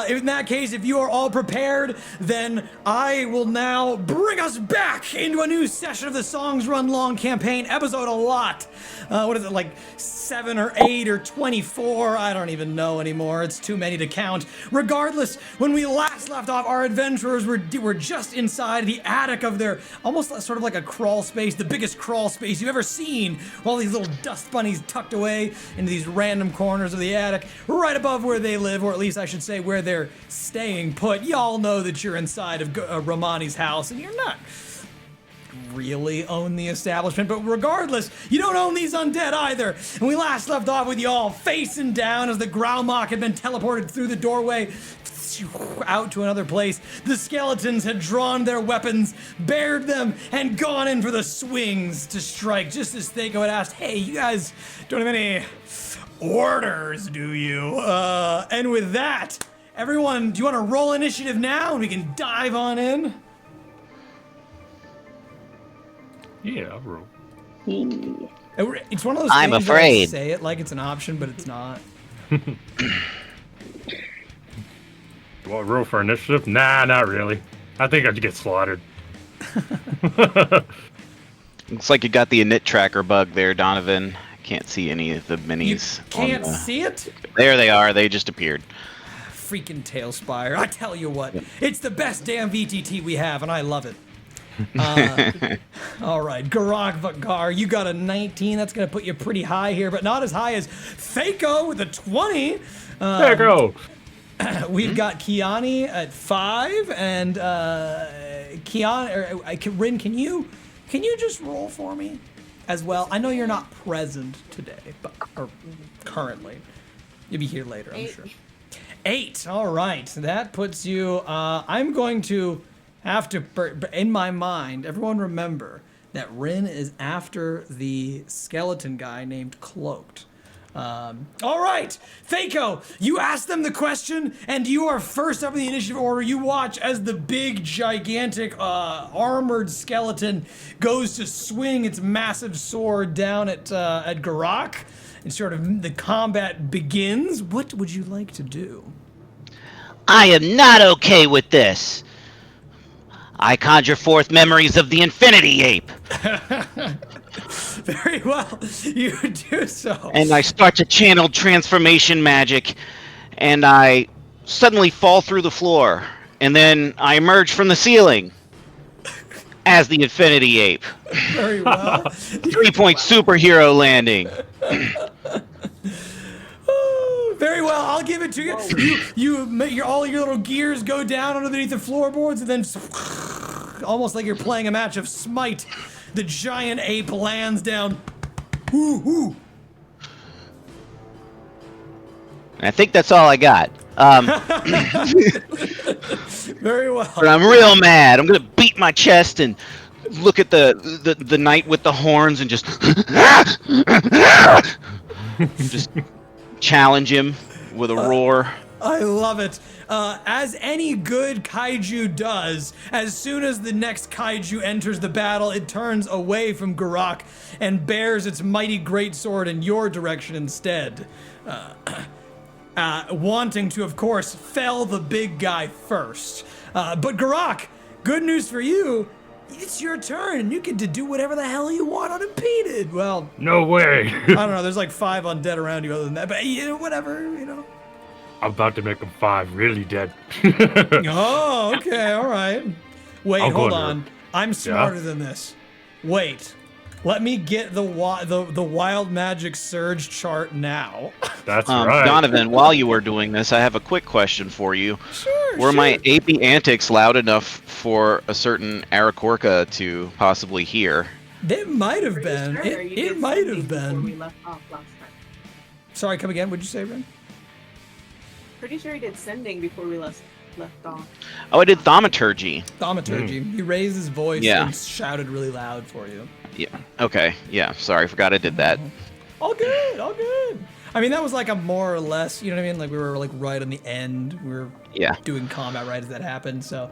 In that case, if you are all prepared, then I will now bring us back into a new session of the Songs Run Long campaign, episode a lot. What is it, like 7 or 8 or 24? I don't even know anymore. It's too many to count. Regardless, when we last left off, our adventurers were just inside the attic of their, almost sort of like a crawl space, the biggest crawl space you've ever seen. All these little dust bunnies tucked away into these random corners of the attic, right above where they live, or at least I should say where they're staying put. Y'all know that you're inside of Romani's house, and you're not really own the establishment, but regardless, you don't own these undead either. And we last left off with y'all facing down as the Growlmock had been teleported through the doorway out to another place. The skeletons had drawn their weapons, bared them, and gone in for the swings to strike, just as Thako had asked, hey, you guys don't have any orders, do you? And with that, everyone, do you want to roll initiative now and we can dive on in? Yeah, I'll roll. It's one of those I'm things afraid. where I say it like it's an option, but it's not. Do I roll for initiative? Nah, not really. I think I'd get slaughtered. Looks like you got the init tracker bug there, Donovan. Can't see any of the minis. You can't see it? There they are. They just appeared. Freaking Tailspire. I tell you what, it's the best damn VTT we have, and I love it. All right, Gurak Vakar, you got a 19. That's going to put you pretty high here, but not as high as Thako with a 20. Thako! We've got Kyani at 5, and Rin, can you just roll for me as well? I know you're not present today, or currently. You'll be here later, I'm sure. 8. All right, that puts you. I'm going to have to, in my mind, everyone remember that Rin is after the skeleton guy named Cloaked. All right, Thako, you ask them the question, and you are first up in the initiative order. You watch as the big, gigantic, armored skeleton goes to swing its massive sword down at Gurak, and sort of the combat begins. What would you like to do? I am not okay with this. I conjure forth memories of the Infinity Ape. Very well, you do so. And I start to channel transformation magic, and I suddenly fall through the floor, and then I emerge from the ceiling as the Infinity Ape. Very well. 3-point superhero landing. Very well, I'll give it to you. All your little gears go down underneath the floorboards, and then almost like you're playing a match of Smite, the giant ape lands down. Ooh. I think that's all I got. Very well. But I'm real mad. I'm gonna beat my chest and look at the knight with the horns and just challenge him with a roar. I love it. As any good kaiju does, as soon as the next kaiju enters the battle, it turns away from Gurak and bears its mighty greatsword in your direction instead. Wanting to, of course, fell the big guy first. But Gurak, good news for you. It's your turn. You get to do whatever the hell you want unimpeded. Well, No way! I don't know. There's like 5 undead around you other than that. But whatever. I'm about to make them 5 really dead. Oh, okay. All right. Wait, I'll go hold under. on. I'm smarter than this. Wait. Let me get the wild magic surge chart now. That's right. Donovan, while you were doing this, I have a quick question for you. Sure. Were my apey antics loud enough for a certain Aarakocra to possibly hear? It might have been. Sure, It might have been. We been. left off last time. Sorry, come again. What'd you say, Ren? Pretty sure he did sending before we left off. Oh, I did thaumaturgy. Thaumaturgy. He raised his voice Yeah. and shouted really loud for you. Yeah. Okay. Yeah. Sorry, forgot I did that. All good. All good. I mean, that was like a more or less, you know what I mean? Like we were like right on the end. We were doing combat right as that happened. So,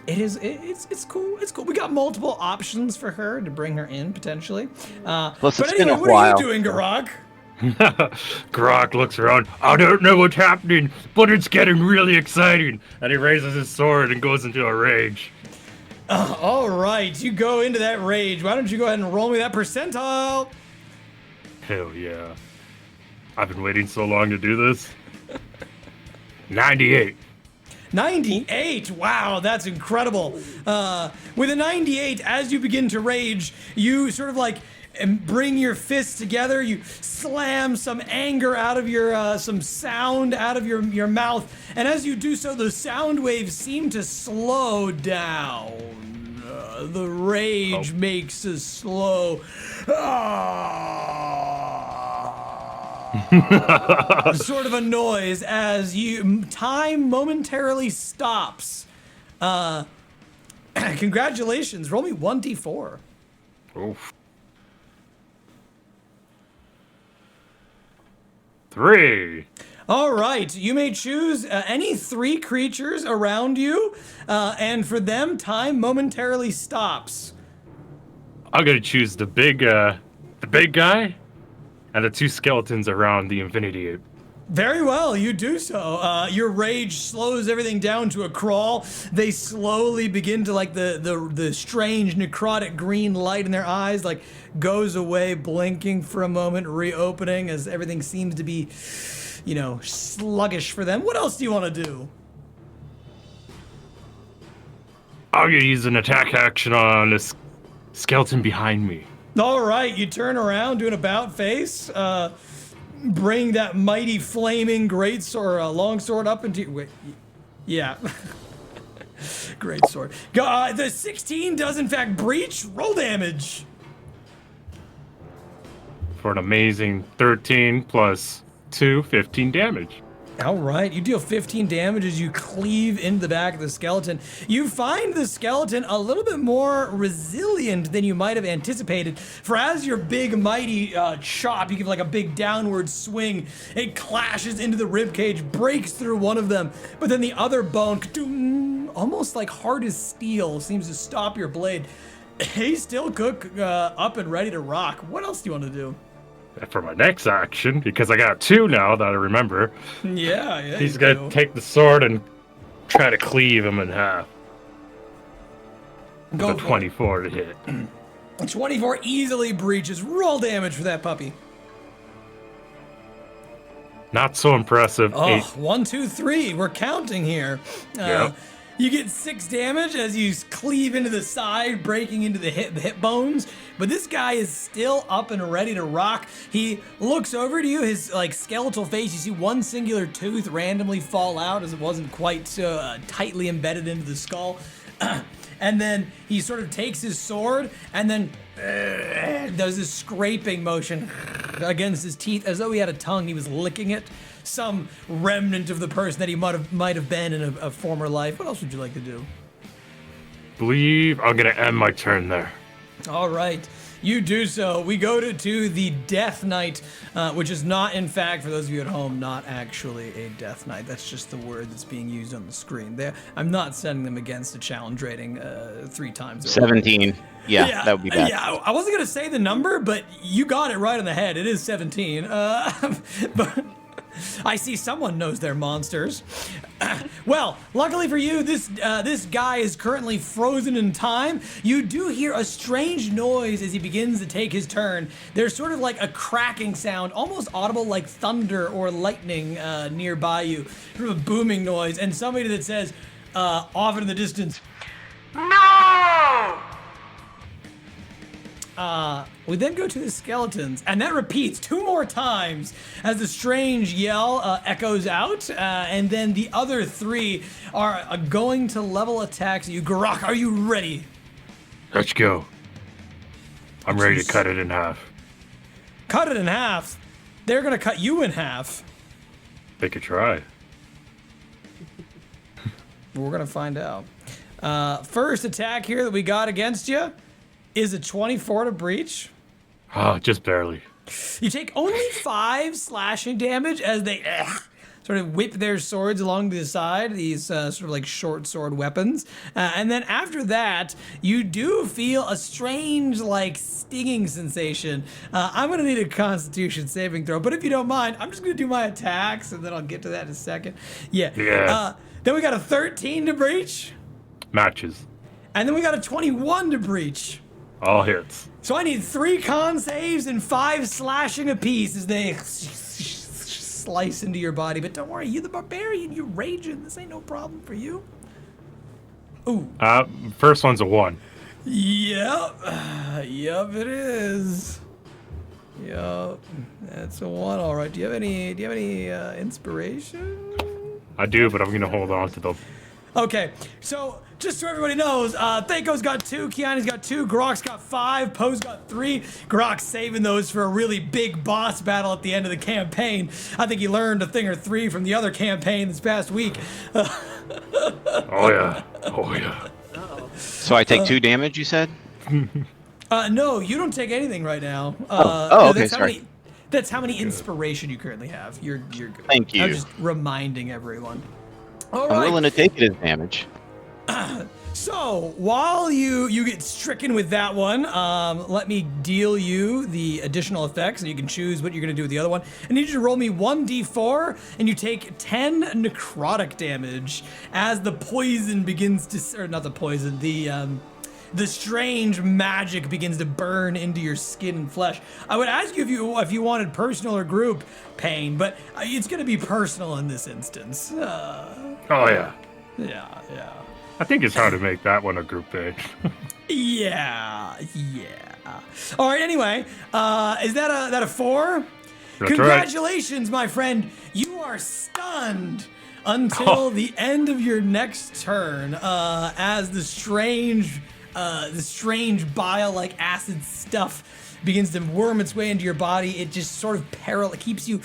it's cool. It's cool. We got multiple options for her to bring her in potentially. Plus, But it's been anyway, a what while. are you doing, Gurak? Gurak looks around. I don't know what's happening, but it's getting really exciting. And he raises his sword and goes into a rage. All right, you go into that rage. Why don't you go ahead and roll me that percentile? Hell yeah. I've been waiting so long to do this. 98. 98. Wow, that's incredible. With a 98, as you begin to rage, you sort of like bring your fists together. You slam some anger out of your, some sound out of your mouth. And as you do so, the sound waves seem to slow down. The rage makes a slow sort of a noise as time momentarily stops. Congratulations. Roll me 1d4. Oof. 3. All right, you may choose any 3 creatures around you, and for them, time momentarily stops. I'm gonna choose the big guy, and the 2 skeletons around the Infinity Ape. Very well, you do so. Your rage slows everything down to a crawl. They slowly begin to, like, the strange necrotic green light in their eyes, like, goes away, blinking for a moment, reopening as everything seems to be, you know, sluggish for them. What else do you want to do? I'm gonna use an attack action on this skeleton behind me. All right, you turn around, do an about face, bring that mighty flaming great sword, long sword up into. Wait, yeah, great sword. The 16 does in fact breach. Roll damage. For an amazing 13 plus 2, 15 damage. All right, you deal 15 damage as you cleave into the back of the skeleton. You find the skeleton a little bit more resilient than you might have anticipated. For as your big, mighty chop, you give like a big downward swing, it clashes into the ribcage, breaks through one of them, but then the other bone, almost like hard as steel, seems to stop your blade. He's still up and ready to rock. What else do you want to do? For my next action, because I got 2 now that I remember. Yeah. He's gonna take the sword and try to cleave him in half. Go With a 24 to hit. 24 easily breaches. Roll damage for that puppy. Not so impressive. Oh, 8. 1, 2, 3. We're counting here. Yep. You get 6 damage as you cleave into the side, breaking into the hip bones. But this guy is still up and ready to rock. He looks over to you, his like skeletal face. You see one singular tooth randomly fall out as it wasn't quite so tightly embedded into the skull. And then he sort of takes his sword and then does this scraping motion against his teeth as though he had a tongue. He was licking it. Some remnant of the person that he might have been in a former life. What else would you like to do? Believe I'm gonna end my turn there. All right, you do so. We go to the Death Knight, which is not, in fact, for those of you at home, not actually a Death Knight. That's just the word that's being used on the screen. I'm not sending them against a challenge rating 3 times. 17. Yeah, that would be bad. Yeah, I wasn't gonna say the number, but you got it right on the head. It is 17. But I see someone knows their monsters. Well, luckily for you, this guy is currently frozen in time. You do hear a strange noise as he begins to take his turn. There's sort of like a cracking sound, almost audible like thunder or lightning nearby you. Sort of a booming noise, and somebody that says, off in the distance, "No!" We then go to the skeletons, and that repeats 2 more times as the strange yell echoes out, and then the other 3 are going to level attacks at you. Gurak, are you ready? Let's go. I'm ready to cut it in half. Cut it in half? They're gonna cut you in half. They could try. We're gonna find out. First attack here that we got against you is a 24 to breach. Oh, just barely. You take only 5 slashing damage as they sort of whip their swords along to the side, these sort of like short sword weapons. And then after that, you do feel a strange, like, stinging sensation. I'm going to need a Constitution saving throw, but if you don't mind, I'm just going to do my attacks, and then I'll get to that in a second. Yeah. Then we got a 13 to breach. Matches. And then we got a 21 to breach. All hits. So I need 3 con saves and 5 slashing apiece as they slice into your body. But don't worry, you're the barbarian. You're raging. This ain't no problem for you. Ooh. First one's a 1. Yep. Yep, it is. Yep. That's a 1. All right. Do you have any inspiration? I do, but I'm gonna hold on to them. Okay, so just so everybody knows, Thako's got 2, Kyani's got 2, Gurak's got 5, Poe's got 3. Gurak's saving those for a really big boss battle at the end of the campaign. I think he learned a thing or 3 from the other campaign this past week. Oh yeah. So I take 2 damage, you said? No, you don't take anything right now. Okay, sorry. That's how many inspiration you currently have. You're good. Thank you. I'm just reminding everyone. All I'm right. willing to take it as damage. So while you get stricken with that one, let me deal you the additional effects, and you can choose what you're gonna do with the other one. I need you to roll me 1d4, and you take 10 necrotic damage as the poison begins to, or not the poison, the strange magic begins to burn into your skin and flesh. I would ask you if you wanted personal or group pain, but it's gonna be personal in this instance. Oh yeah. Yeah. I think it's hard to make that one a group page. Yeah. All right. Anyway, is that a 4? That's Congratulations, my friend. You are stunned until the end of your next turn, as the strange bile-like acid stuff begins to worm its way into your body. It just sort of it keeps you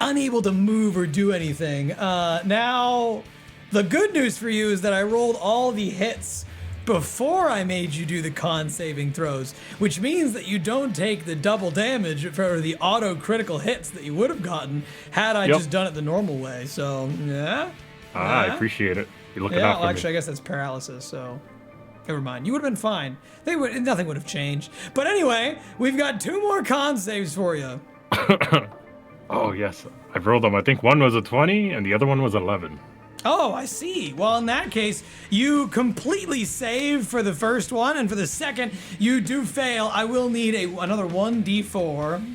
unable to move or do anything. Now, the good news for you is that I rolled all the hits before I made you do the con saving throws, which means that you don't take the double damage for the auto critical hits that you would have gotten had I just done it the normal way. So, yeah. I appreciate it. You're looking out for actually, me. I guess that's paralysis, so never mind. You would have been fine. Nothing would have changed. But anyway, we've got 2 more con saves for you. Oh, yes. I've rolled them. I think one was a 20 and the other one was 11. Oh, I see. Well, in that case, you completely save for the first one, and for the second, you do fail. I will need another 1d4.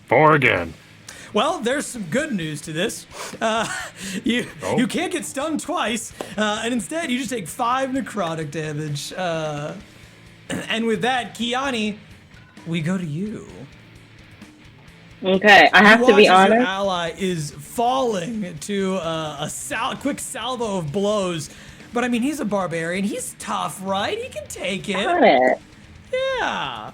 4 again. Well, there's some good news to this. You can't get stunned twice, and instead you just take 5 necrotic damage. And with that, Kyani, we go to you. Okay, I have to be Your honest. ally is falling to a quick salvo of blows, but I mean he's a barbarian. He's tough, right? He can take it. Got it. Yeah.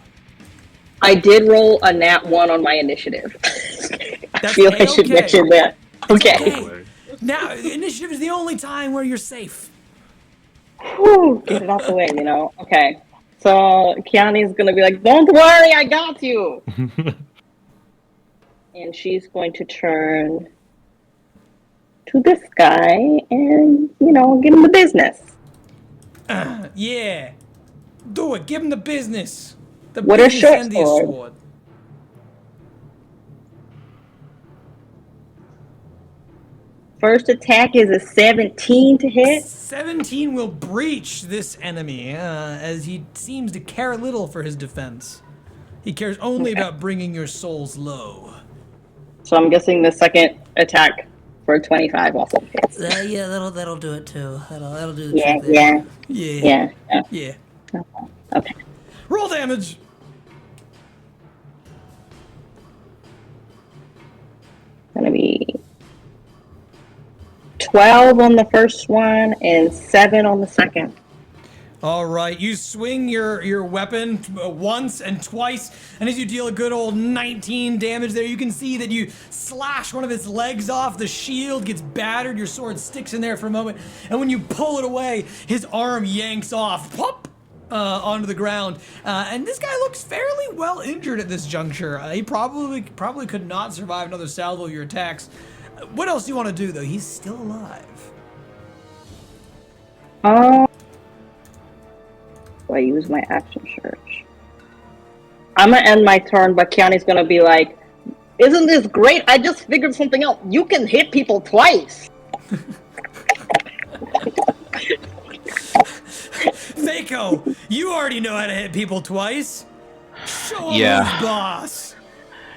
I did roll a nat 1 on my initiative. I That's feel I should A-okay. mention that. Okay. Okay. Now, initiative is the only time where you're safe. Whew, get it out the way, Okay. So Kyani's gonna be like, "Don't worry, I got you." And she's going to turn to this guy and, give him the business. Yeah. Do it. Give him the business. The What are business short and the swords? sword. First attack is a 17 to hit. 17 will breach this enemy, as he seems to care little for his defense. He cares only about bringing your souls low. So I'm guessing the second attack for 25 also hits. Yeah, that'll do it too. That'll do the Yeah, trick there. yeah. Yeah. Okay. Roll damage. Gonna be 12 on the first one and 7 on the second. All right, you swing your weapon once and twice, and as you deal a good old 19 damage there, you can see that you slash one of its legs off, the shield gets battered, your sword sticks in there for a moment, and when you pull it away, his arm yanks off, pop, onto the ground, and this guy looks fairly well injured at this juncture. He probably could not survive another salvo of your attacks. What else do you want to do, though? He's still alive. Do I use my action search? I'm gonna end my turn, but Kyani's gonna be like, "Isn't this great? I just figured something out. You can hit people twice." Thako, you already know how to hit people twice. Show 'em Yeah. who's boss.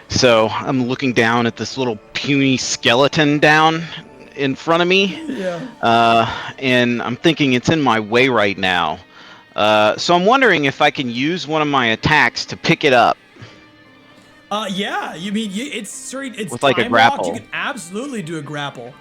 So I'm looking down at this little puny skeleton down in front of me. Yeah. And I'm thinking it's in my way right now. So I'm wondering if I can use one of my attacks to pick it up. Yeah. You mean it's With, like, a time locked. grapple. You can absolutely do a grapple.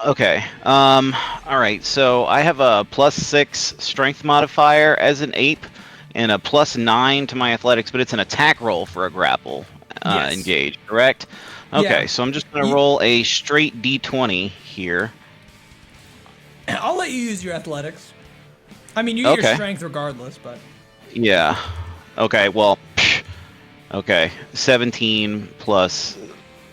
Okay. All right. So I have a +6 strength modifier as an ape, and a +9 to my athletics, but it's an attack roll for a grapple Yes. engage. Correct? Okay. Yeah. So I'm just gonna roll a straight D20 here. I'll let you use your athletics. I mean, you get your Okay. strength regardless, but Yeah. Okay. Well. Okay. 17 plus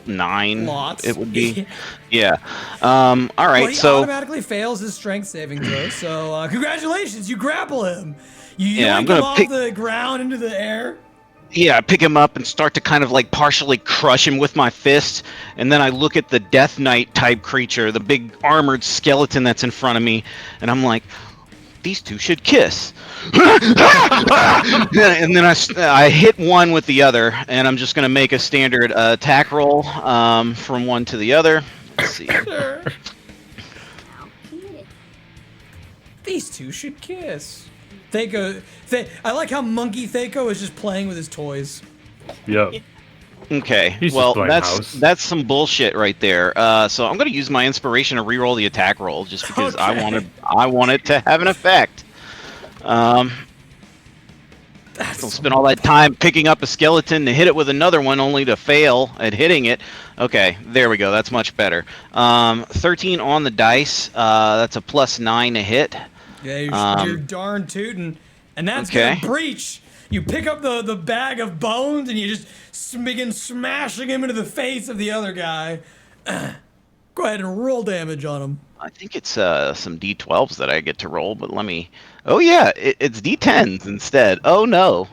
9. Lots. It would be. Yeah. All right. well, he So. automatically fails his strength saving throw. So congratulations, you grapple him. You Yeah, I'm yoink gonna him off pick- the ground into the air. Yeah, I pick him up and start to kind of like partially crush him with my fist, and then I look at the Death Knight type creature, the big armored skeleton that's in front of me, and I'm like, these two should kiss. And then I hit one with the other, and I'm just gonna make a standard attack roll from one to the other. Let's see. Sure. These two should kiss. I like how Monkey Thako is just playing with his toys. Yep. Okay, He's just well playing house. that's some bullshit right there. So I'm gonna use my inspiration to reroll the attack roll just because I want it to have an effect. Don't spend all that time picking up a skeleton to hit it with another one only to fail at hitting it. Okay, there we go. That's much better. 13 on the dice. That's a +9 to hit. Yeah, you're darn tootin'. And that's Okay. gonna breach. You pick up the bag of bones and you just begin smashing him into the face of the other guy. Go ahead and roll damage on him. I think it's some D12s that I get to roll, but let me. Oh yeah, it's D10s instead. Oh no.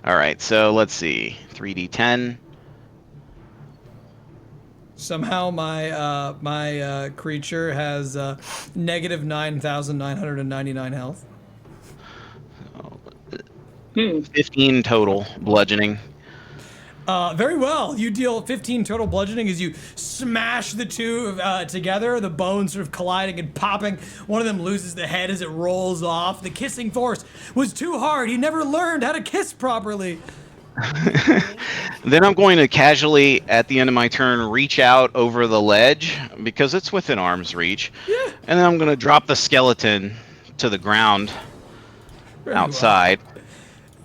All right, so let's see. 3D10. Somehow my creature has negative 9,999 health. 15 total bludgeoning. Very well. You deal 15 total bludgeoning as you smash the two together, the bones sort of colliding and popping. One of them loses the head as it rolls off. The kissing force was too hard. He never learned how to kiss properly. Then I'm going to casually, at the end of my turn, reach out over the ledge because it's within arm's reach. Yeah. And then I'm going to drop the skeleton to the ground Very well. outside.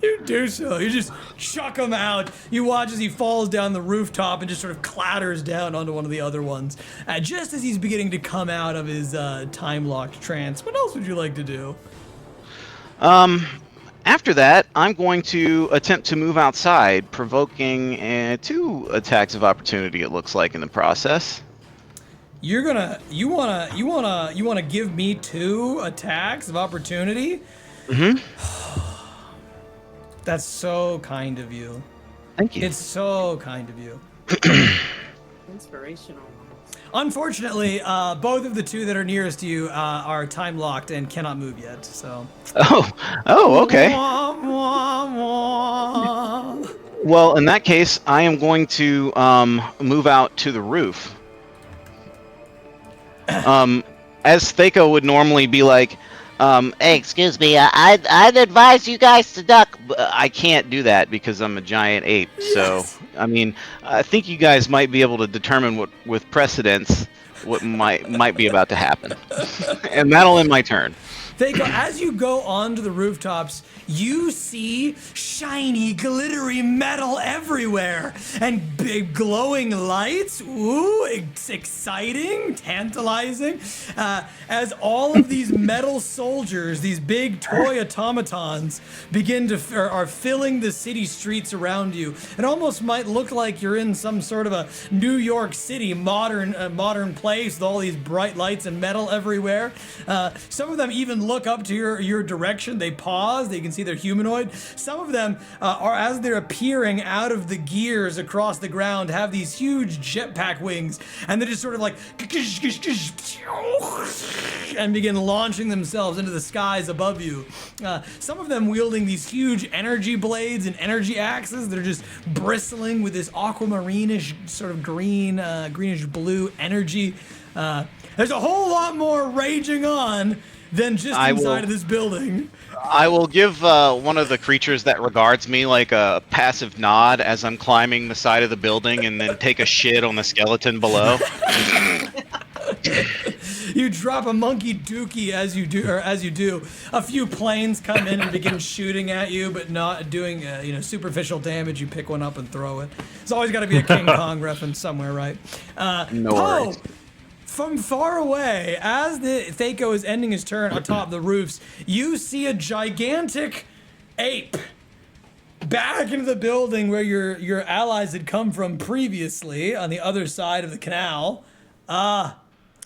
You do so. You just chuck him out. You watch as he falls down the rooftop and just sort of clatters down onto one of the other ones. Just as he's beginning to come out of his time-locked trance. What else would you like to do? After that, I'm going to attempt to move outside, provoking 2 attacks of opportunity. It looks like in the process. You wanna give me 2 attacks of opportunity? Mm-hmm. That's so kind of you. Thank you. It's so kind of you. Inspirational. Unfortunately, both of the 2 that are nearest to you are time locked and cannot move yet. So. Oh, okay. Wah, wah, wah. Well, in that case, I am going to move out to the roof. As Thako would normally be like, Hey, excuse me, I'd advise you guys to duck. I can't do that because I'm a giant ape. Yes. So, I mean, I think you guys might be able to determine with precedence, what might be about to happen, and that'll end my turn. As you go onto the rooftops, you see shiny, glittery metal everywhere and big glowing lights. Ooh, it's exciting, tantalizing. As all of these metal soldiers, these big toy automatons, are filling the city streets around you. It almost might look like you're in some sort of a New York City modern place with all these bright lights and metal everywhere. Some of them even look up to your direction. They pause. They can see they're humanoid. Some of them are, as they're appearing out of the gears across the ground, have these huge jetpack wings, and they're just sort of like and begin launching themselves into the skies above you. Some of them wielding these huge energy blades and energy axes that are just bristling with this aquamarine-ish sort of greenish blue energy. There's a whole lot more raging on than just inside of this building. I will give one of the creatures that regards me like a passive nod as I'm climbing the side of the building, and then take a shit on the skeleton below. You drop a monkey dookie as you do. A few planes come in and begin shooting at you, but not doing superficial damage. You pick one up and throw it. There's always got to be a King Kong reference somewhere, right? No worries. From far away, as the Thaco is ending his turn atop the roofs, you see a gigantic ape back into the building where your allies had come from previously, on the other side of the canal,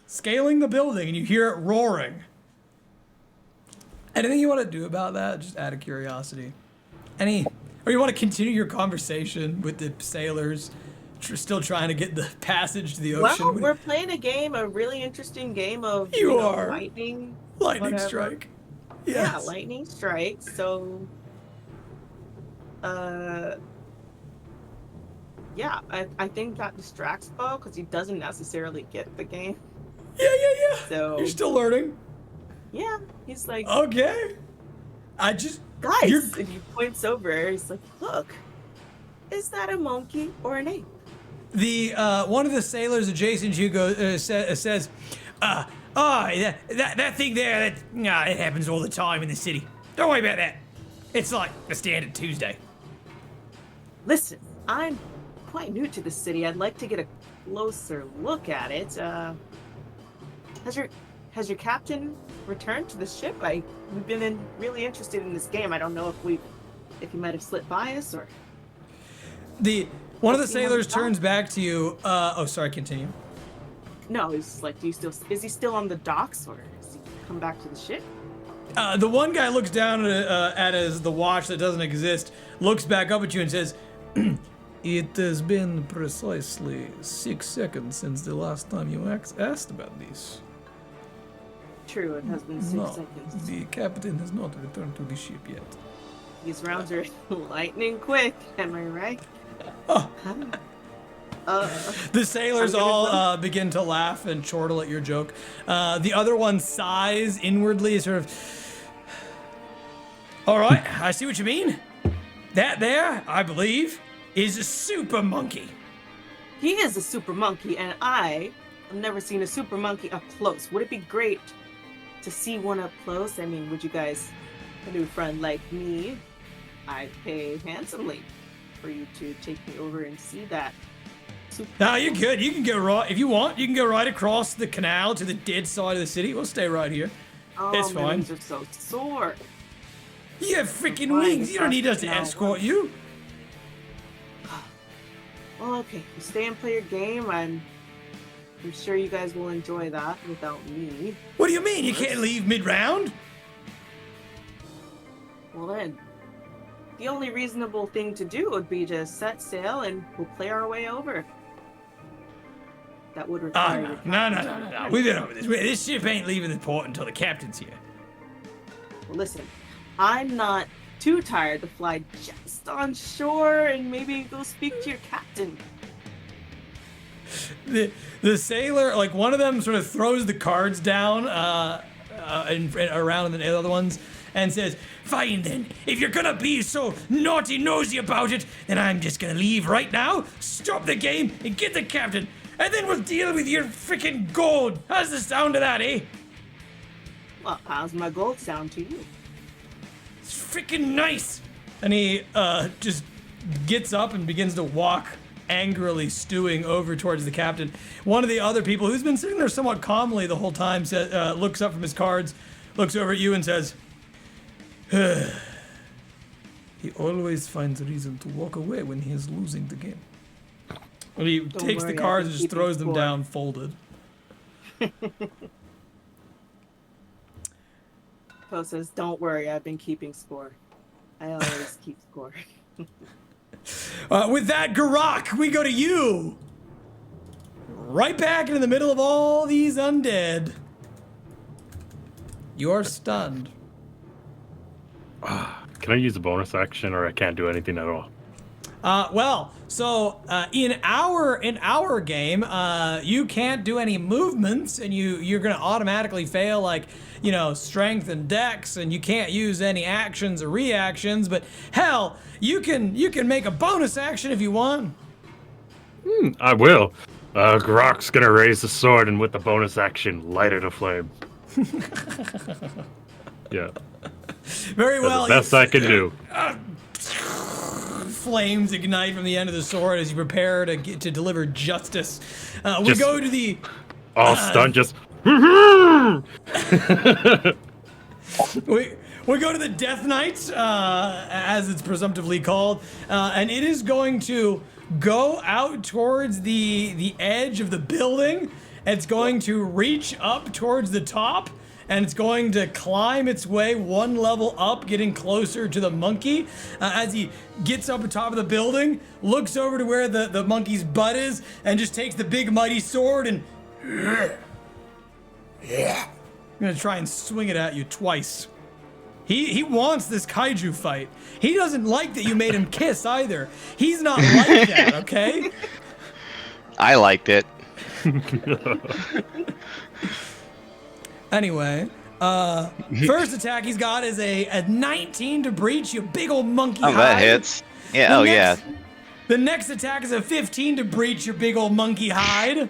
scaling the building, and you hear it roaring. Anything you want to do about that, just out of curiosity? Or you want to continue your conversation with the sailors? Still trying to get the passage to the ocean. Well, we're playing a really interesting game of lightning whatever. Strike. Yes. Yeah, lightning strike. So, yeah, I think that distracts Bo because he doesn't necessarily get the game. Yeah. So you're still learning. Yeah, he's like, okay. guys, and he points over. He's like, look, is that a monkey or an ape? The one of the sailors adjacent to you says, that thing there, it happens all the time in the city. Don't worry about that. It's like a standard Tuesday. Listen, I'm quite new to the city. I'd like to get a closer look at it. Has your captain returned to the ship? We've been really interested in this game. I don't know if he might have slipped by us or. One of the sailors turns back to you. Sorry, continue. No, he's like, is he still on the docks, or has he come back to the ship? The one guy looks down at the watch that doesn't exist, looks back up at you and says, it has been precisely 6 seconds since the last time you asked about this. True, it has been 6 seconds. The captain has not returned to the ship yet. These rounds are lightning quick, am I right? The sailors all begin to laugh and chortle at your joke. The other one sighs inwardly, sort of. All right, I see what you mean. That there, I believe, is a super monkey. He is a super monkey, and I have never seen a super monkey up close. Would it be great to see one up close? I mean, would you guys, a new friend like me, I'd pay handsomely for you to take me over and see that. No, you're good. You can go right, if you want, you can go right across the canal to the dead side of the city. We'll stay right here. Oh, it's fine. My wings are so sore. You have freaking wings. You don't need us to escort you. Well, okay. You stay and play your game. I'm sure you guys will enjoy that without me. What do you mean? You can't leave mid-round? Well then, the only reasonable thing to do would be to set sail and we'll play our way over. That would require... No. We've been over this. This ship ain't leaving the port until the captain's here. Well, listen, I'm not too tired to fly just on shore and maybe go speak to your captain. The sailor, like one of them sort of throws the cards down and around the other ones, and says, "Fine then, if you're gonna be so naughty nosy about it, then I'm just gonna leave right now, stop the game, and get the captain, and then we'll deal with your freaking gold. How's the sound of that, eh?" Well, how's my gold sound to you? It's freaking nice. And he just gets up and begins to walk, angrily stewing over towards the captain. One of the other people, who's been sitting there somewhat calmly the whole time, looks up from his cards, looks over at you and says, "He always finds a reason to walk away when he is losing the game." And he takes the cards and just throws them down folded. Poe says, "Don't worry, I've been keeping score. I always keep score." With that, Gurak, we go to you. Right back into the middle of all these undead. You're stunned. Can I use a bonus action, or I can't do anything at all? In our game, you can't do any movements, and you're gonna automatically fail, like, strength and dex, and you can't use any actions or reactions. But hell, you can make a bonus action if you want. I will. Gurak's gonna raise the sword and with the bonus action, light it aflame. Yeah. Very well. That's the best I can do. Flames ignite from the end of the sword as you prepare to deliver justice. We go to the all stunned, just. We go to the Death Knight, as it's presumptively called, and it is going to go out towards the edge of the building. It's going to reach up towards the top, and it's going to climb its way one level up, getting closer to the monkey. As he gets up atop of the building, looks over to where the monkey's butt is, and just takes the big mighty sword and... I'm gonna try and swing it at you twice. He wants this kaiju fight. He doesn't like that you made him kiss either. He's not like that, okay? I liked it. Anyway, first attack he's got is a 19 to breach, you big old monkey hide. That hits. Yeah, yeah. The next attack is a 15 to breach, your big old monkey hide.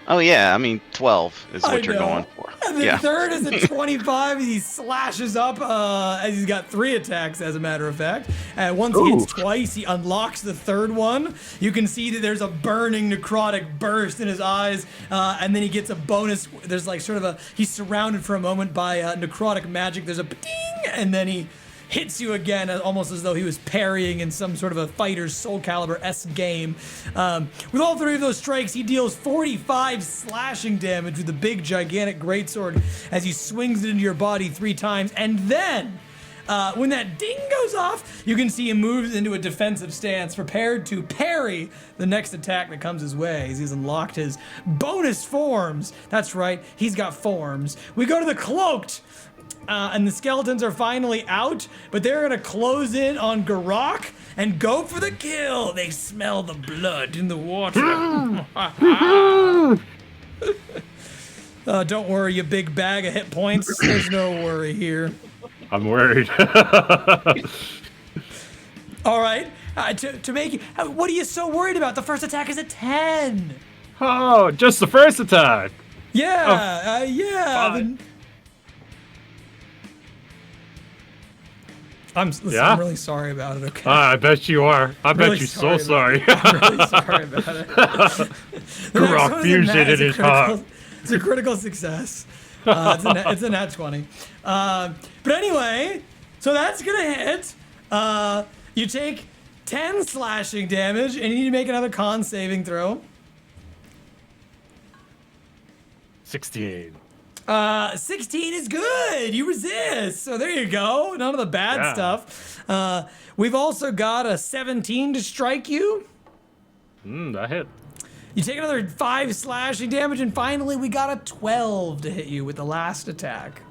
Oh yeah, I mean 12 is what you're going for. And the third is a 25 as he slashes up, as he's got 3 attacks, as a matter of fact. And once he hits twice, he unlocks the third one. You can see that there's a burning necrotic burst in his eyes, and then he gets a bonus. There's like sort of he's surrounded for a moment by necrotic magic. There's a ding, and then he hits you again, almost as though he was parrying in some sort of a fighter's Soul Calibur-esque game. With all 3 of those strikes, he deals 45 slashing damage with the big, gigantic greatsword as he swings it into your body 3 times. And then, when that ding goes off, you can see him moves into a defensive stance, prepared to parry the next attack that comes his way. He's unlocked his bonus forms. That's right, he's got forms. We go to the cloaked. And the skeletons are finally out, but they're gonna close in on Gurak and go for the kill. They smell the blood in the water. Don't worry, you big bag of hit points. There's no worry here. I'm worried. All right, to make you, what are you so worried about? The first attack is a 10. Oh, just the first attack. Yeah, yeah. I'm really sorry about it, okay? I bet you are. I bet you're so sorry. I'm really sorry about it. Gurak fused it in his heart. It's a critical success. It's a nat 20. But anyway, so that's gonna hit. You take 10 slashing damage, and you need to make another con saving throw. 16. 16 is good. You resist. So there you go. None of the bad stuff. We've also got a 17 to strike you. That hit. You take another 5 slashing damage, and finally we got a 12 to hit you with the last attack.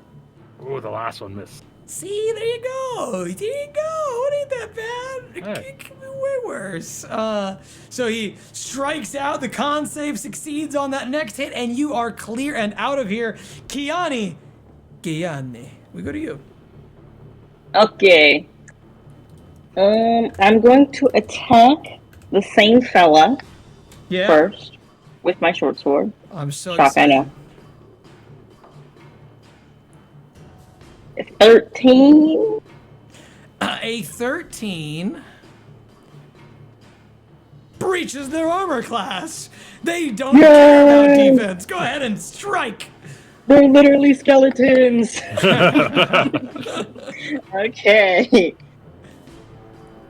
Oh, the last one missed. See, there you go. There you go. It ain't that bad. It could be way worse. So he strikes out. The con save succeeds on that next hit, and you are clear and out of here. Kyani, we go to you. Okay. I'm going to attack the same fella Yeah. first with my short sword. I'm so Shock, I excited. know. 13. A 13 breaches their armor class. They don't care about Yay! defense. Go ahead and strike. They're literally skeletons. Okay.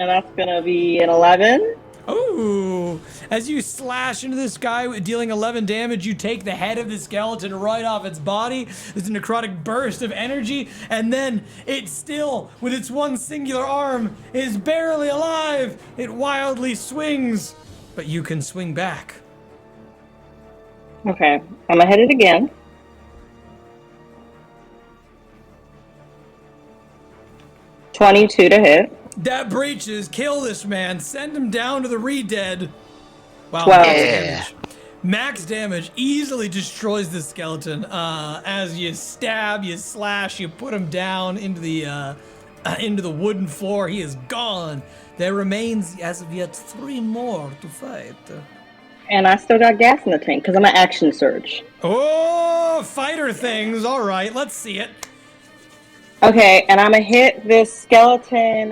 And that's gonna be an 11. Ooh. As you slash into this guy, dealing 11 damage, you take the head of the skeleton right off its body. There's a necrotic burst of energy, and then it still, with its one singular arm, is barely alive. It wildly swings, but you can swing back. Okay, I'm gonna hit it again. $22 to hit. That breaches. Kill this man. Send him down to the re-dead. Wow, 12. max Yeah. damage. Max damage easily destroys the skeleton. As you stab, you slash, you put him down into the wooden floor. He is gone. There remains, as of yet, 3 more to fight. And I still got gas in the tank because I'm an action surge. Oh, fighter things. All right, let's see it. Okay, and I'm gonna hit this skeleton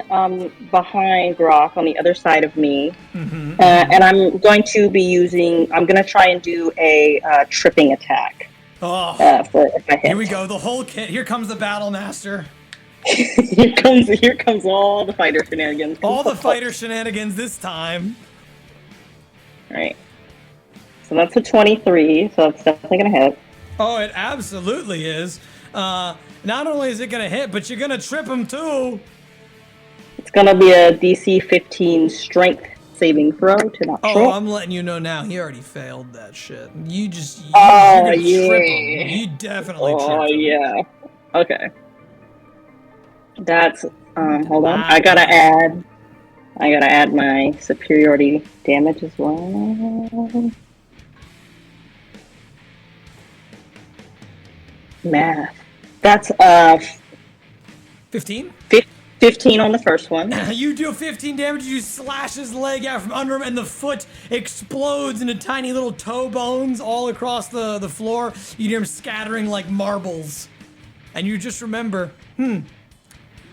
behind Gurak on the other side of me. And I'm going to be I'm gonna try and do a tripping attack. Oh, For if I hit. here we go. The whole kit. Here comes the battle master. here comes all the fighter shenanigans. All the fighter shenanigans this time. Right. So that's a 23, so that's definitely gonna hit. Oh, it absolutely is. Not only is it gonna hit, but you're gonna trip him too. It's gonna be a DC 15 strength saving throw to not trip. Oh, I'm letting you know now. He already failed that shit. You're Oh, gonna yeah. trip him. You definitely Oh trip him. yeah. Okay. That's hold on. I gotta add my superiority damage as well. Math. That's 15? 15 on the first one. You do 15 damage, you slash his leg out from under him, and the foot explodes into tiny little toe bones all across the floor. You hear him scattering like marbles. And you just remember, I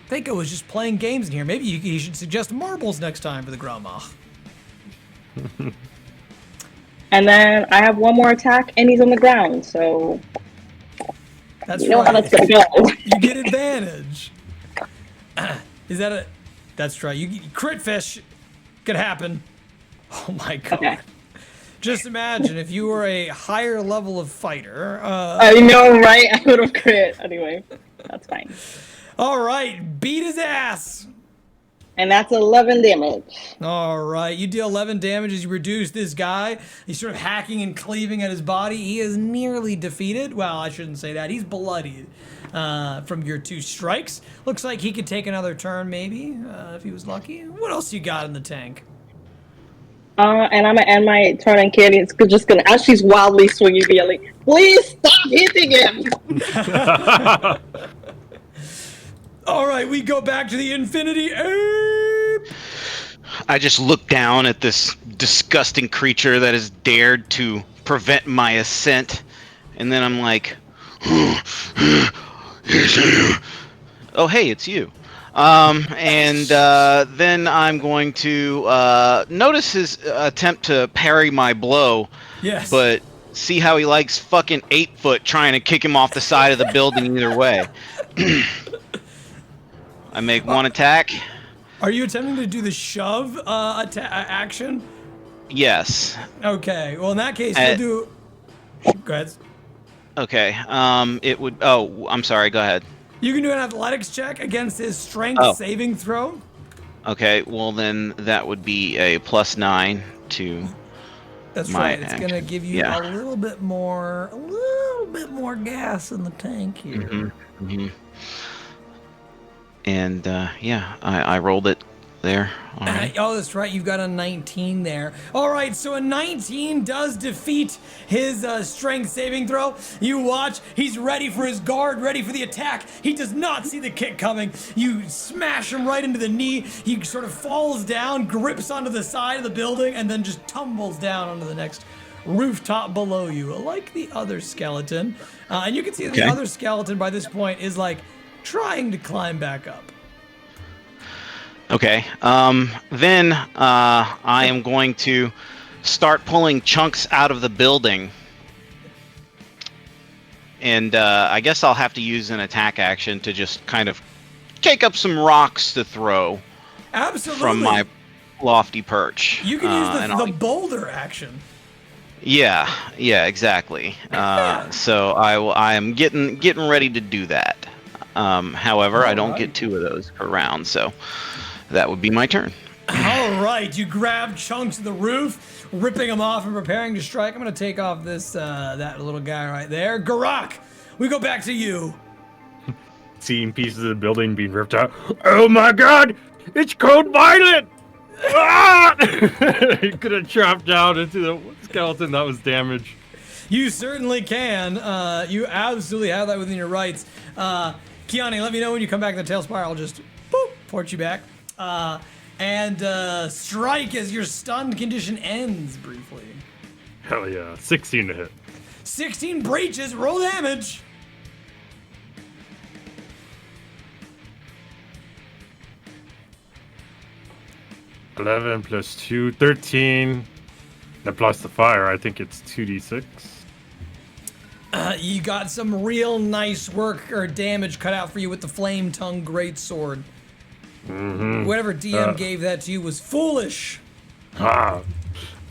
think I was just playing games in here. Maybe you should suggest marbles next time for the Grandma. And then I have one more attack, and he's on the ground, so That's you know right. how that's gonna go. You get advantage. Is that a... That's right. You crit fish could happen. Oh my god. Okay. Just imagine if you were a higher level of fighter. I know, right? I would have crit. Anyway, that's fine. All right, beat his ass. And that's 11 damage. All right, you deal 11 damage as you reduce this guy. He's sort of hacking and cleaving at his body. He is nearly defeated. Well, I shouldn't say that. He's bloodied from your 2 strikes. Looks like he could take another turn, maybe, if he was lucky. What else you got in the tank? And I'm gonna end my turn on Kyani. It's just gonna, as she's wildly swinging, be yelling, "Please stop hitting him!" All right, we go back to the Infinity Ape. I just look down at this disgusting creature that has dared to prevent my ascent, and then I'm like, oh hey, it's you. And then I'm going to notice his attempt to parry my blow, Yes. but see how he likes fucking 8-foot trying to kick him off the side of the building either way. I make one attack. Are you attempting to do the shove action? Yes. Okay. Well, in that case, you'll do. Go ahead. Okay. It would. Oh, I'm sorry. Go ahead. You can do an athletics check against his strength saving throw. Okay. Well, then that would be a +9 to. That's my right. It's action. gonna give you a little bit more gas in the tank here. And yeah, I rolled it there. All right. Oh, that's right. You've got a 19 there. All right, so a 19 does defeat his strength saving throw. You watch. He's ready for his guard, ready for the attack. He does not see the kick coming. You smash him right into the knee. He sort of falls down, grips onto the side of the building, and then just tumbles down onto the next rooftop below you, like the other skeleton. And you can see that the other skeleton by this point is like trying to climb back up. Okay. Then I am going to start pulling chunks out of the building. And I guess I'll have to use an attack action to just kind of take up some rocks to throw. Absolutely. From my lofty perch. You can use the boulder action. Yeah, exactly. So I am getting ready to do that. However, I don't get 2 of those per round, so that would be my turn. All right, you grab chunks of the roof, ripping them off and preparing to strike. I'm gonna take off this that little guy right there. Gurak, we go back to you. Seeing pieces of the building being ripped out. Oh my God! It's Code Violet! Ah! You could have chopped down into the skeleton that was damaged. You certainly can. You absolutely have that within your rights. Kyani, let me know when you come back in the tail spiral. I'll just boop, port you back. And strike as your stunned condition ends briefly. Hell yeah. 16 to hit. 16 breaches, roll damage. +11 + 2, 13. And plus the fire, I think it's 2d6. You got some real nice work or damage cut out for you with the flame tongue greatsword. Mm-hmm. Whatever DM gave that to you was foolish.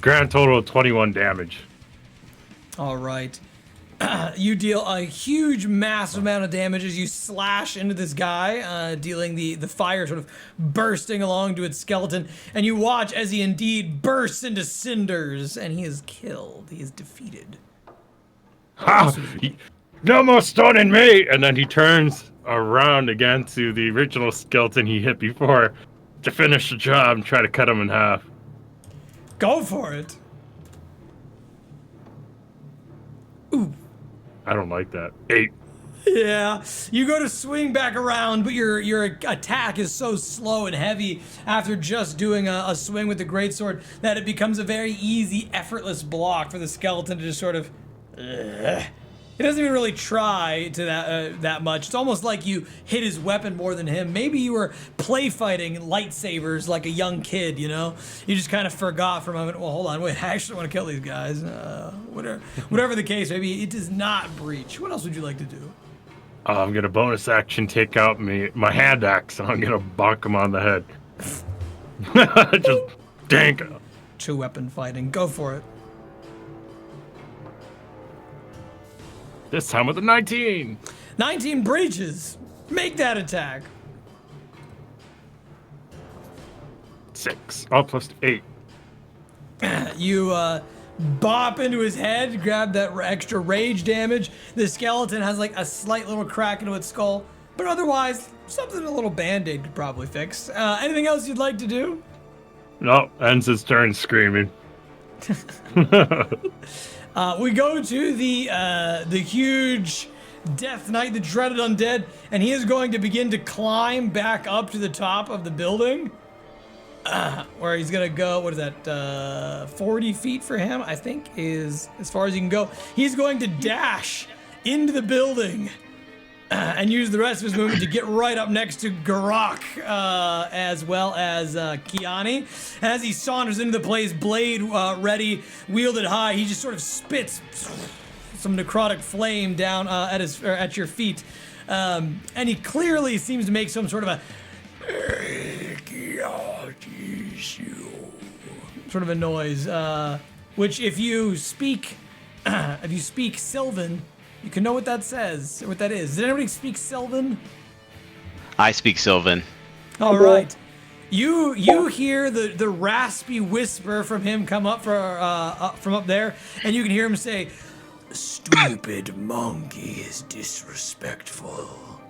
Grand total of 21 damage. All right. You deal a huge, massive amount of damage as you slash into this guy, dealing the fire sort of bursting along to its skeleton. And you watch as he indeed bursts into cinders, and he is killed. He is defeated. No more stoning me! And then he turns around again to the original skeleton he hit before to finish the job and try to cut him in half. Go for it. Ooh. I don't like that. 8. Yeah, you go to swing back around, but your attack is so slow and heavy after just doing a swing with the greatsword that it becomes a very easy, effortless block for the skeleton to just sort of. He doesn't even really try to that much. It's almost like you hit his weapon more than him. Maybe you were play fighting lightsabers like a young kid, you know? You just kind of forgot for a moment. Well, hold on, wait, I actually want to kill these guys. Whatever the case, maybe it does not breach. What else would you like to do? I'm gonna bonus action take out my hand axe and I'm gonna bonk him on the head. Just dank. 2-weapon fighting. Go for it. This time with a 19. 19 breaches. Make that attack. 6. Oh, plus 8. You bop into his head, grab that extra rage damage. The skeleton has like a slight little crack into its skull, but otherwise, something a little band-aid could probably fix. Anything else you'd like to do? No, ends his turn screaming. We go to the huge Death Knight, the dreaded undead, and he is going to begin to climb back up to the top of the building. Where he's gonna go, what is that, 40 feet for him, I think, is as far as he can go. He's going to dash into the building and use the rest of his movement to get right up next to Gurak, as well as Kyani. And as he saunters into the place, blade ready, wielded high, he just sort of spits some necrotic flame down at your feet. And he clearly seems to make some sort of a noise, which if you speak Sylvan, you can know what that says, or what that is. Does anybody speak Sylvan? I speak Sylvan. All right. You hear the raspy whisper from him come up from up there, and you can hear him say, "Stupid monkey is disrespectful."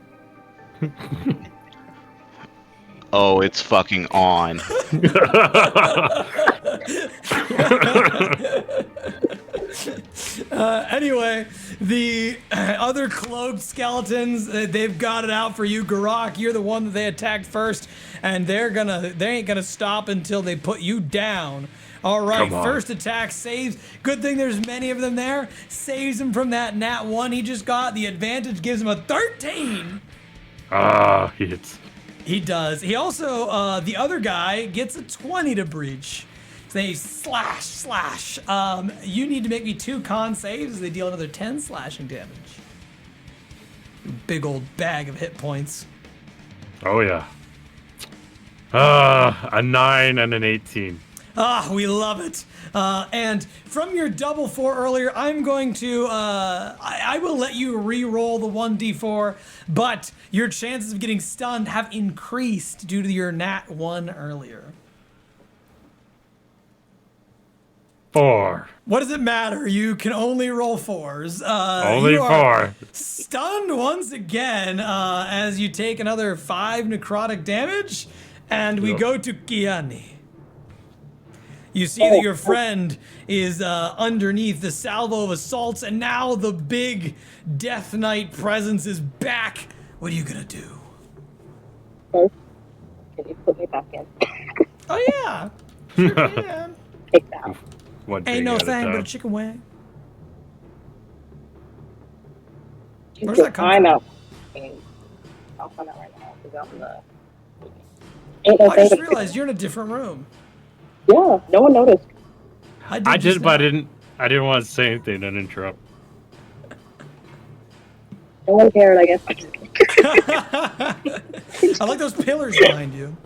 oh, it's fucking on. Anyway, the other cloaked skeletons, they've got it out for you, Gurak. You're the one that they attacked first, and they ain't gonna stop until they put you down. All right, Come on. first attack saves. Good thing there's many of them there. Saves him from that nat 1 he just got. The advantage gives him a 13. He hits. He does. He also, the other guy gets a 20 to breach. So they slash. You need to make me 2 con saves. They deal another 10 slashing damage. Big old bag of hit points. Oh yeah. A 9 and an 18. We love it. And from your double 4 earlier, I'm going to, I will let you re-roll the 1d4, but your chances of getting stunned have increased due to your nat 1 earlier. 4. What does it matter? You can only roll 4s. Only you are 4. Stunned once again as you take another 5 necrotic damage, and we Yep. go to Kyani. You see that your friend is underneath the salvo of assaults, and now the big Death Knight presence is back. What are you gonna do? First, can you put me back in? Oh yeah, sure can. Take that. One Ain't thing no at a thing but a time. chicken wing. You Where's can that come time from? out. I'll find out right now because I'm the. Ain't no I thing just but realized you're in a different room. Yeah, no one noticed. I I just did, but I now. didn't want to say anything and interrupt. No one cared, I guess. I like those pillars behind you.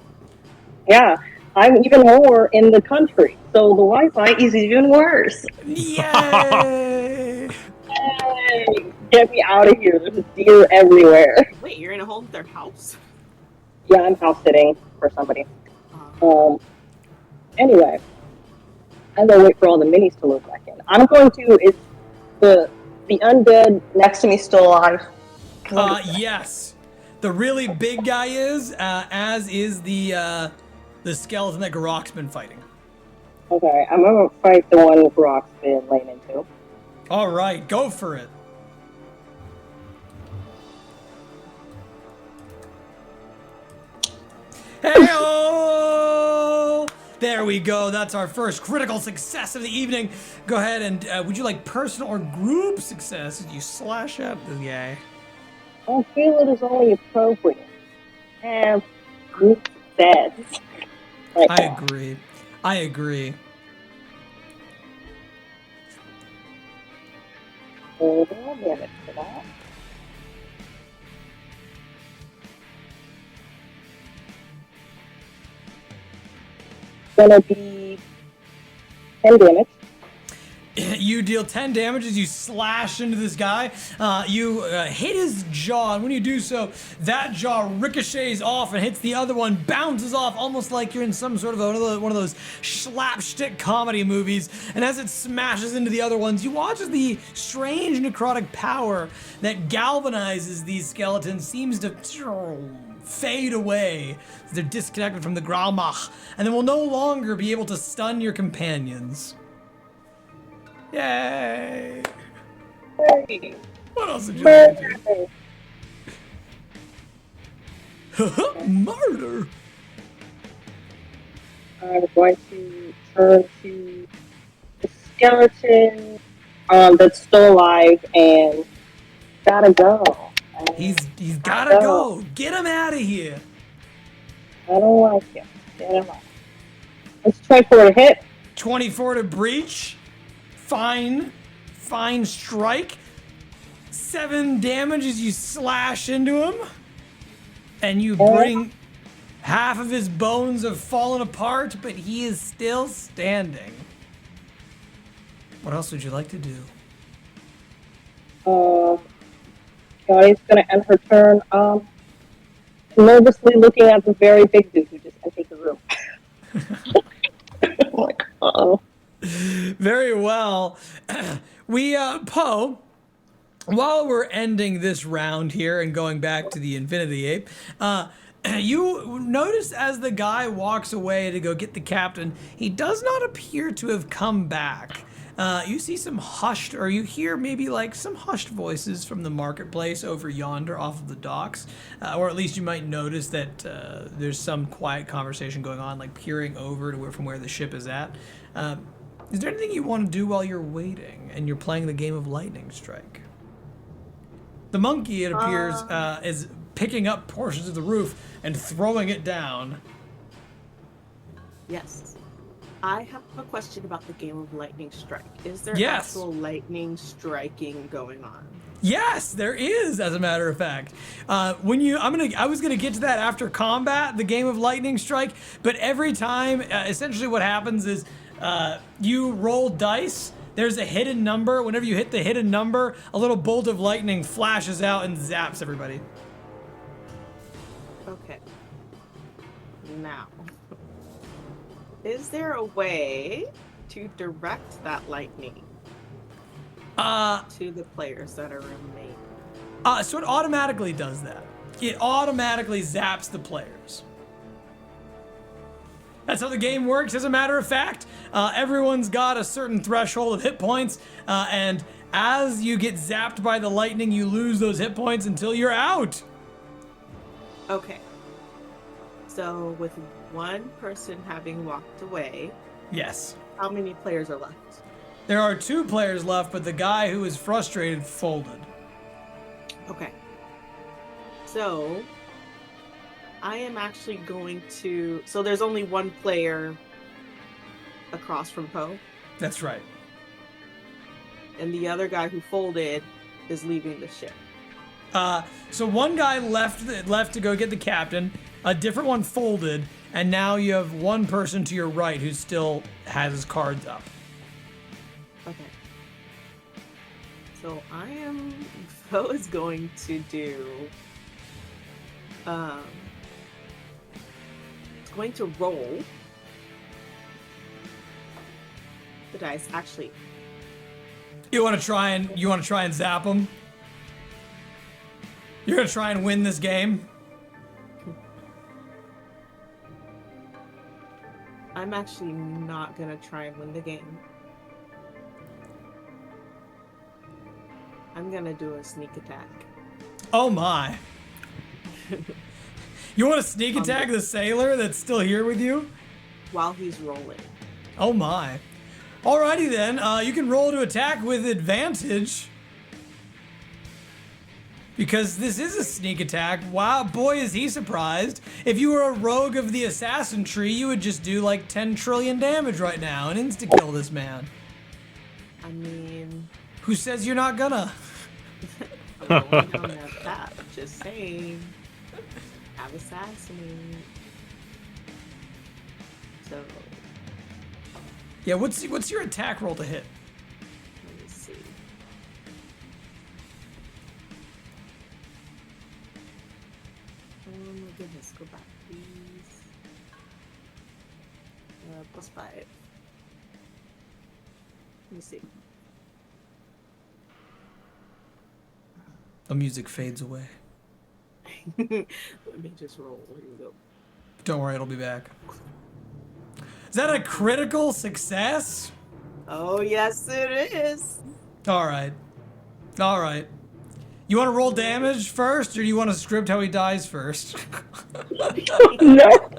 Yeah, I'm even more in the country, so the Wi-Fi is even worse. Yay! Hey, get me out of here. There's deer everywhere. Wait, you're gonna hold their house? Yeah, I'm house sitting for somebody. Uh, Anyway, I'm gonna wait for all the minis to load back in. I'm going to. Is the undead next to me still alive? Yes. The really big guy is, as is the skeleton that Gurak's been fighting. Okay, I'm gonna fight the one Brock's been laying into. All right, go for it. Hey-oh! There we go. That's our first critical success of the evening. Go ahead and would you like personal or group success? Did you slash up the guy? I feel it is only appropriate to have group beds. Right I now. agree. I agree. So, damage for that. Gonna be 10 damage. You deal 10 damage as you slash into this guy. You hit his jaw, and when you do so, that jaw ricochets off and hits the other one, bounces off, almost like you're in some sort of one of those slapstick comedy movies. And as it smashes into the other ones, you watch as the strange necrotic power that galvanizes these skeletons seems to fade away. They're disconnected from the Gralmach, and they will no longer be able to stun your companions. Yay! Hey. What else did you like to do? Murder! I'm going to turn to the skeleton that's still alive and gotta go. He's gotta go. Get him out of here. I don't like him. Get him out. Let's try for a hit. 24 to breach. Fine strike. 7 damage as you slash into him. And you bring half of his bones have fallen apart, but he is still standing. What else would you like to do? Kyani's gonna end her turn, nervously looking at the very big dude who just entered the room. Like, uh-oh. Very well. We, Poe, while we're ending this round here and going back to the Infinity Ape, You notice as the guy walks away to go get the captain, he does not appear to have come back. You see some hushed, or you hear maybe like some hushed voices from the marketplace over yonder off of the docks. Or at least you might notice that there's some quiet conversation going on, like peering over to from where the ship is at. Is there anything you want to do while you're waiting and you're playing the game of Lightning Strike? The monkey, it appears, is picking up portions of the roof and throwing it down. Yes. I have a question about the game of Lightning Strike. Is there Yes. actual lightning striking going on? Yes, there is, as a matter of fact. I was gonna get to that after combat, the game of Lightning Strike, but every time, essentially what happens is you roll dice. There's a hidden number. Whenever you hit the hidden number, a little bolt of lightning flashes out and zaps everybody. Okay. Now, is there a way to direct that lightning to the players that are remaining? So it automatically does that. It automatically zaps the players. That's how the game works, as a matter of fact. Everyone's got a certain threshold of hit points, and as you get zapped by the lightning, you lose those hit points until you're out. Okay. So with one person having walked away, Yes. how many players are left? There are 2 players left, but the guy who is frustrated folded. Okay. So I am actually going to. So there's only one player across from Poe, That's right. and the other guy who folded is leaving the ship. So one guy left to go get the captain, a different one folded, and now you have one person to your right who still has his cards up. Okay. So Poe is going to do. It's going to roll the dice. Actually, You want to try and zap him? You're gonna try and win this game? I'm actually not gonna try and win the game. I'm gonna do a sneak attack. Oh my. You want to sneak attack the sailor that's still here with you? While he's rolling. Oh my. Alrighty then, you can roll to attack with advantage. Because this is a sneak attack. Wow, boy is he surprised. If you were a rogue of the assassin tree, you would just do like 10 trillion damage right now and insta-kill this man. I mean, Who says you're not gonna? I'm going on that path. Just saying. Have assassinate. So, Yeah, what's your attack roll to hit? let me see. Oh my goodness, go back, please. +5. Let me see. The music fades away. Let me just roll. Here we go. Don't worry, it'll be back. Is that a critical success? Oh, yes, it is. All right. You want to roll damage first, or do you want to script how he dies first? No.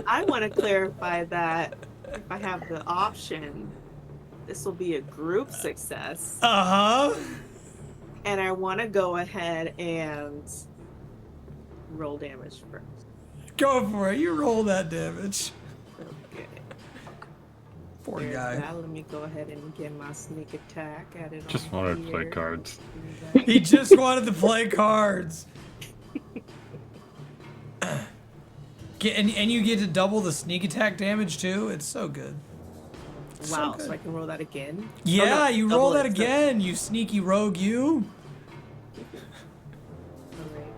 I want to clarify that if I have the option, this will be a group success. Uh-huh. And I want to go ahead and roll damage first. Go for it. You roll that damage. Okay. Poor There's guy. that. Let me go ahead and get my sneak attack at it. Just on wanted to play here. cards. He just wanted to play cards. And you get to double the sneak attack damage too? It's so good. It's Wow, so so good. I can roll that again? Yeah, Oh, no, you double roll that it, so- again, you sneaky rogue, you. Alright.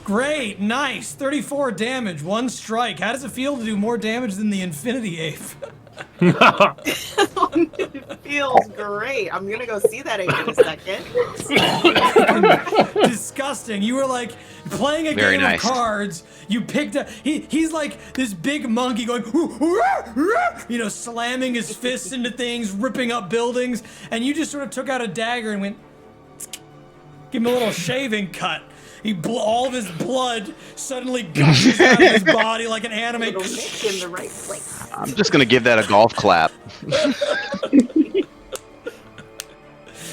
Great, nice. 34 damage, 1 strike. How does it feel to do more damage than the Infinity Ape? feels great. I'm gonna go see that egg in a second. Disgusting. You were like playing a Very game nice. of cards. You picked up. He's like this big monkey going, slamming his fists into things, ripping up buildings, and you just sort of took out a dagger and went, give him a little shaving cut. All of his blood suddenly gushes out of his body like an anime. It'll make him the right place. I'm just gonna give that a golf clap.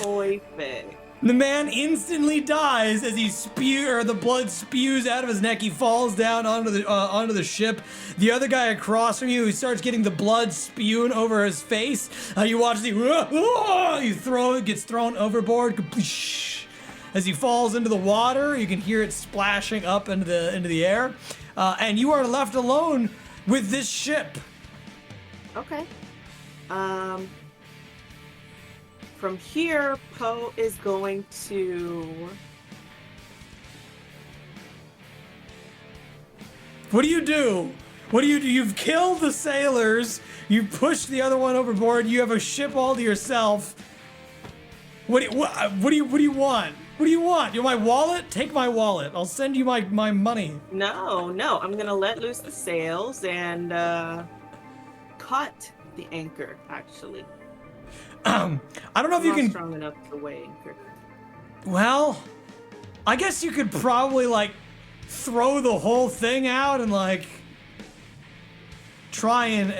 Boy, Faye. The man instantly dies as the blood spews out of his neck. He falls down onto the ship. The other guy across from you, he starts getting the blood spewing over his face. You watch gets thrown overboard. As he falls into the water, you can hear it splashing up into the air, and you are left alone with this ship. Okay. From here, Poe is going to... What do you do? What do you do? You've killed the sailors. You pushed the other one overboard. You have a ship all to yourself. What do you want? What do you want? You want my wallet? Take my wallet. I'll send you my money. No. I'm going to let loose the sails and cut the anchor, actually. I don't know if you I'm not can... strong enough to weigh anchor. Well, I guess you could probably, throw the whole thing out and, try and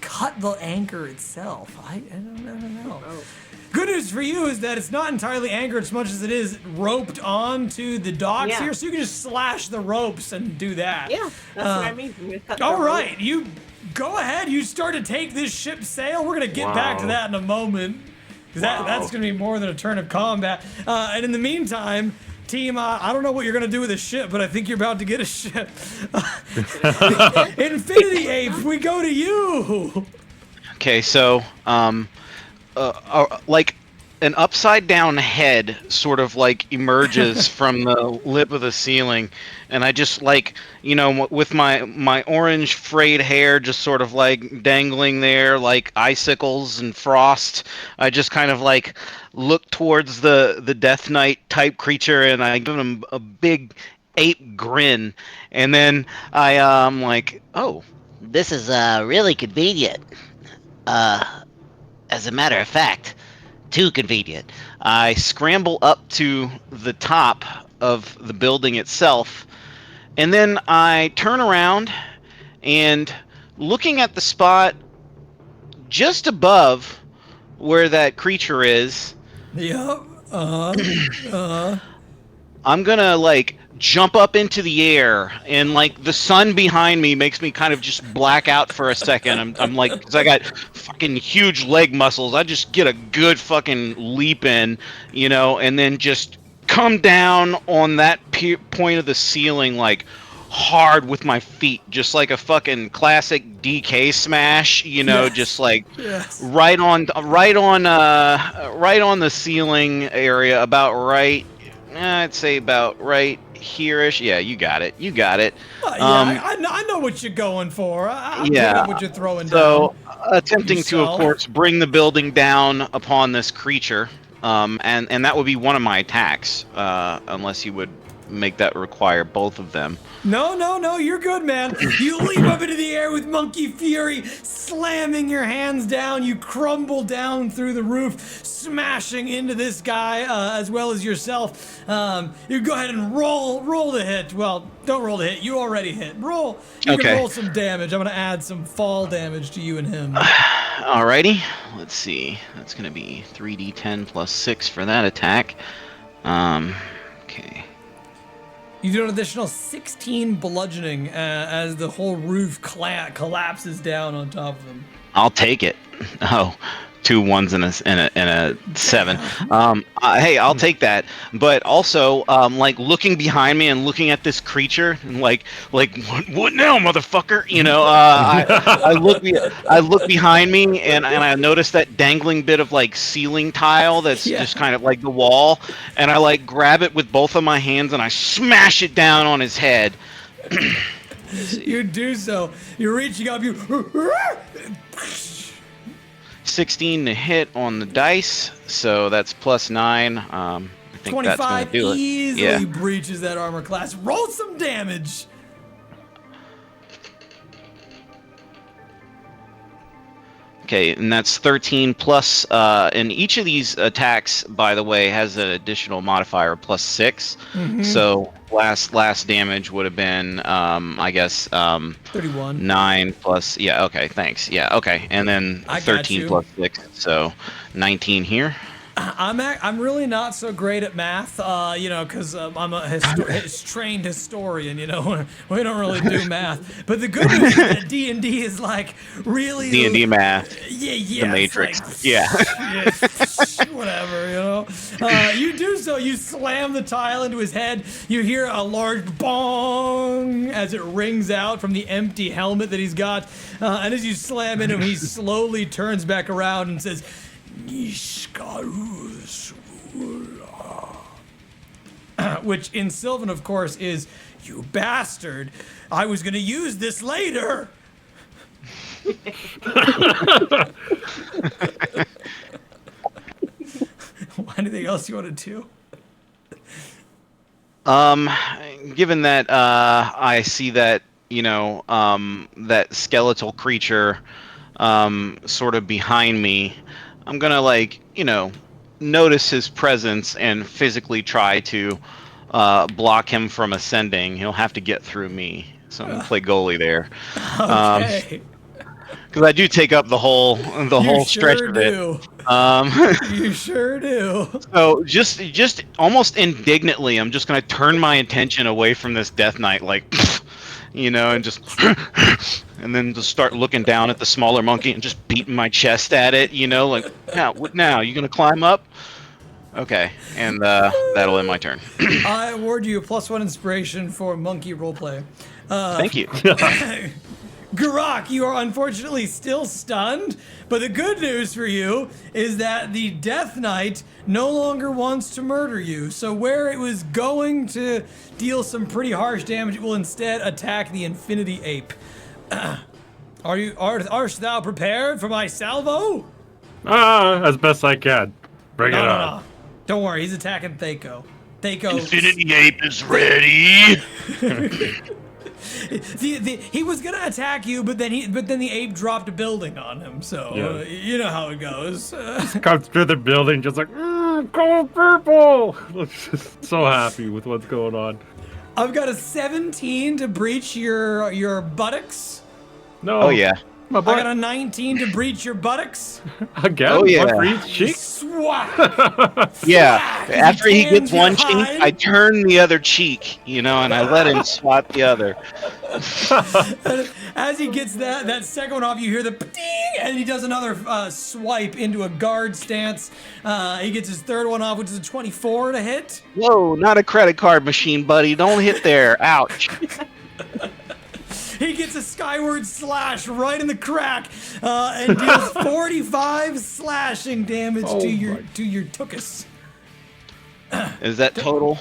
cut the anchor itself. I don't know. Oh. Good news for you is that it's not entirely anchored as much as it is roped onto the docks here, so you can just slash the ropes and do that. Yeah, that's what I mean. All right, you go ahead. You start to take this ship sail. We're gonna get back to that in a moment, because that's gonna be more than a turn of combat. And in the meantime, team, I don't know what you're gonna do with a ship, but I think you're about to get a ship. Infinity Ape, we go to you. Okay, so like an upside down head sort of emerges from the lip of the ceiling, and I just with my orange frayed hair just sort of dangling there like icicles and frost, I just kind of look towards the Death Knight type creature, and I give him a big ape grin, and then I'm like, oh, This is really convenient. As a matter of fact, too convenient. I scramble up to the top of the building itself, and then I turn around and, looking at the spot just above where that creature is, Yep. I'm gonna jump up into the air, and the sun behind me makes me kind of just black out for a second. I'm because I got fucking huge leg muscles. I just get a good fucking leap in, and then just come down on that point of the ceiling hard with my feet, just like a fucking classic DK smash, Yes. just Yes. right on the ceiling area, about right. I'd say about right here-ish. Yeah, you got it. I know what you're going for. I'm good at what you're throwing So, down. attempting to, yourself. of course, bring the building down upon this creature, and that would be one of my attacks, unless you would make that require both of them. No, you're good, man. You leap up into the air with monkey fury, slamming your hands down. You crumble down through the roof, smashing into this guy as well as yourself. You go ahead and roll the hit. Well, don't roll the hit. You already hit. You Okay. can roll some damage. I'm gonna add some fall damage to you and him. Alrighty, let's see. That's gonna be 3d10 plus 6 for that attack. Okay. You do an additional 16 bludgeoning as the whole roof collapses down on top of him. I'll take it. Oh, 2 1s and a 7. Hey, I'll take that. But also, looking behind me and looking at this creature, and what now, motherfucker? I look behind me, and I notice that dangling bit of ceiling tile that's just kind of the wall, and I grab it with both of my hands and I smash it down on his head. You do so. You're reaching up. 16 to hit on the dice, so that's +9. I think that's gonna 25 do it. easily Yeah. breaches that armor class. Roll some damage. Okay, and that's 13 plus, and each of these attacks, by the way, has an additional modifier +6. So last damage would have been, I guess, 31. 9 plus, yeah, okay, thanks. Yeah, okay, and then I got 13 you. plus 6, so 19 here. I'm really not so great at math, because I'm a trained historian. We don't really do math. But the good news is that D&D is like really D&D math. Yeah, The Matrix. Like, Yeah. Whatever. You do so. You slam the tile into his head. You hear a large bong as it rings out from the empty helmet that he's got. And as you slam into him, he slowly turns back around and says, which in Sylvan, of course, is, "You bastard! I was gonna use this later." Anything else you want to do? Given that I see that that skeletal creature sort of behind me, I'm gonna notice his presence and physically try to block him from ascending. He'll have to get through me, so I'm gonna play goalie there. Okay. Because I do take up the whole stretch sure of it. do. You sure do. So just almost indignantly, I'm just gonna turn my attention away from this Death Knight, and just and then just start looking down at the smaller monkey and just beating my chest at it, what now? You gonna climb up? Okay, and that'll end my turn. I award you a +1 inspiration for monkey roleplay. Thank you. Gurak, you are unfortunately still stunned, but the good news for you is that the Death Knight no longer wants to murder you. So where it was going to deal some pretty harsh damage, it will instead attack the Infinity Ape. Art thou prepared for my salvo? As best I can. Bring it on. No. Don't worry, he's attacking Thaco. Infinity Ape is ready. He was gonna attack you, but then the ape dropped a building on him. So you know how it goes. Comes through the building, just like, go purple! Just so happy with what's going on. I've got a 17 to breach your buttocks. No. Oh yeah. My I boy. got a 19 to breach your buttocks. Again? Oh, yeah. One for each cheek? Swat. Yeah. After he tans gets one your cheek, hide. I turn the other cheek, and I let him swat the other. As he gets that second one off, you hear the ding, and he does another swipe into a guard stance. He gets his third one off, which is a 24 to hit. Whoa, not a credit card machine, buddy. Don't hit there. Ouch. He gets a skyward slash right in the crack and deals 45 slashing damage to your tuchus. Is that total?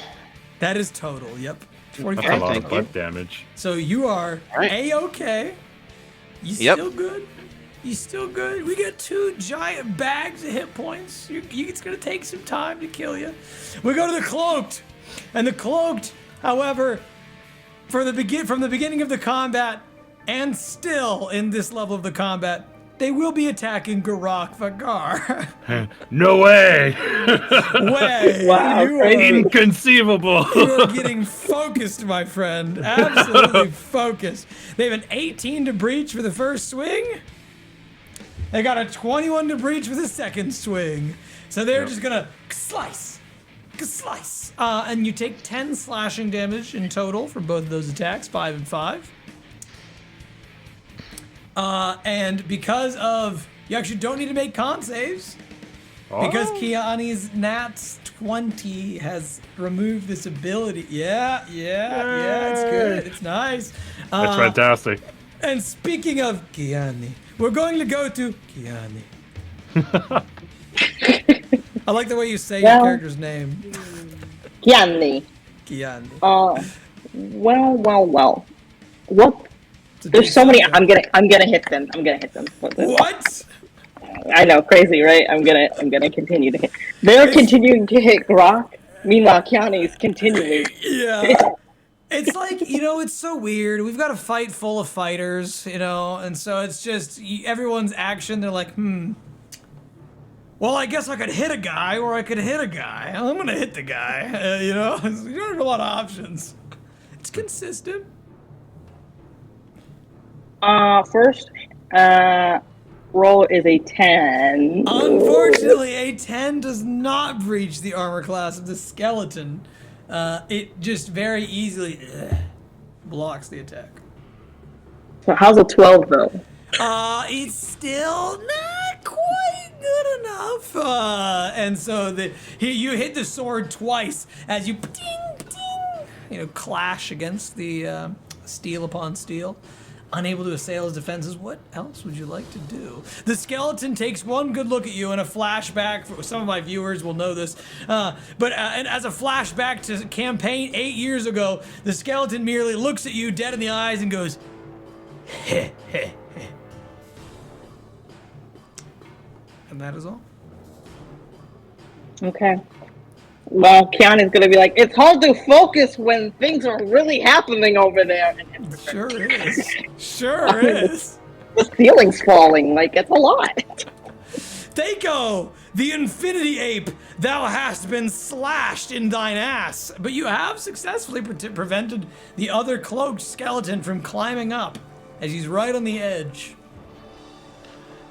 That is total. Yep. 45 That's a lot thank of you. butt damage. So you are Right. A-okay. You Yep. still good? You still good? We got 2 giant bags of hit points. It's gonna take some time to kill you. We go to the cloaked, and the cloaked, however, from the beginning of the combat, and still in this level of the combat, they will be attacking Gurak Vagar. No way! Way, Wow, you are, Inconceivable! you are getting focused, my friend. Absolutely focused. They have an 18 to breach for the first swing. They got a 21 to breach for the second swing. So they're just gonna slice. And you take 10 slashing damage in total for both of those attacks, 5 and 5. And because of, you actually don't need to make con saves, because Kyani's Nat 20 has removed this ability. Yeah, it's good. It's nice. That's fantastic. And speaking of Kyani, we're going to go to Kyani. I like the way you say your character's name. Kyani. Kyani. Well. What? There's so many. I'm gonna hit them. What? I know, crazy, right? I'm gonna continue to hit. They're continuing to hit Gurak. Meanwhile, Kyani's continuing. Yeah. It's like, it's so weird. We've got a fight full of fighters, and so it's just everyone's action. They're like, well, I guess I could hit a guy or I could hit a guy. I'm going to hit the guy, you don't have a lot of options. It's consistent. First, roll is a 10. Unfortunately, a 10 does not breach the armor class of the skeleton. It just very easily blocks the attack. So how's a 12 though? It's still not quite good enough. And so you hit the sword twice as you clash against the steel upon steel. Unable to assail his defenses, what else would you like to do? The skeleton takes one good look at you in a flashback. Some of my viewers will know this. But as a flashback to campaign 8 years ago, the skeleton merely looks at you dead in the eyes and goes, heh, heh, heh. And that is all. Okay. Well, Kyani's gonna be like, it's hard to focus when things are really happening over there. Sure is. Sure is. The ceiling's falling. Like, it's a lot. Thaco, the infinity ape, thou hast been slashed in thine ass, but you have successfully prevented the other cloaked skeleton from climbing up, as he's right on the edge.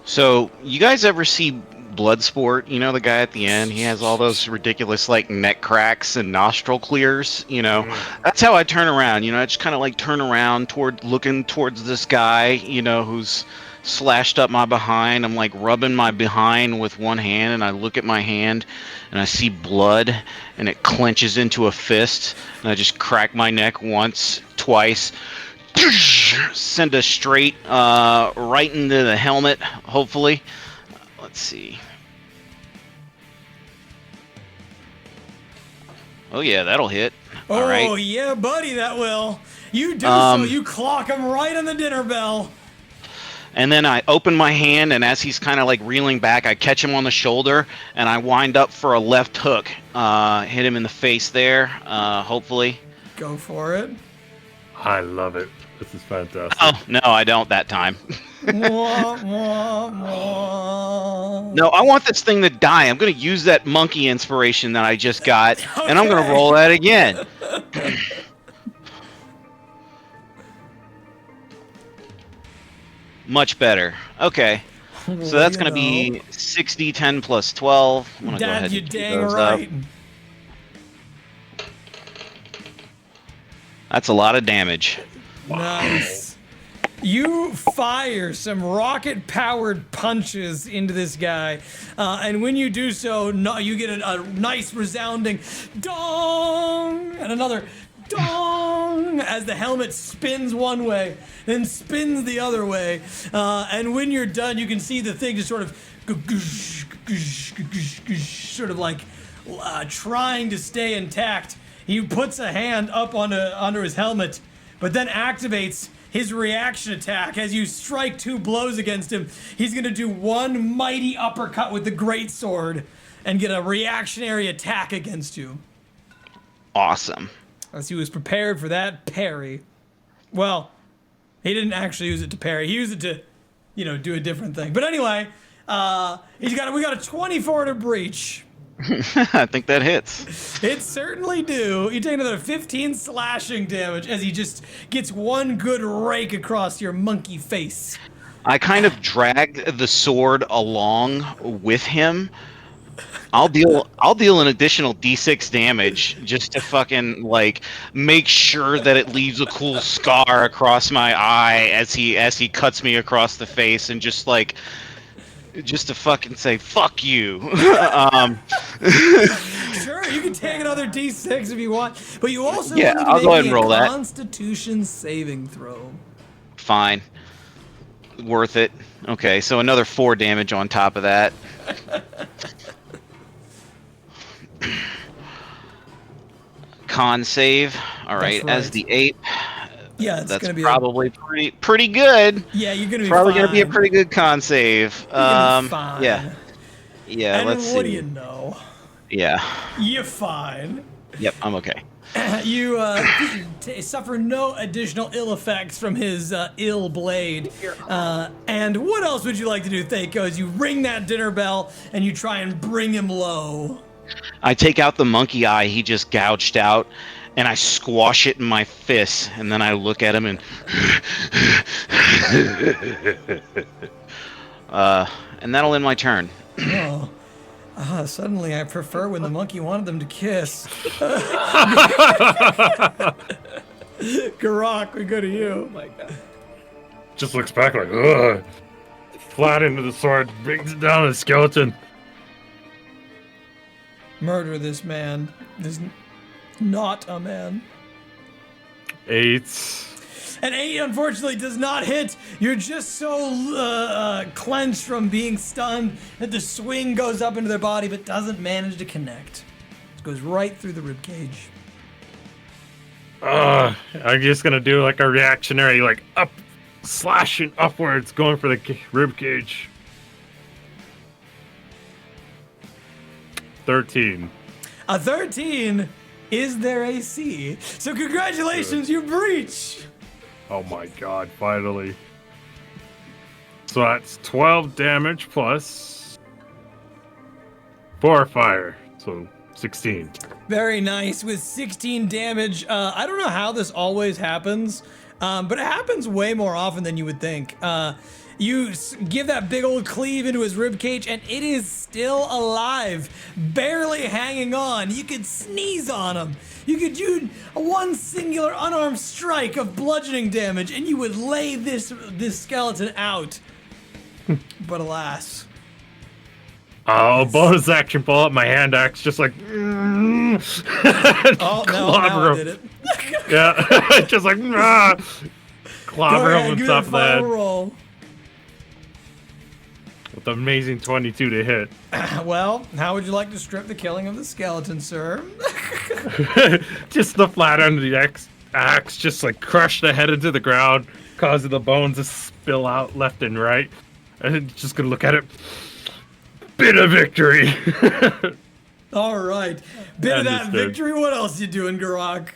So, you guys ever see Bloodsport? You know, the guy at the end, he has all those ridiculous like neck cracks and nostril clears, That's how I turn around, I just kind of like turn around looking towards this guy, who's slashed up my behind. I'm like rubbing my behind with one hand, and I look at my hand and I see blood, and it clenches into a fist, and I just crack my neck once, twice, send a straight right into the helmet, hopefully. Let's see. Oh yeah, that'll hit. All right. Oh yeah, buddy, that will. You do so. You clock him right on the dinner bell. And then I open my hand, and as he's kind of like reeling back, I catch him on the shoulder, and I wind up for a left hook. Hit him in the face there, hopefully. Go for it. I love it. This is fantastic. Oh, no, I don't that time. Mwah, mwah, mwah. No, I want this thing to die. I'm going to use that monkey inspiration that I just got, and I'm going to roll that again. Much better. Okay. So that's going to be 60, 10 plus 12. I'm going to go ahead You and dang those right. up. That's a lot of damage. Nice. You fire some rocket-powered punches into this guy, and when you do so, you get a nice resounding dong and another dong as the helmet spins one way, then spins the other way, and when you're done, you can see the thing just sort of sort of like trying to stay intact. He puts a hand up onto his helmet, but then activates his reaction attack. As you strike 2 blows against him, he's gonna do one mighty uppercut with the greatsword and get a reactionary attack against you. Awesome. As he was prepared for that parry. Well, he didn't actually use it to parry. He used it to, do a different thing. But anyway, we got a 24 to breach. I think that hits. It certainly do. You take another 15 slashing damage as he just gets one good rake across your monkey face. I kind of dragged the sword along with him. I'll deal an additional D6 damage just to fucking like make sure that it leaves a cool scar across my eye as he cuts me across the face, and just to fucking say fuck you. Sure, you can take another D6 if you want, but you also Yeah, need to I'll make go ahead and me a roll that. Constitution saving throw. Fine. Worth it. Okay, so another 4 damage on top of that. Con save. All right, That's right. as the ape Yeah, it's That's gonna be probably pretty good. yeah, you're gonna be Probably fine. gonna be a pretty good con save. You're gonna be fine. Yeah. And Let's what see. do you know? Yeah. You're fine. Yep. I'm okay. You suffer no additional ill effects from his ill blade. And what else would you like to do, Thaco, as you ring that dinner bell and you try and bring him low? I take out the monkey eye he just gouged out, and I squash it in my fist, and then I look at him and and that'll end my turn. Oh. Suddenly I prefer when the monkey wanted them to kiss. Gurak, we go to you. Oh my god. Just looks back like, ugh. Flat into the sword, brings it down the skeleton. Murder this man. This is not a man. 8. An 8, unfortunately, does not hit. You're just so clenched from being stunned that the swing goes up into their body but doesn't manage to connect. It goes right through the ribcage. I'm just gonna do like a reactionary, like up, slashing upwards, going for the rib cage. 13. A 13 is their AC. So congratulations, you breach. Oh my god, finally. So that's 12 damage plus 4 fire. So 16. Very nice. With 16 damage. I don't know how this always happens, but it happens way more often than you would think. You give that big old cleave into his ribcage, and it is still alive, barely hanging on. You could sneeze on him. You could do one singular unarmed strike of bludgeoning damage, and you would lay this skeleton out. But alas. Bonus action, pull up my hand axe, just like. Oh, no, now I did it. Yeah, just like. Clobber him on give top it of a the head. final roll. With an amazing 22 to hit. Well, how would you like to strip the killing of the skeleton, sir? Just the flat end of the axe, just like crush the head into the ground, causing the bones to spill out left and right. And just gonna look at it. Bit of victory. All right. Bit of that Understood. victory. What else you doing, Gurak?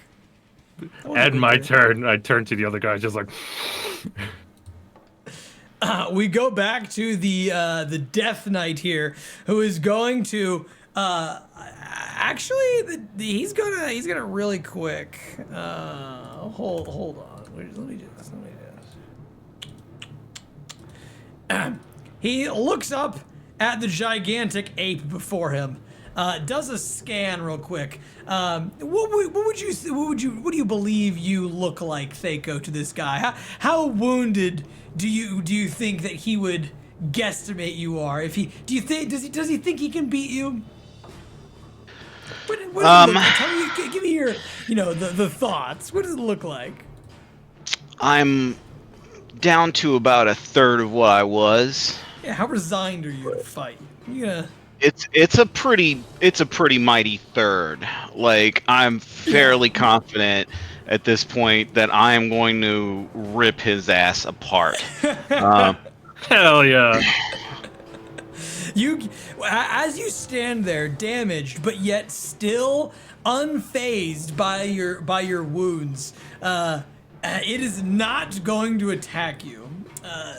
And my turn. I turn to the other guy, just like. We go back to the Death Knight here, who is going to actually he's gonna really quick. Hold on. Let me do this. He looks up at the gigantic ape before him. Does a scan real quick. What do you believe you look like, Thaco, to this guy? How wounded do you think that he would guesstimate you are? Does he think he can beat you? What does it look like? Tell me, give me your the thoughts. What does it look like? I'm down to about a third of what I was. Yeah, how resigned are you to fight? You gonna It's a pretty mighty third. Like, I'm fairly confident at this point that I am going to rip his ass apart. Hell yeah. As you stand there, damaged but yet still unfazed by your wounds, it is not going to attack you.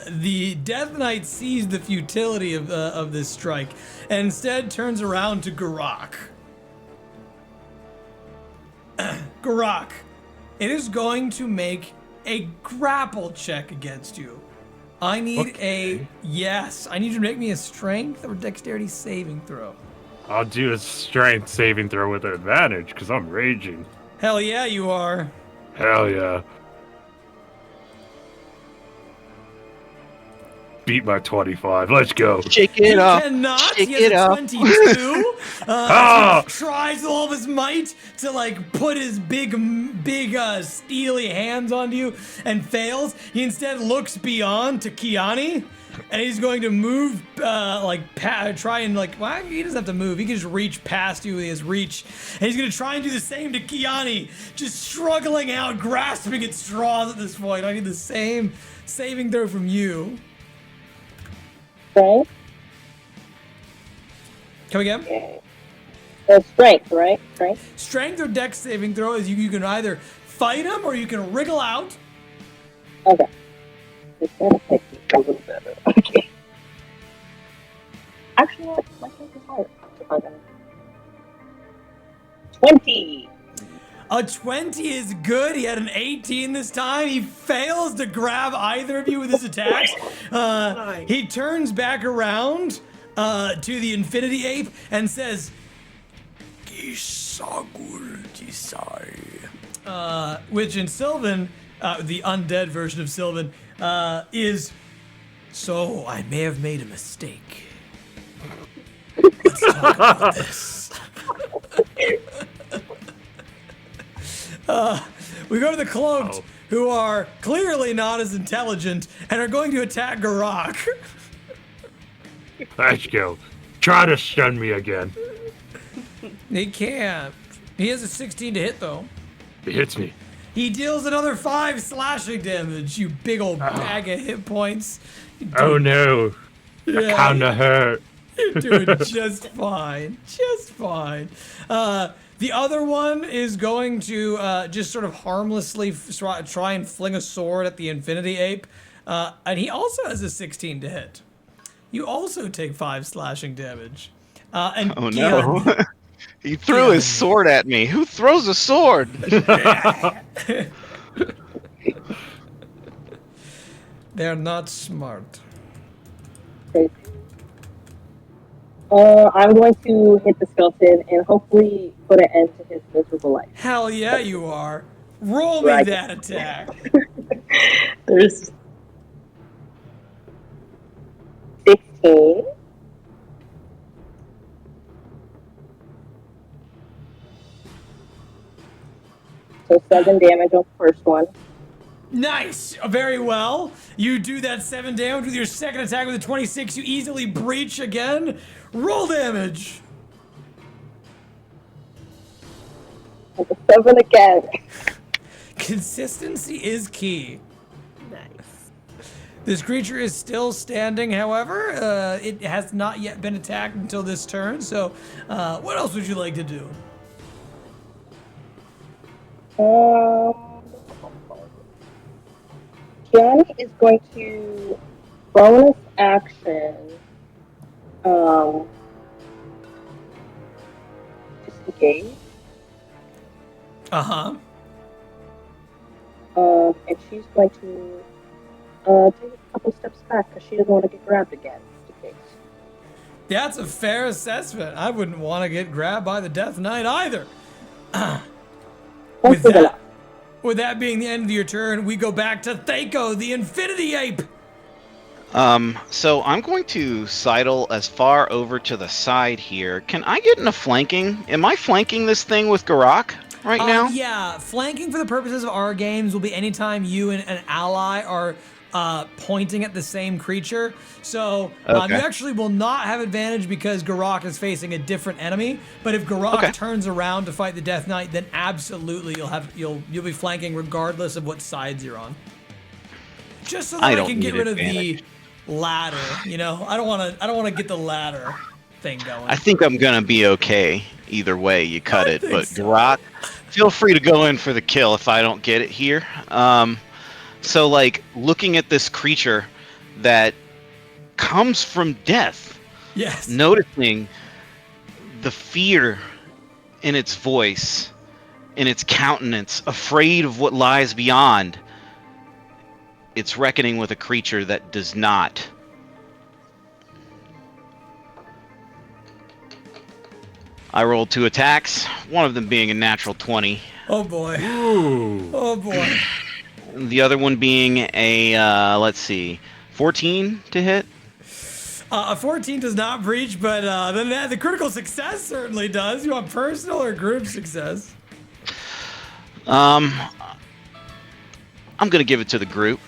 The Death Knight sees the futility of this strike and instead turns around to Gurak. Gurak, it is going to make a grapple check against you. I need I need you to make me a strength or dexterity saving throw. I'll do a strength saving throw with advantage, because I'm raging. Hell yeah, you are. Hell yeah. Beat my 25. Let's go. Shake it up. Cannot. Shake He has it a up. 22. He tries with all of his might to put his big steely hands onto you and fails. He instead looks beyond to Kyani and he's going to move, try and well, he doesn't have to move. He can just reach past you with his reach, and he's going to try and do the same to Kyani, just struggling out, grasping at straws at this point. I need the same saving throw from you. Strength? Come again? Strength, right? Strength? Strength or dex saving throw is you can either fight him or you can wriggle out. Okay. It's gonna take me a little better. Okay. Actually, my strength is higher. 20! A 20 is good. He had an 18 this time. He fails to grab either of you with his attacks. He turns back around to the Infinity Ape and says, which in Sylvan, the undead version of Sylvan, is, so I may have made a mistake. Let's talk about this. We go to the Cloaked, who are clearly not as intelligent and are going to attack Gurak. Let's go. Try to stun me again. He can't. He has a 16 to hit, though. He hits me. He deals another 5 slashing damage, you big old bag of hit points. Oh no. That kinda hurt. You're doing just fine. Just fine. The other one is going to just sort of harmlessly try and fling a sword at the Infinity Ape. And he also has a 16 to hit. You also take 5 slashing damage. And Oh no. He threw his sword at me. Who throws a sword? They're not smart. I'm going to hit the skeleton and hopefully put an end to his miserable life. Hell yeah, you are. Roll me that attack. There's 16. So 7 damage on the first one. Nice! Very well. You do that 7 damage with your second attack with a 26. You easily breach again. Roll damage. And the 7 again. Consistency is key. Nice. This creature is still standing, however. It has not yet been attacked until this turn, so what else would you like to do? Kyani is going to bonus action disengage. Uh-huh. And she's going to take a couple steps back because she doesn't want to get grabbed again, just in case. That's a fair assessment. I wouldn't want to get grabbed by the Death Knight either. With that being the end of your turn, we go back to Thaco, the Infinity Ape. So I'm going to sidle as far over to the side here. Can I get into flanking? Am I flanking this thing with Gurak right now? Yeah, flanking for the purposes of our games will be anytime you and an ally are pointing at the same creature. So you actually will not have advantage because Gurak is facing a different enemy. But if Gurak turns around to fight the Death Knight, then absolutely you'll be flanking regardless of what sides you're on. Just so that I can get rid of the ladder. You know, I don't want to get the ladder thing going. I think I'm gonna be okay either way you cut it. But so. Gurak, feel free to go in for the kill if I don't get it here. So, like, looking at this creature that comes from death, yes, noticing the fear in its voice, in its countenance, afraid of what lies beyond, it's reckoning with a creature that does not. I rolled 2 attacks, one of them being a natural 20. Oh boy. Ooh. Oh boy. The other one being a, let's see, 14 to hit. A 14 does not breach, but then the critical success certainly does. You want personal or group success? I'm gonna give it to the group.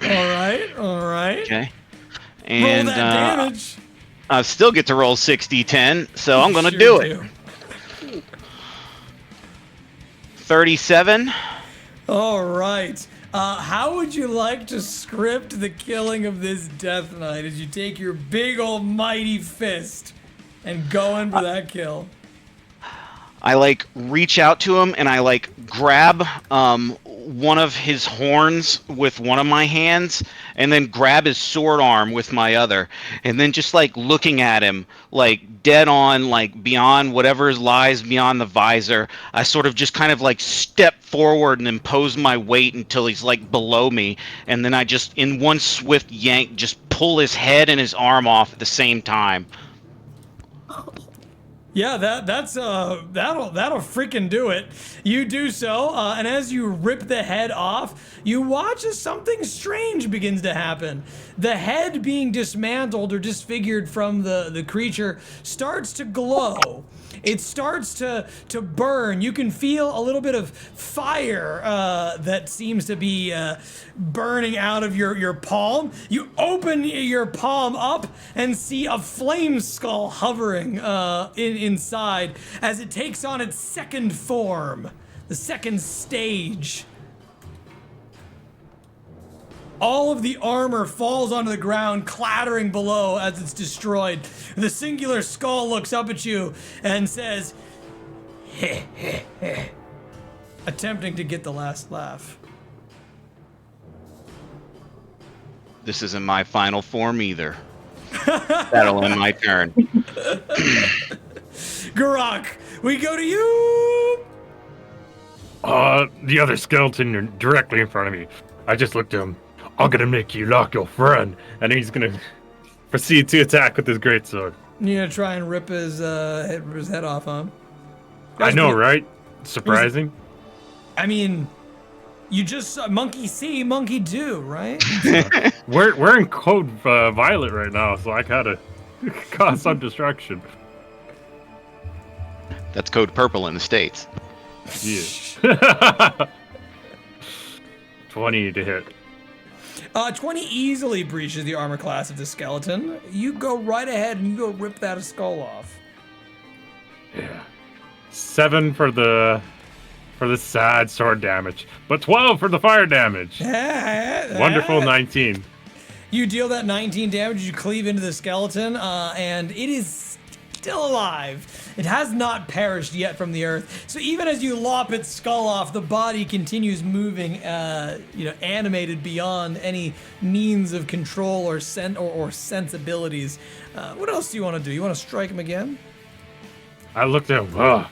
All right. Okay. And Roll that damage. I still get to roll 6d10, so I'm gonna Sure do it. 37. All right. How would you like to script the killing of this Death Knight as you take your big old mighty fist and go in for that kill? I like reach out to him and I like grab one of his horns with one of my hands and then grab his sword arm with my other, and then just like looking at him like dead on, like beyond whatever lies beyond the visor, I sort of just kind of like step forward and impose my weight until he's like below me, and then I just in one swift yank just pull his head and his arm off at the same time. Yeah, that'll freaking do it. You do so, and as you rip the head off, you watch as something strange begins to happen. The head being dismantled or disfigured from the creature starts to glow. It starts to burn. You can feel a little bit of fire that seems to be burning out of your palm. You open your palm up and see a flame skull hovering inside as it takes on its second form, the second stage. All of the armor falls onto the ground, clattering below as it's destroyed. The singular skull looks up at you and says, heh, heh, heh, attempting to get the last laugh. This isn't my final form either. That'll end my turn. Gurak, we go to you! The other skeleton directly in front of me. I just looked at him. I'm gonna make you like your friend. And he's gonna proceed to attack with his greatsword. You're gonna try and rip his head off, huh? I know, right? Surprising. I mean, you just saw monkey see, monkey do, right? We're in code violet right now, so I gotta cause some destruction. That's code purple in the States. Yeah. 20 to hit. 20 easily breaches the armor class of the skeleton. You go right ahead and you go rip that skull off. Yeah. 7 for the sad sword damage, but 12 for the fire damage. Wonderful 19. You deal that 19 damage, you cleave into the skeleton, and it is still alive. It has not perished yet from the earth. So even as you lop its skull off, the body continues moving, animated beyond any means of control or sensibilities. What else do you want to do? You want to strike him again? I looked at him.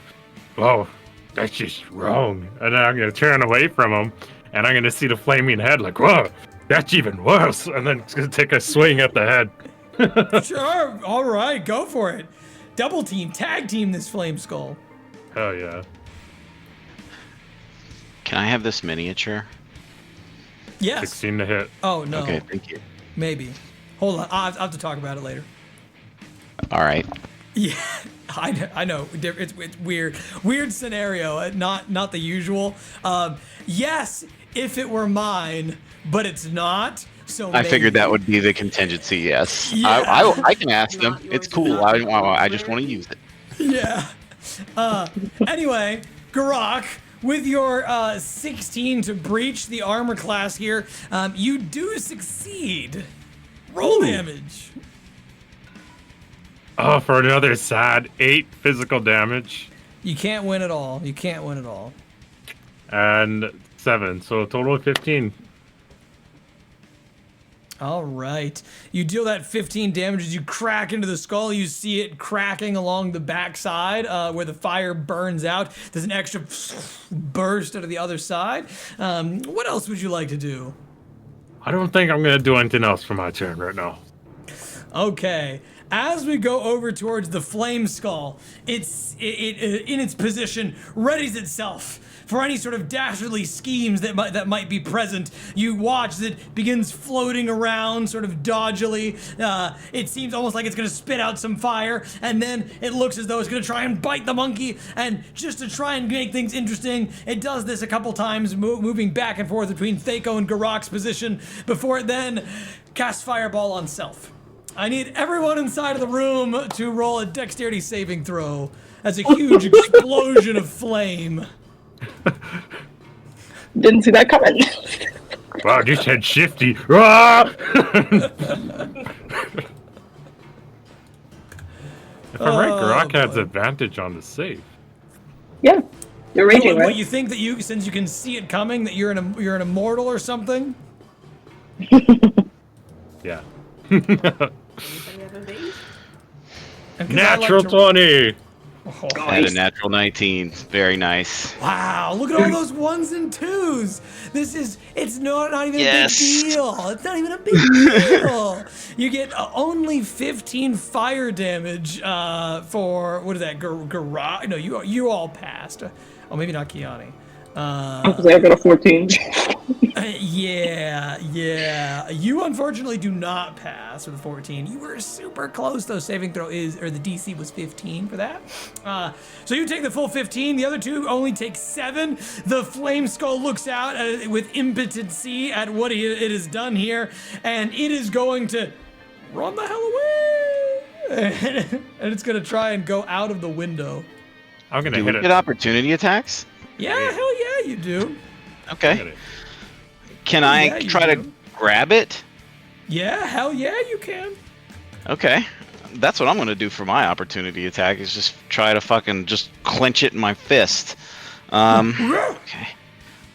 Whoa, that's just wrong. And then I'm gonna turn away from him, and I'm gonna see the flaming head. Like, whoa, that's even worse. And then it's gonna take a swing at the head. Sure. All right, go for it. Double team, tag team this flame skull. Hell yeah. Can I have this miniature? Yes. 16 to hit. Oh, no. Okay, thank you. Maybe. Hold on. I'll have to talk about it later. All right. Yeah, I know. It's weird. Weird scenario. Not the usual. Yes, if it were mine, but it's not. So I figured maybe. that would be the contingency, yes. Yeah. I can ask them. It's cool. I just want to use it. Yeah. Anyway, Gurak, with your 16 to breach the armor class here, you do succeed. Roll damage. Oh, for another sad 8 physical damage. You can't win at all. You can't win at all. And 7, so a total of 15. All right. You deal that 15 damage as you crack into the skull. You see it cracking along the backside where the fire burns out. There's an extra burst out of the other side. What else would you like to do? I don't think I'm gonna do anything else for my turn right now. Okay. As we go over towards the flame skull, it in its position readies itself for any sort of dastardly schemes that might be present. You watch as it begins floating around sort of dodgily. It seems almost like it's going to spit out some fire, and then it looks as though it's going to try and bite the monkey. And just to try and make things interesting, it does this a couple times, moving back and forth between Thako and Gurak's position before it then casts Fireball on self. I need everyone inside of the room to roll a dexterity saving throw. That's a huge explosion of flame. Didn't see that coming. Wow, just had shifty. Ah! If I'm right, Gurak has boy. advantage on the save. Yeah. You're raging, What right? you think that since you can see it coming, that you're an immortal or something? Yeah. Anybody have a base? And 'cause I like Natural to- 20. Oh, I had a natural 19. Very nice. wow, look at all those ones and twos. It's not even Yes. a big deal. It's not even a big deal. You get only 15 fire damage for, what is that, Gurak? No, you all passed. Oh, maybe not Kyani. Because I got a 14. Yeah. You unfortunately do not pass with a 14. You were super close though. Saving throw the DC was 15 for that. So you take the full 15. The other two only take 7. The flame skull looks out with impotency at what it has done here, and it is going to run the hell away. And it's gonna try and go out of the window. I'm gonna Do we hit get it. opportunity attacks? Yeah, hell yeah, you do. Okay. Hit it. Can Yeah, I you try to do. grab it? Yeah, hell yeah, you can. Okay. That's what I'm gonna do for my opportunity attack. Is just try to fucking just clench it in my fist. Okay.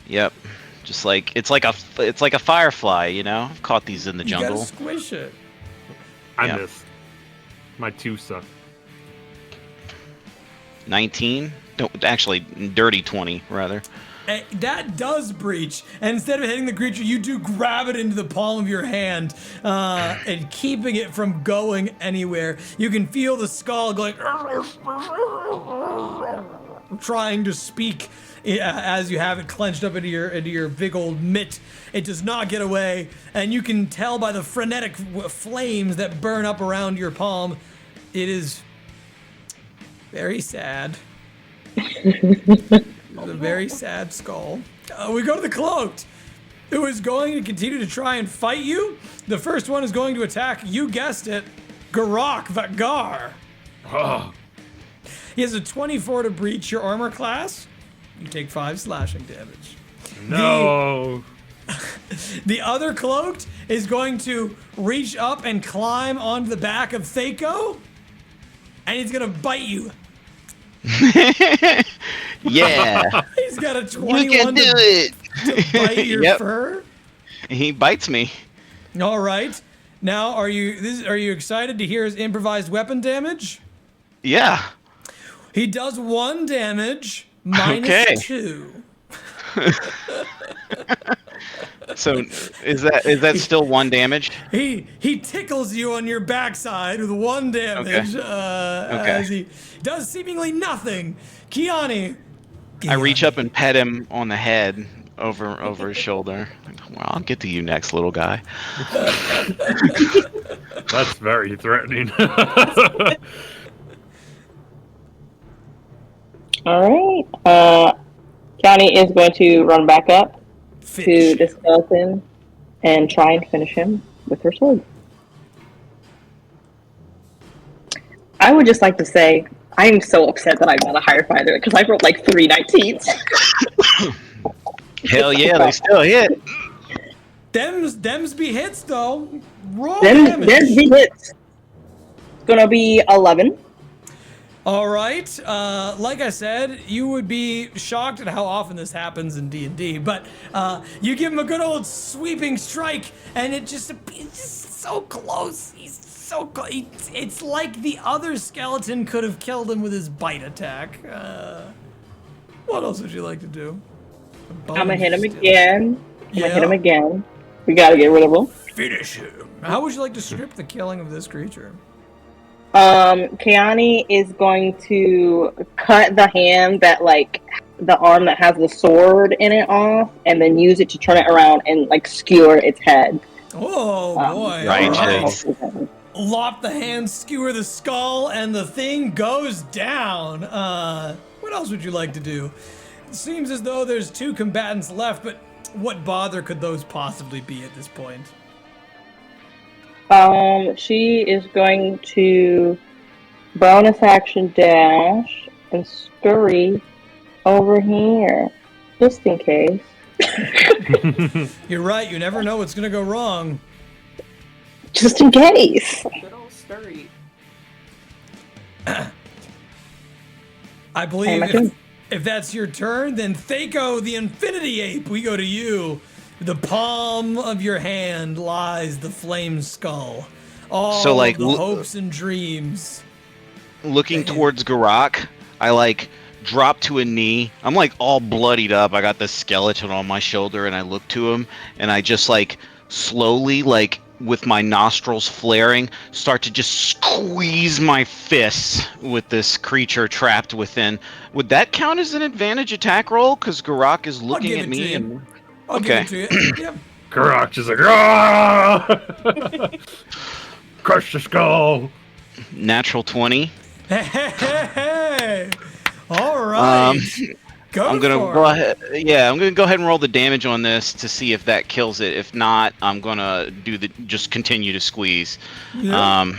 Yep. Just like it's like a firefly, you know. I've caught these in the You jungle. gotta squish it. I Yeah. missed. My 2 suck. 19. No, actually, dirty 20 rather. That does breach, and instead of hitting the creature, you do grab it into the palm of your hand, and keeping it from going anywhere. You can feel the skull going, trying to speak as you have it clenched up into your big old mitt. It does not get away, and you can tell by the frenetic flames that burn up around your palm. It is very sad. A very sad skull. We go to the cloaked, who is going to continue to try and fight you. The first one is going to attack, you guessed it, Gurak Vagar. Oh, He has a 24 to breach your armor class. You take 5 slashing damage. no. The other cloaked is going to reach up and climb onto the back of Thako, and he's going to bite you. Yeah. He's got a You 21 can do it. to bite your Yep. fur. He bites me. All right. Now, are you excited to hear his improvised weapon damage? Yeah. He does 1 damage, minus Okay. 2. So is that still 1 damage? He tickles you on your backside with 1 damage, as he does seemingly nothing. Kyani. I reach up and pet him on the head over his shoulder. Well, I'll get to you next, little guy. That's very threatening. All right. Kyani is going to run back up to the skeleton and try and finish him with her sword. I would just like to say I am so upset that I got a higher fighter because I rolled like 3 19s. Hell yeah, they still hit. Dems be hits though. Roll Then damage. he hits. It's gonna be 11. All right. Like I said, you would be shocked at how often this happens in D&D, but you give him a good old sweeping strike, and it's just so close. He's so close. It's like the other skeleton could have killed him with his bite attack. What else would you like to do? I'm gonna hit him Bonus again. I'm Yeah. gonna hit him again. We gotta get rid of him. Finish him. How would you like to strip the killing of this creature? Kyani is going to cut the hand that, like, the arm that has the sword in it off, and then use it to turn it around and, like, skewer its head. Oh boy. right, all right. Chase. Lop the hand, skewer the skull, and the thing goes down. What else would you like to do? It seems as though there's 2 combatants left, but what bother could those possibly be at this point? She is going to bonus action dash and scurry over here, just in case. You're right. You never know what's gonna go wrong. Just in case. Good old scurry. I believe if that's your turn, then Thako, the Infinity Ape, we go to you. The palm of your hand lies the flame skull. All So, like, of the hopes and dreams. Looking towards Gurak, I like drop to a knee. I'm like all bloodied up. I got the skeleton on my shoulder, and I look to him, and I just like slowly, like with my nostrils flaring, start to just squeeze my fists with this creature trapped within. Would that count as an advantage attack roll? Because Gurak is looking at me. And I'll give it to you. Yep. Gurak just like, ah! Crush the skull. Natural 20. Hey. All right. I'm gonna go ahead. Yeah, I'm gonna go ahead and roll the damage on this to see if that kills it. If not, I'm gonna just continue to squeeze. Yeah.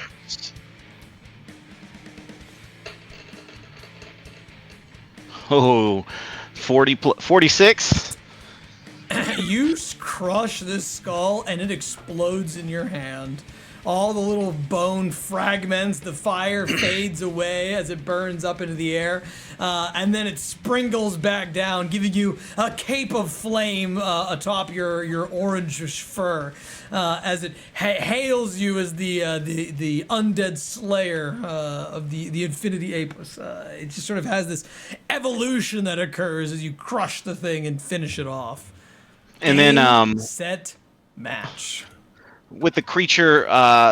Oh, 46. You crush this skull and it explodes in your hand. All the little bone fragments, the fire fades away as it burns up into the air, and then it sprinkles back down, giving you a cape of flame atop your orangish fur, as it hails you as the undead slayer of the Infinity Apus. It just sort of has this evolution that occurs as you crush the thing and finish it off. And then set match. with the creature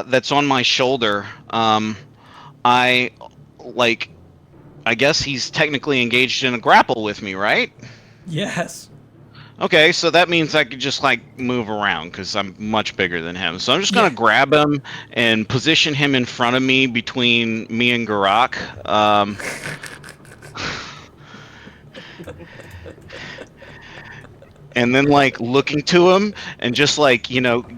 that's on my shoulder, I guess he's technically engaged in a grapple with me, right? Yes. Okay, so that means I could just like move around because I'm much bigger than him. So I'm just gonna grab him and position him in front of me between me and Gurak. And then like looking to him and just like,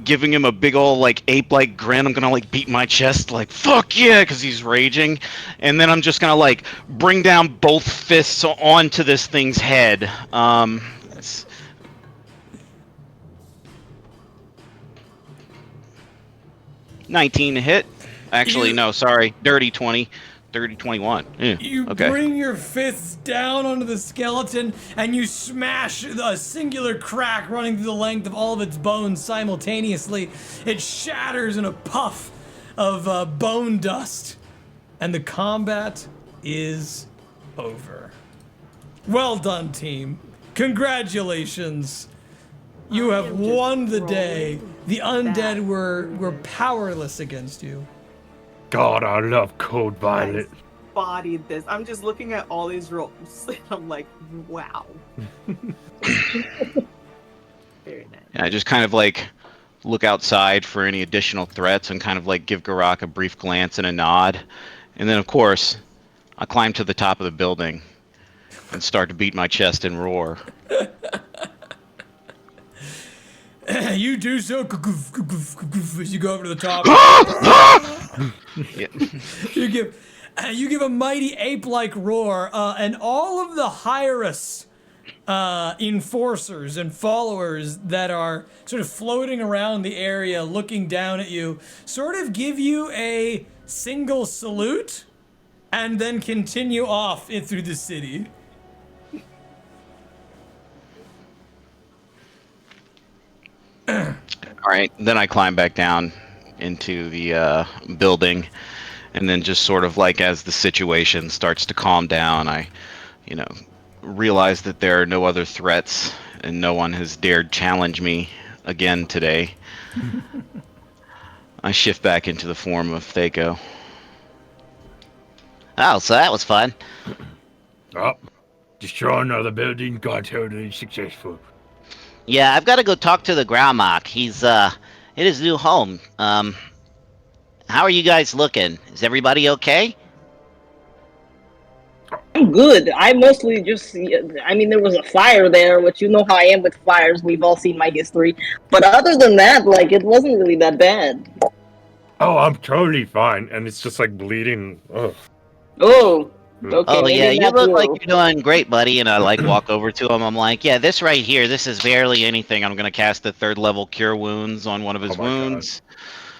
giving him a big old like ape-like grin. I'm gonna like beat my chest like fuck yeah, because he's raging. And then I'm just gonna like bring down both fists onto this thing's head. It's 19 to hit. Actually, no, sorry, dirty 20. 30-21. Yeah, You bring your fists down onto the skeleton and you smash a singular crack running through the length of all of its bones simultaneously. It shatters in a puff of bone dust, and the combat is over. Well done, team. Congratulations. You have won the day. The undead were powerless against you. God, I love Cold Violet. Bodied this. I'm just looking at all these rolls and I'm like, wow. Very nice. Yeah, I just kind of like look outside for any additional threats and kind of like give Gurak a brief glance and a nod. And then of course, I climb to the top of the building and start to beat my chest and roar. You do so as you go over to the top. Yeah. You give a mighty ape-like roar, and all of the Hyrus enforcers and followers that are sort of floating around the area, looking down at you, sort of give you a single salute, and then continue off through the city. All right, then I climb back down into the building, and then just sort of like as the situation starts to calm down, I, realize that there are no other threats and no one has dared challenge me again today. I shift back into the form of Thako. Oh, so that was fun. Oh, destroy another building, got totally successful. Yeah, I've got to go talk to the Grandmock. He's in his new home. How are you guys looking? Is everybody okay? I'm good. I mostly just, there was a fire there, which you know how I am with fires. We've all seen my history. But other than that, it wasn't really that bad. Oh, I'm totally fine. And it's just like bleeding. Ugh. Oh, okay. Oh yeah, maybe you not look like you. you're doing great, buddy. And I like walk over to him. I'm like, yeah, this right here, this is barely anything. I'm gonna cast the 3rd level cure wounds on one of Oh his my god. wounds.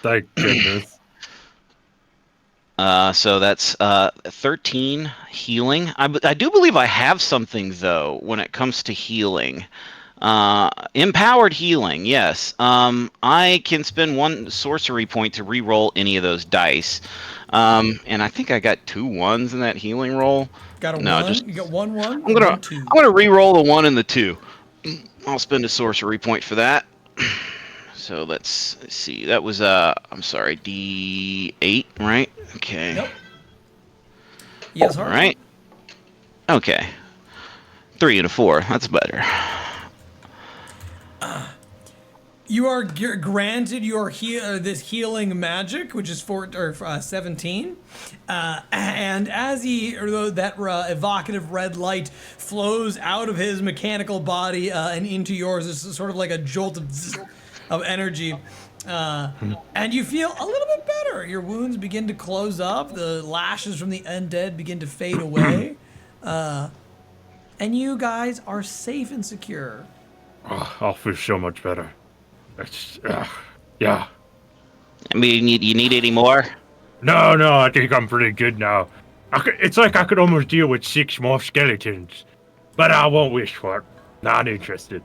Thank goodness. So that's 13 healing. I do believe I have something though when it comes to healing. Empowered healing, yes. I can spend 1 sorcery point to re-roll any of those dice. And I think I got 2 1s in that healing roll. Got a No, 1? just You got 1 1? I'm gonna 1 2. I'm gonna re-roll the 1 and the 2. I'll spend a sorcery point for that. So let's see. That was I'm sorry, D8, right? Okay. Yep. Yes, All sir. right. Okay. 3 and a 4. That's better. You are granted your this healing magic, which is 17. And as that evocative red light flows out of his mechanical body and into yours, it's sort of like a jolt of energy. And you feel a little bit better. Your wounds begin to close up. The lashes from the undead begin to fade away. And you guys are safe and secure. Oh, I'll feel so much better. It's, yeah. I mean, you need any more? No, I think I'm pretty good now. It's like I could almost deal with 6 more skeletons. But I won't wish for it. Not interested.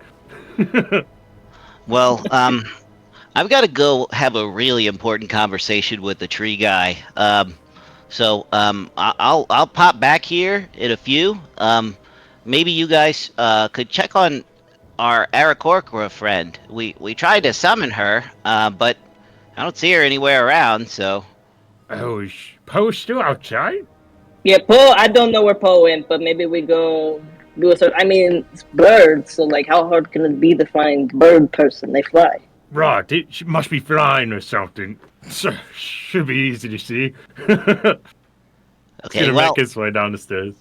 Well, I've got to go have a really important conversation with the tree guy. I'll pop back here in a few. Maybe you guys could check on our Aarakocra friend. We tried to summon her, but I don't see her anywhere around. So. Oh, is Poe still outside? Yeah, Poe. I don't know where Poe went, but maybe we go do a sort. I mean, it's birds, so like, how hard can it be to find bird person? They fly. Right, it must be flying or something. Should be easy to see. Okay, Gonna well, make his way down the stairs.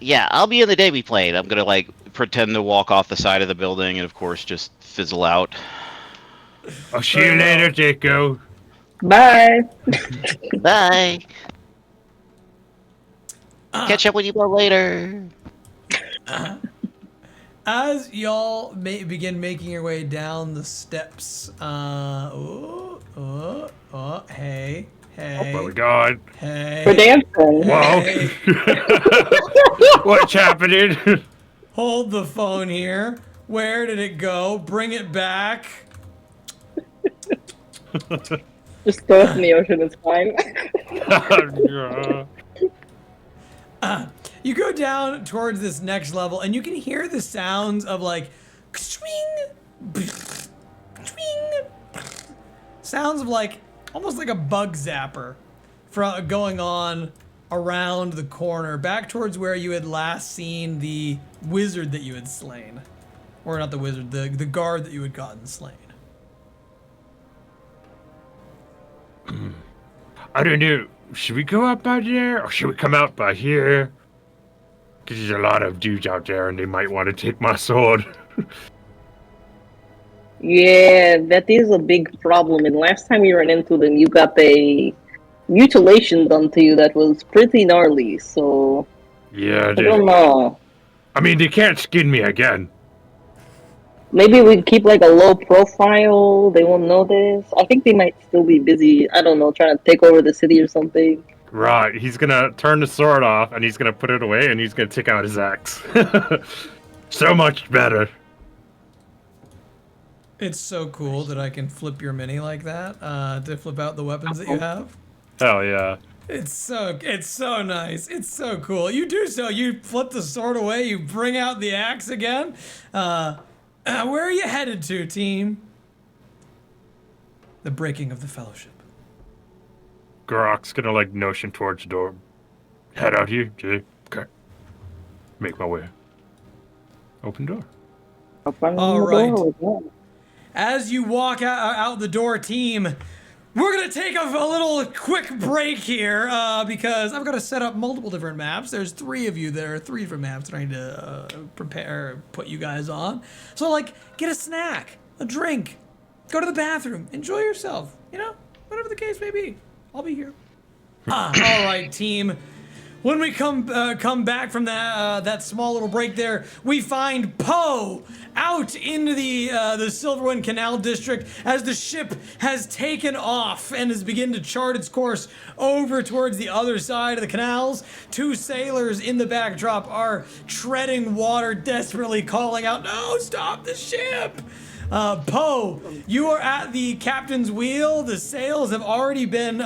yeah, I'll be in the day we played. I'm gonna like pretend to walk off the side of the building, and of course, just fizzle out. I'll see you later, Jaco. Bye. Bye. Catch up with you all later. As y'all begin making your way down the steps, hey, Oh my god. hey, We're dancing. Whoa. hey, What's happening? hold the phone here. Where did it go? Bring it back. Just throw it in the ocean. It's fine. You go down towards this next level, and you can hear the sounds of like swing, swing, sounds of like almost like a bug zapper going on around the corner, back towards where you had last seen the wizard that you had slain, or not the wizard, the guard that you had gotten slain. I don't know. Should we go out by there, or should we come out by here? Because there's a lot of dudes out there, and they might want to take my sword. Yeah, that is a big problem. And last time you ran into them, you got a mutilation done to you that was pretty gnarly. So Yeah, I don't know. I mean, they can't skin me again. Maybe we keep like a low profile. They won't notice. I think they might still be busy. I don't know, trying to take over the city or something. Right, he's gonna turn the sword off, and he's gonna put it away, and he's gonna take out his axe. So much better. It's so cool that I can flip your mini like that to flip out the weapons that you have. Hell yeah. It's so nice. It's so cool. You do so. You flip the sword away. You bring out the axe again. Where are you headed to, team? The breaking of the fellowship. Gurak's gonna like notion towards the door. Head out here, Jay. Okay. Make my way. Open door. All right. As you walk out the door, team, we're gonna take a little quick break here because I've got to set up multiple different maps. There's 3 of you. There are 3 different maps trying to put you guys on. So like, get a snack, a drink, go to the bathroom, enjoy yourself. You know, whatever the case may be, I'll be here. All right, team. When we come back from that small little break there, we find Poe out into the Silverwind Canal District as the ship has taken off and has begun to chart its course over towards the other side of the canals. Two sailors in the backdrop are treading water, desperately calling out, "No, stop the ship!" Poe, you are at the captain's wheel. The sails have already been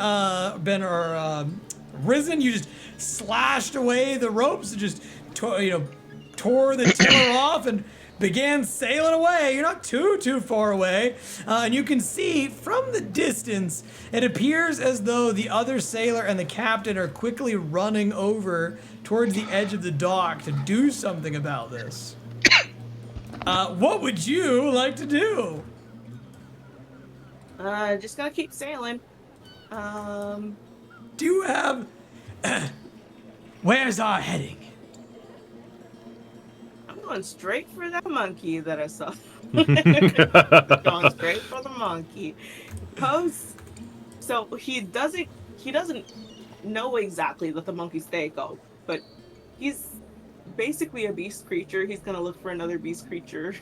risen. You just slashed away the ropes and just tore the tiller off and began sailing away. You're not too far away, and you can see from the distance it appears as though the other sailor and the captain are quickly running over towards the edge of the dock to do something about this. What would you like to do? Just gotta keep sailing. Do you have where's our heading? I'm going straight for that monkey that I saw. Going straight for the monkey. So he doesn't know exactly that the monkey's Thaco, but he's basically a beast creature. He's gonna look for another beast creature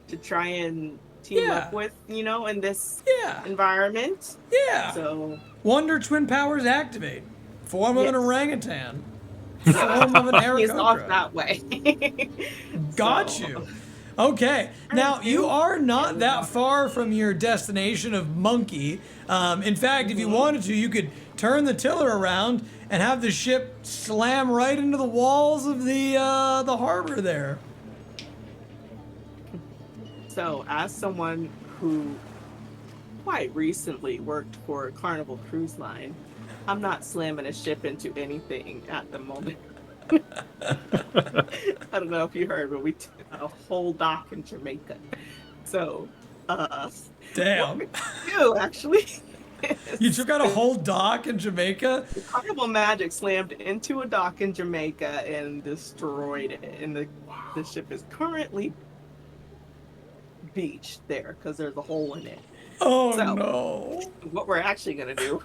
to try and team up with, in this environment. Yeah. So Wonder Twin powers activate. Form of an orangutan. Form of an Aarakocra. He's off that way. Got you. Okay. Now, you are not that far from your destination of monkey. In fact, if you wanted to, you could turn the tiller around and have the ship slam right into the walls of the harbor there. So, as someone who quite recently worked for Carnival Cruise Line, I'm not slamming a ship into anything at the moment. I don't know if you heard, but we took a whole dock in Jamaica. So, Damn. what we do actually. You took out a whole dock in Jamaica? Carnival Magic slammed into a dock in Jamaica and destroyed it. And the ship is currently beached there because there's a hole in it. Oh, So, no. What we're actually going to do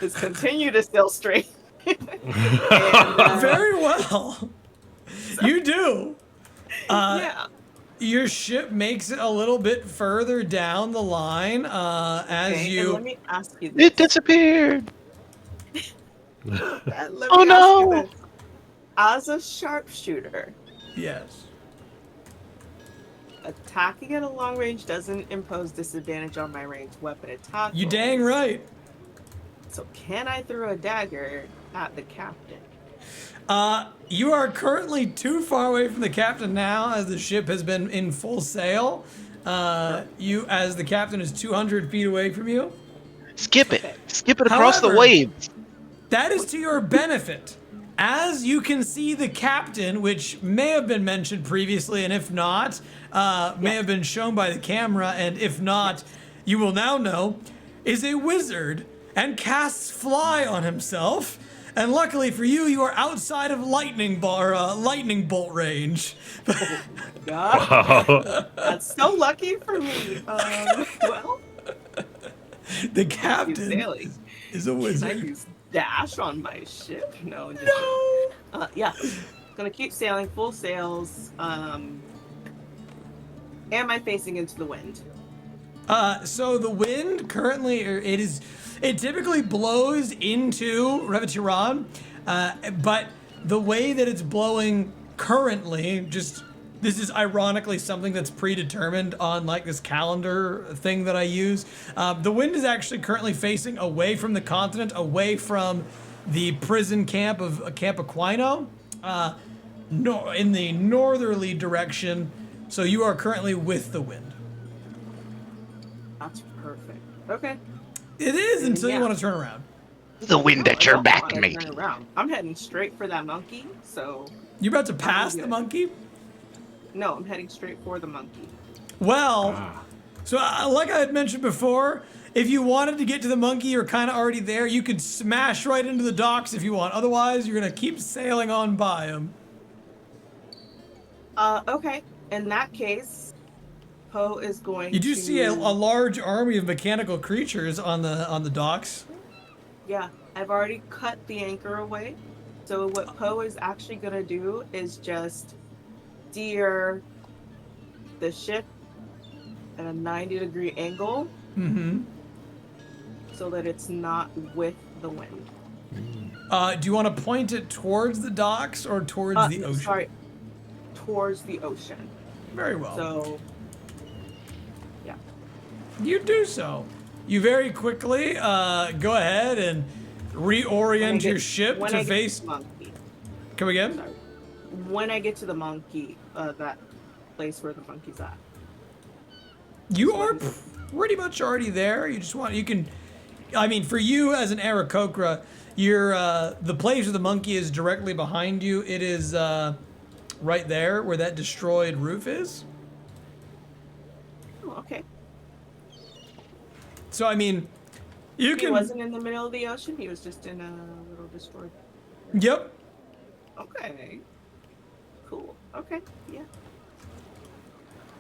is continue to sail straight. Very well. You do. Yeah. Your ship makes it a little bit further down the line as Okay, you... and let me ask you this. It disappeared. Let me Oh, ask no. you this. As a sharpshooter, Yes. attacking at a long range doesn't impose disadvantage on my ranged weapon attack. You rolls. dang right. So can I throw a dagger at the captain? You are currently too far away from the captain now as the ship has been in full sail. As the captain is 200 feet away from you. Skip it. Okay. Skip it across the However- waves. That is to your benefit. As you can see, the captain, which may have been mentioned previously, and if not, may have been shown by the camera, and if not, you will now know, is a wizard and casts fly on himself. And luckily for you, you are outside of lightning bolt range. God, that's so lucky for me. Well, The use captain sailing. is a Can I wizard. use dash on my ship? No. No. Yeah. Gonna keep sailing, full sails. Am I facing into the wind? So the wind currently, it typically blows into Revetiran, but the way that it's blowing currently, this is ironically something that's predetermined on like this calendar thing that I use. The wind is actually currently facing away from the continent, away from the prison camp of Camp Aquino, in the northerly direction. So you are currently with the wind. That's perfect. Okay. It is until you Yeah. want to turn around. The wind No, at I your don't back, wanna mate. turn around. I'm heading straight for that monkey. So You're about to pass good. the monkey? no, I'm heading straight for the monkey. Well, so like I had mentioned before, if you wanted to get to the monkey, you're kind of already there. You could smash right into the docks if you want. Otherwise, you're going to keep sailing on by him. Okay. In that case, Poe is going You do to... see a large army of mechanical creatures on the docks. Yeah, I've already cut the anchor away. So what Poe is actually going to do is just steer the ship at a 90-degree angle so that it's not with the wind. Do you want to point it towards the docks or towards the ocean? Sorry, towards the ocean. Very well. So, yeah. You do so. You very quickly go ahead and reorient your ship to face. The monkey. Come again? Sorry. When I get to the monkey, that place where the monkey's at. You are pretty much already there. You just want I mean, for you as an Aarakocra, you're the place where the monkey is directly behind you. It is right there where that destroyed roof is. Oh, okay. So I mean, He wasn't in the middle of the ocean. He was just in a little destroyed. Yep. Okay. Cool. Okay. Yeah.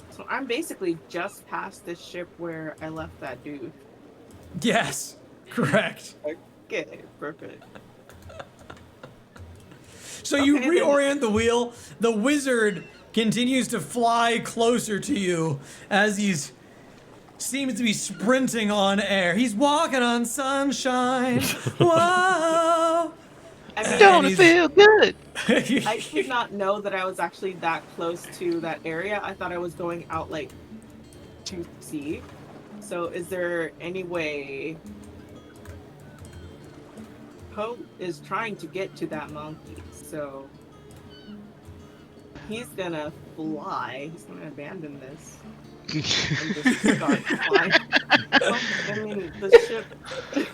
So I'm basically just past this ship where I left that dude. Yes. Correct. Okay. Perfect. So you reorient the wheel. The wizard continues to fly closer to you as he's seems to be sprinting on air. He's walking on sunshine. Whoa. I mean, Don't feel good. I did not know that I was actually that close to that area. I thought I was going out like to sea. So is there any way Poe is trying to get to that monkey? So he's gonna fly. He's gonna abandon this. And just start flying. Well, I mean, the ship, he's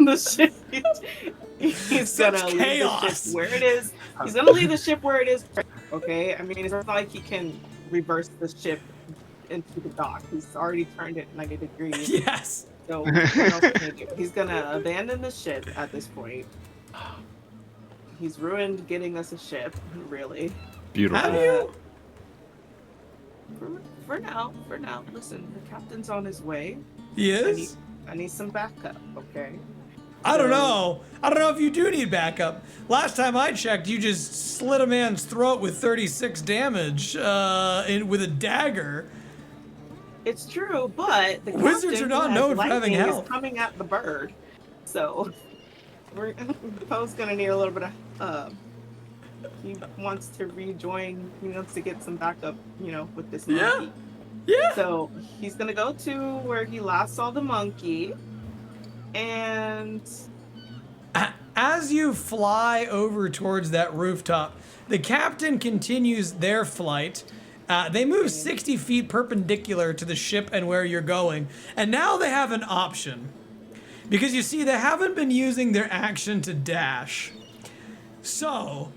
gonna leave the ship where it is. He's gonna leave the ship where it is. Okay, I mean, it's not like he can reverse the ship into the dock. He's already turned it 90 degrees. Yes. So what else can he do? He's gonna abandon the ship at this point. He's ruined getting us a ship, really. Beautiful. Have you? For now. Listen, the captain's on his way. He is? I need some backup, okay? I don't know. I don't know if you do need backup. Last time I checked, you just slit a man's throat with 36 damage with a dagger. It's true, but the Wizards captain are not who has known for having lightning health. is coming at the bird. So Poe's gonna need a little bit of he wants to rejoin, he wants to get some backup, with this monkey. Yeah. So he's gonna go to where he last saw the monkey, and As you fly over towards that rooftop, the captain continues their flight. They move 60 feet perpendicular to the ship and where you're going. And now they have an option. Because you see, they haven't been using their action to dash. So,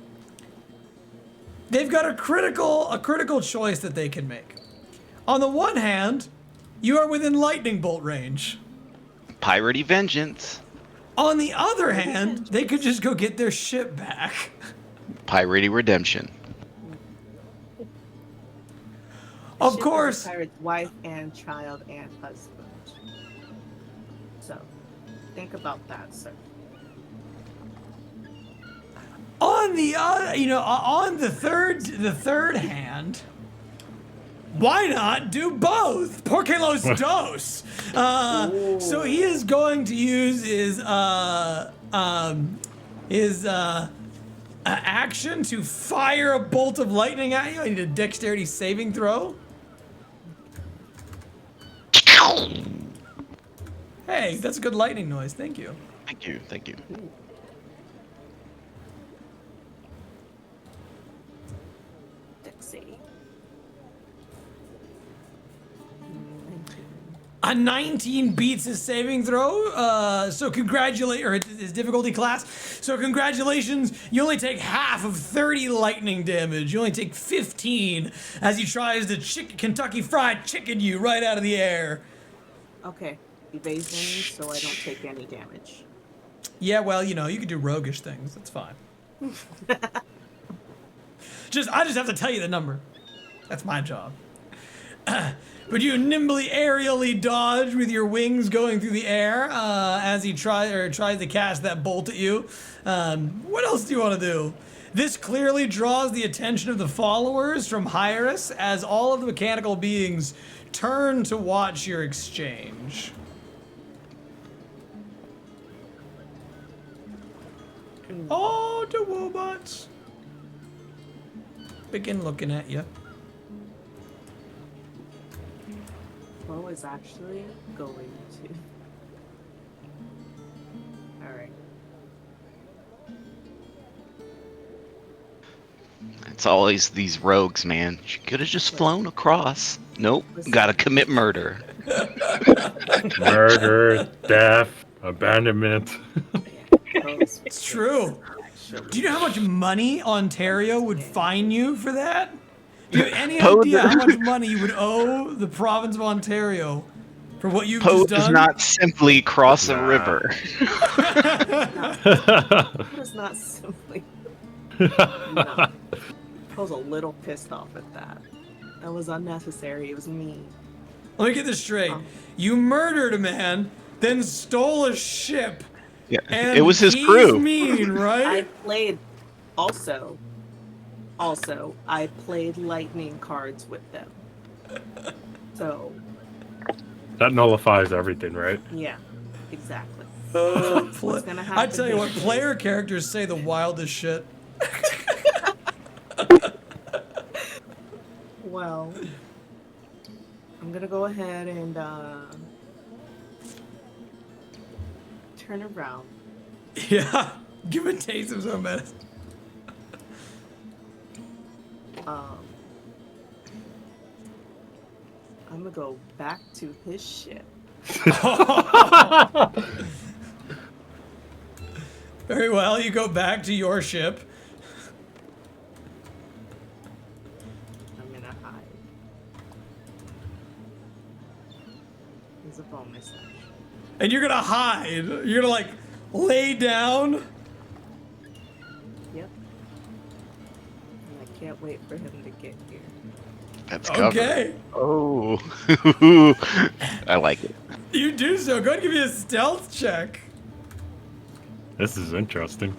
they've got a critical choice that they can make. On the one hand, you are within lightning bolt range. Piratey vengeance. On the other hand, they could just go get their ship back. Piratey redemption. Of ship is course. the pirate's wife and child and husband. So think about that, sir. On the on the third hand, why not do both? Porque los dos. So he is going to use his action to fire a bolt of lightning at you. I need a dexterity saving throw. Hey, that's a good lightning noise. Thank you. Thank you. Dixie. A 19 beats his saving throw, so his difficulty class. So congratulations, you only take half of 30 lightning damage. You only take 15 as he tries to Kentucky Fried Chicken you right out of the air. Okay, evasion, so I don't take any damage. Yeah, well, you can do roguish things. That's fine. I just have to tell you the number. That's my job. But you nimbly aerially dodge with your wings going through the air as he tries to cast that bolt at you. What else do you want to do? This clearly draws the attention of the followers from Hyrus as all of the mechanical beings turn to watch your exchange. Oh, the robots begin looking at you. Bo is actually going to. Alright. It's always these rogues, man. She could have just flown across. Nope. Gotta commit murder. Murder, death, abandonment. It's true. Do you know how much money Ontario would fine you for that? Do you have any idea how much money you would owe the province of Ontario for what you've Poe just done? does not simply cross a river. Does not simply. No. I was a little pissed off at that. That was unnecessary. It was mean. Let me get this straight. You murdered a man, then stole a ship. Yeah, And it was his he's crew. mean, right? I played also, I played lightning cards with them. So, That nullifies everything, right? yeah, exactly. What's gonna I happen tell you what, here? player characters say the wildest shit. Well, I'm gonna go ahead and turn around. Yeah, give a taste of some medicine. I'm gonna go back to his ship. Very well, you go back to your ship. I'm gonna hide. There's a bonus action. And you're gonna hide. You're gonna like lay down. Yep. And I can't wait for him to get here. That's covered. Okay. Oh. I like it. You do so. Go ahead and give me a stealth check. This is interesting.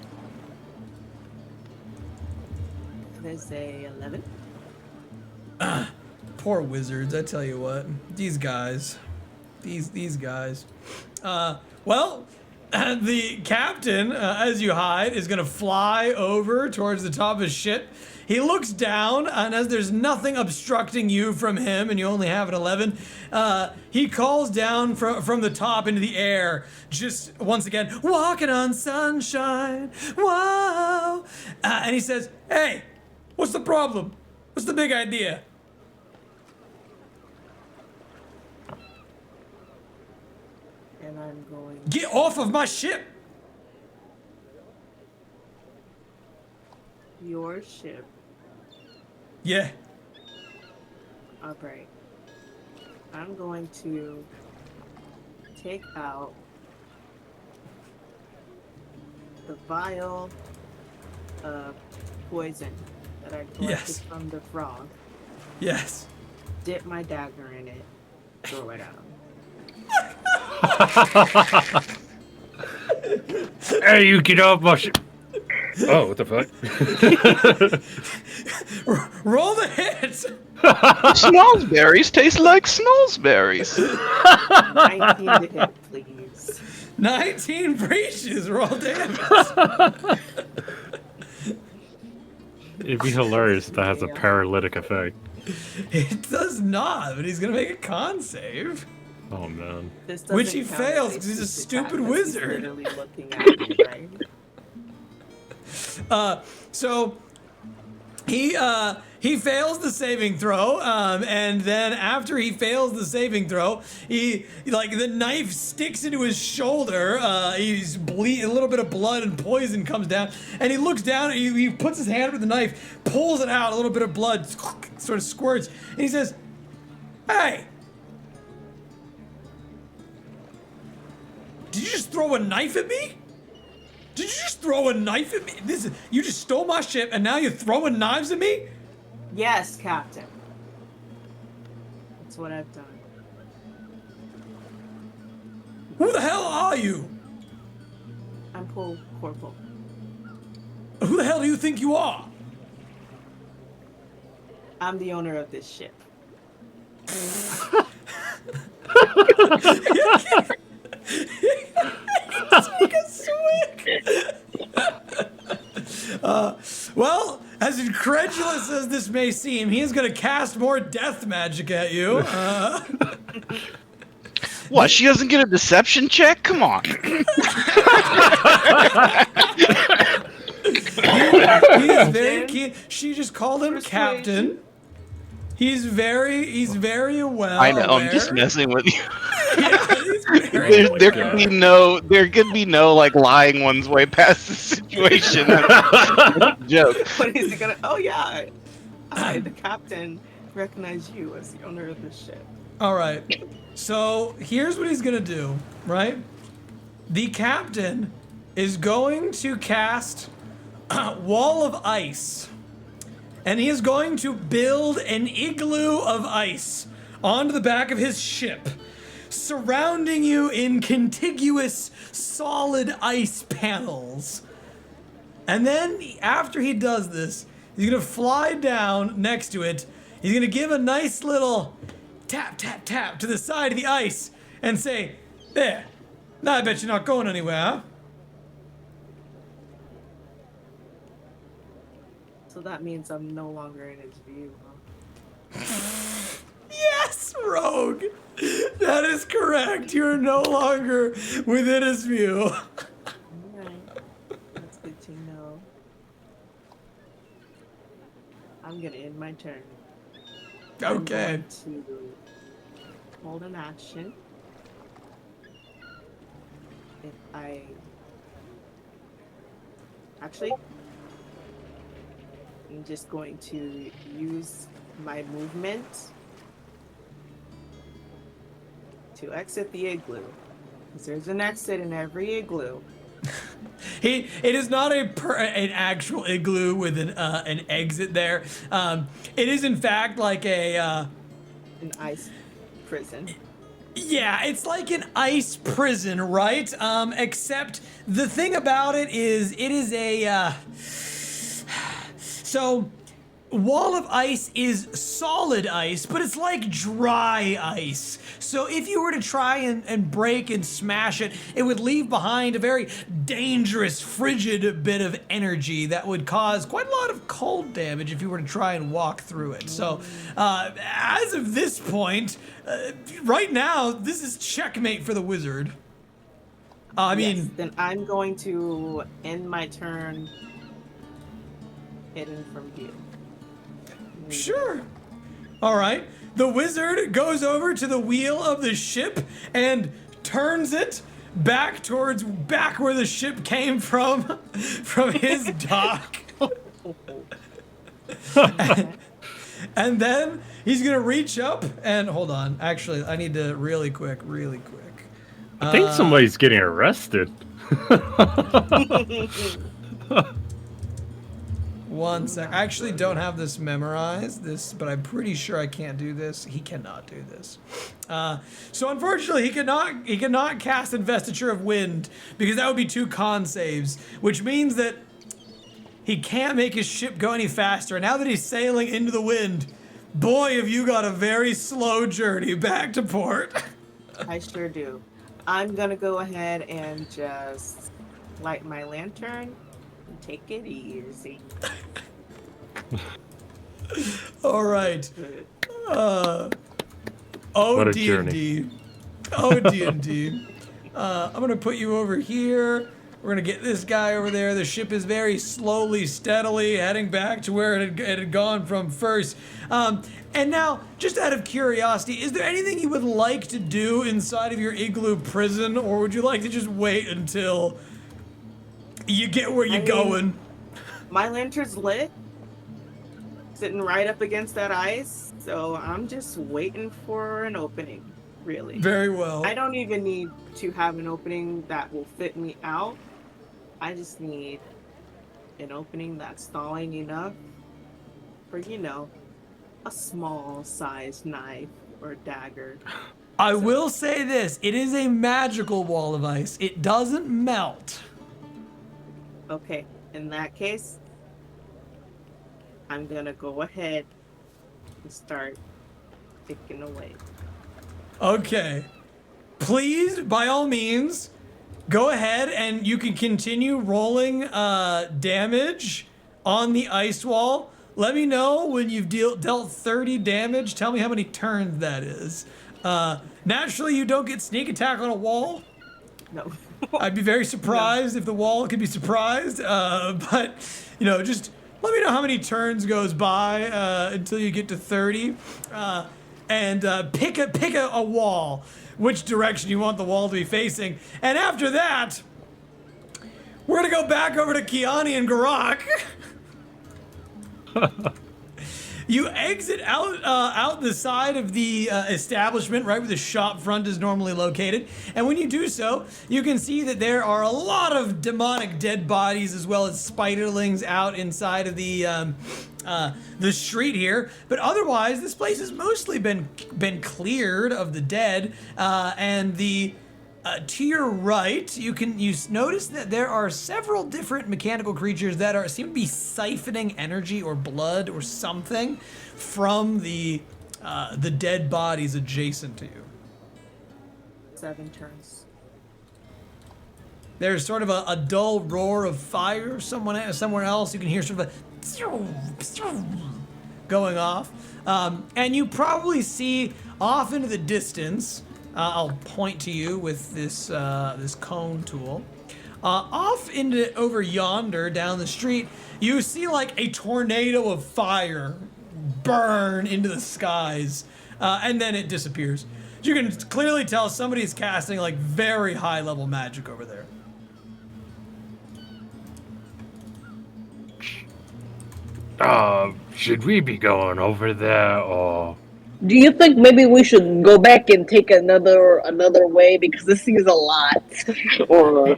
There's a 11. Poor wizards, I tell you what. These guys. These guys. Well, the captain, as you hide, is gonna fly over towards the top of his ship. He looks down, and as there's nothing obstructing you from him, and you only have an 11, he calls down from the top into the air, just once again, walking on sunshine, whoa! And he says, hey, what's the problem? What's the big idea? And I'm going. Get off of my ship! Your ship. Yeah. Alright. I'm going to take out the vial of poison that I collected Yes. from the frog, Yes. dip my dagger in it, throw it at him. Hey, you get off my ship! Oh, what the fuck? Roll the hit! Snozberries taste like snozberries. 19 to hit, please. 19 breaches, roll damage. It'd be hilarious if that has a paralytic effect. It does not, but he's gonna make a con save. Oh man. This Which doesn't he count fails as 'cause he's a sneak attack, stupid 'cause he's wizard. literally looking at me, right? So he fails the saving throw, and then after he fails the saving throw, the knife sticks into his shoulder. He's bleeding, a little bit of blood and poison comes down, and he looks down. And he puts his hand with the knife, pulls it out. A little bit of blood sort of squirts, and he says, "Hey, did you just throw a knife at me? Did you just throw a knife at me? You just stole my ship, and now you're throwing knives at me?" Yes, Captain. That's what I've done. Who the hell are you? I'm Qorbo. Who the hell do you think you are? I'm the owner of this ship. Take a swig. Well, as incredulous as this may seem, he is going to cast more death magic at you. What? She doesn't get a deception check? Come on. He is very keen. She just called him captain. He's very well. I know. aware. I'm just messing with you. Yeah, he's very There could be no like lying one's way past the situation. That's a joke. What is he gonna? Oh yeah, I, the captain, recognize you as the owner of this ship. All right. So here's what he's gonna do, right? The captain is going to cast Wall of Ice, and he is going to build an igloo of ice onto the back of his ship, surrounding you in contiguous solid ice panels. And then after he does this, he's gonna fly down next to it. He's gonna give a nice little tap, tap, tap to the side of the ice and say, there, now I bet you're not going anywhere, huh? So that means I'm no longer in his view, huh? Yes, Rogue! That is correct. You're no longer within his view. Alright. That's good to know. I'm gonna end my turn. Okay. I'm going to hold an action. If I... Actually, I'm just going to use my movement to exit the igloo. Because there's an exit in every igloo. It is not an actual igloo with an exit there. It is in fact like an ice prison. Yeah, it's like an ice prison, right? Except the thing about it is a so Wall of Ice is solid ice, but it's like dry ice. So if you were to try and break and smash it, it would leave behind a very dangerous, frigid bit of energy that would cause quite a lot of cold damage if you were to try and walk through it. So as of this point, right now, this is checkmate for the wizard. I mean... Then I'm going to end my turn hidden from view. Sure. All right. The wizard goes over to the wheel of the ship and turns it back where the ship came from his dock. And then he's gonna reach up and hold on. Actually, I need to really quick. I think somebody's getting arrested. One sec. I actually don't have this memorized, but I'm pretty sure I can't do this. He cannot do this. So unfortunately, he cannot cast Investiture of Wind because that would be 2 con saves, which means that he can't make his ship go any faster. And now that he's sailing into the wind, boy, have you got a very slow journey back to port. I sure do. I'm gonna go ahead and just light my lantern. Take it easy. All right. What a D&D. journey. Oh, D&D. I'm going to put you over here. We're going to get this guy over there. The ship is very slowly, steadily heading back to where it had gone from first. And now, just out of curiosity, is there anything you would like to do inside of your igloo prison, or would you like to just wait until you get where you're going? My lantern's lit, sitting right up against that ice, so I'm just waiting for an opening, really. Very well. I don't even need to have an opening that will fit me out. I just need an opening that's stalling enough for, a small-sized knife or dagger. I will say this: it is a magical wall of ice. It doesn't melt. Okay, in that case, I'm gonna go ahead and start ticking away. Okay. Please, by all means, go ahead and you can continue rolling damage on the ice wall. Let me know when you've dealt 30 damage. Tell me how many turns that is. Naturally, you don't get sneak attack on a wall. No. I'd be very surprised if the wall could be surprised. But, just let me know how many turns goes by until you get to 30. And pick a wall, which direction you want the wall to be facing. And after that, we're gonna go back over to Kyani and Gurak. You exit out the side of the establishment, right where the shop front is normally located. And when you do so, you can see that there are a lot of demonic dead bodies as well as spiderlings out inside of the street here. But otherwise, this place has mostly been cleared of the dead. And to your right, you notice that there are several different mechanical creatures that seem to be siphoning energy or blood or something from the dead bodies adjacent to you. 7 turns. There's sort of a dull roar of fire somewhere else. You can hear sort of a going off, and you probably see off into the distance. I'll point to you with this cone tool. Off over yonder down the street, you see like a tornado of fire burn into the skies, and then it disappears. You can clearly tell somebody's casting like very high level magic over there. Should we be going over there, or? Do you think maybe we should go back and take another way, because this seems a lot? Or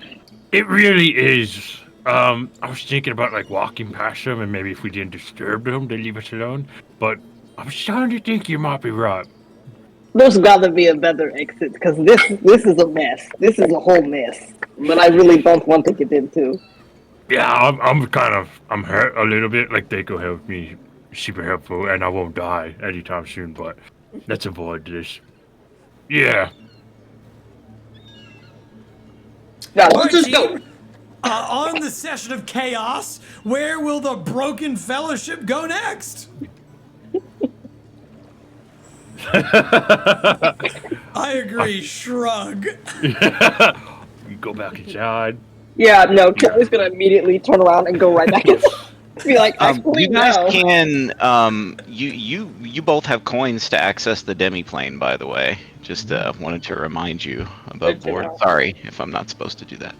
It really is. I was thinking about like walking past them, and maybe if we didn't disturb them, they leave us alone. But I'm starting to think you might be right. there's gotta be a better exit, because this is a mess. This is a whole mess that I really don't want to get into. Yeah, I'm hurt a little bit. Like they could help me, super helpful, and I won't die anytime soon. But let's avoid this. Yeah. Now, All let's right, just go. team. On the session of chaos, where will the Broken Fellowship go next? I agree. Shrug. You go back inside. Yeah, no, Kelly's gonna immediately turn around and go right back in. Be like, actually, You guys no. can you both have coins to access the demi-plane, by the way. Just wanted to remind you above Good to board. know. Sorry if I'm not supposed to do that.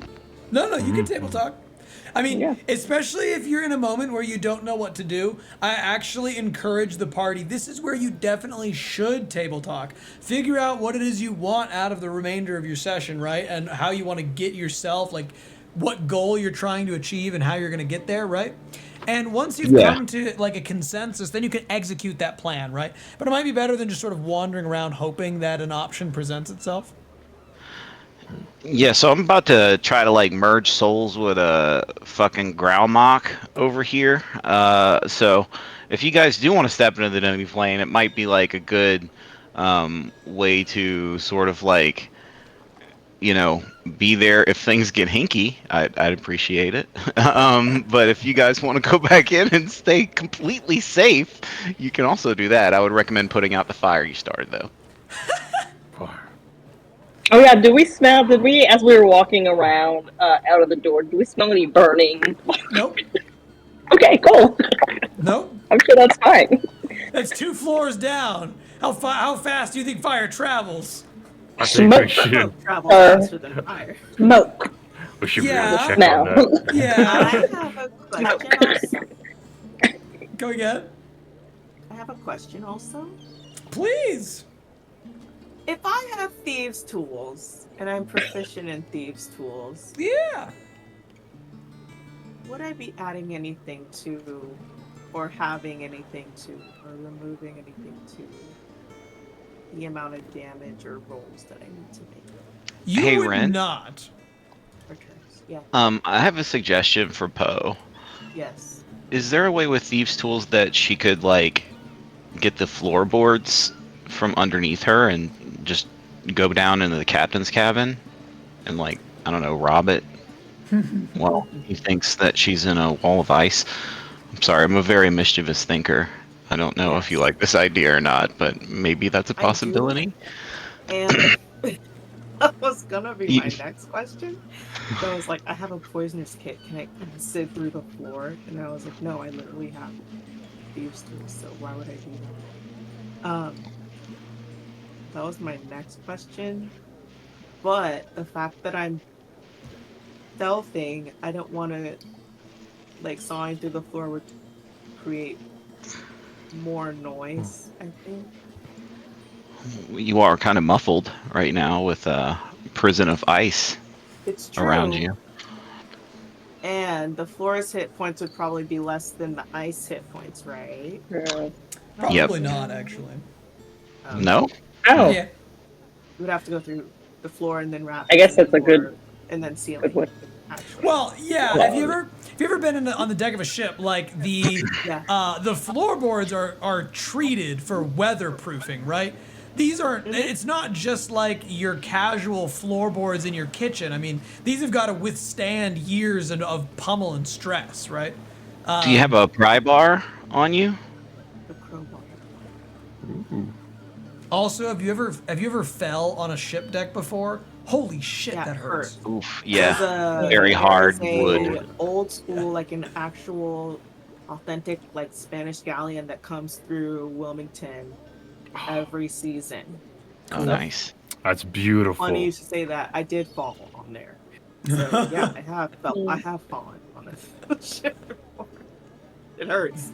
No, you can table talk. I mean, Yeah. especially if you're in a moment where you don't know what to do, I actually encourage the party. This is where you definitely should table talk. Figure out what it is you want out of the remainder of your session, right? And how you want to get yourself, like what goal you're trying to achieve and how you're going to get there, right? And once you've come to like a consensus, then you can execute that plan, right? But it might be better than just sort of wandering around hoping that an option presents itself. Yeah, so I'm about to try to like merge souls with a fucking Growlmock over here. So if you guys do want to step into the demi-plane, it might be like a good way to sort of like, be there if things get hinky. I'd appreciate it. But if you guys want to go back in and stay completely safe, you can also do that. I would recommend putting out the fire you started, though. Oh yeah, did we, as we were walking around out of the door, do we smell any burning? Nope. Okay, cool. Nope. I'm sure that's fine. That's 2 floors down. How fast do you think fire travels? I think we Smoke. should. Travel faster than fire. Smoke. We should Yeah. really check Smell. on that. Yeah. I have a question also. Go again. I have a question also. Please. If I have thieves' tools and I'm proficient in thieves' tools, Yeah. would I be adding anything to, or having anything to, or removing anything to the amount of damage or rolls that I need to make You Hey, would Ren. not. for turns. Yeah. I have a suggestion for Poe. Yes. Is there a way with Thieves' Tools that she could, like, get the floorboards from underneath her and just go down into the captain's cabin and, like, I don't know, rob it? Well, he thinks that she's in a wall of ice. I'm sorry, I'm a very mischievous thinker. I don't know if you Yes. like this idea or not, but maybe that's a I do. possibility. And that was gonna be You- my next question. So I was like, I have a poisonous kit. Can I sit through the floor? And I was like, no, I literally have thieves tools. So why would I do that? That was my next question. But the fact that I'm stealthing, I don't want to like sawing through the floor would create more noise. I think. You are kind of muffled right now with a prison of ice It's true. around you. And the floor's hit points would probably be less than the ice hit points, right? Yeah. Probably not, actually. No? Oh, Yeah. You would have to go through the floor and then wrap. I guess that's a good- And then ceiling. good one. Actually. Well, yeah. Have you ever been on the deck of a ship? Like Yeah. the floorboards are treated for weatherproofing, right? These aren't. It's not just like your casual floorboards in your kitchen. I mean, these have got to withstand years of pummel and stress, right? Do you have a pry bar on you? The crowbar. Also, have you ever fell on a ship deck before? Holy shit, Yeah, that it hurts. hurt. Oof, yeah. There's Very hard there's a wood. Old school, like an actual, authentic, like Spanish galleon that comes through Wilmington every season. Oh, nice. That's beautiful. Funny you should say that. I did fall on there. So yeah, I have fallen on a ship before. It hurts.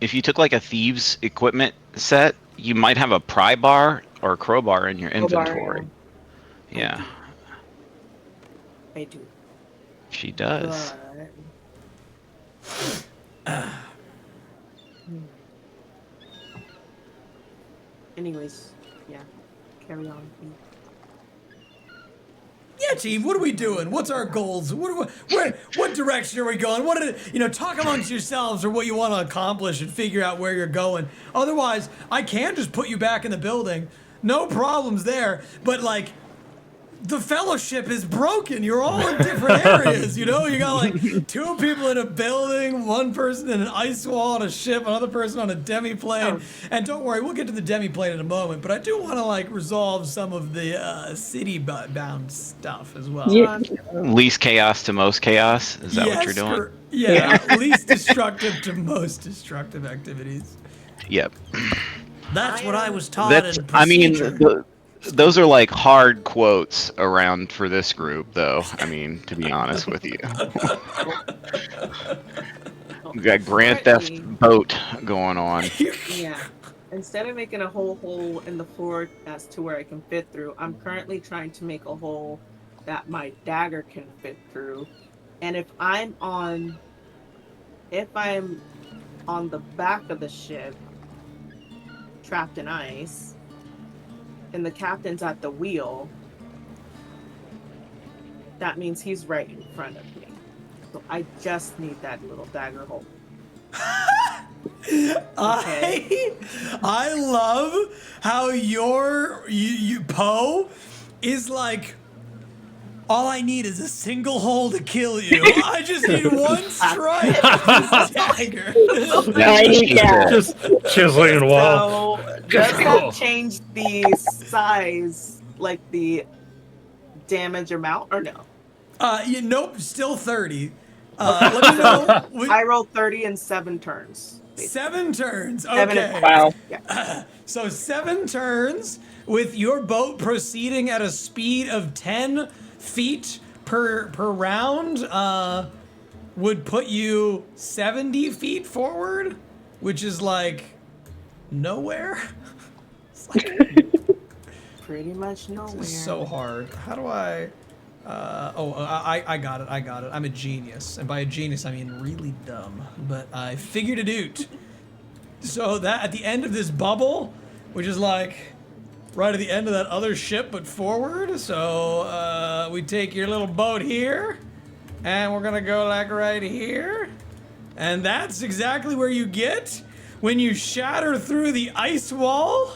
If you took like a thieves equipment set, you might have a pry bar or a crowbar in your Crowbar, inventory. Yeah, I do. she does. But... Anyways, yeah. Carry on, please. Yeah, team. What are we doing? What's our goals? What direction are we going? What are talk amongst yourselves or what you want to accomplish and figure out where you're going. Otherwise, I can just put you back in the building. No problems there. But like, the fellowship is broken. You're all in different areas. You got like 2 people in a building, 1 person in an ice wall on a ship, another person on a demi-plane. And don't worry, we'll get to the demi-plane in a moment. But I do want to like resolve some of the city-bound stuff as well. Yeah. Least chaos to most chaos. Is that what you're doing? Yeah, least destructive to most destructive activities. Yep. That's what I was taught That's. in I mean, procedure. those are like hard quotes around for this group, though. I mean, to be honest with you. We got Grand Theft Boat going on. Yeah. Instead of making a whole hole in the floor as to where I can fit through, I'm currently trying to make a hole that my dagger can fit through. And if I'm on the back of the ship, trapped in ice, and the captain's at the wheel, that means he's right in front of me. So I just need that little dagger hole. I love how you Poe is like, all I need is a single hole to kill you. I just need 1 strike with this dagger. I need that. Just chiseling a wall. So does that change the size, like the damage amount, or no? Nope, still 30. Let me know. I rolled 30 in 7 turns. 7 turns. 7 Okay. Wow. Yeah. So 7 turns with your boat proceeding at a speed of 10 feet per round would put you 70 feet forward, which is like nowhere. It's like, Pretty much nowhere. this is so hard. How do I? I got it. I'm a genius, and by a genius I mean really dumb. But I figured it out. So that at the end of this bubble, which is like right at the end of that other ship, but forward. So we take your little boat here, and we're gonna go like right here. And that's exactly where you get when you shatter through the ice wall.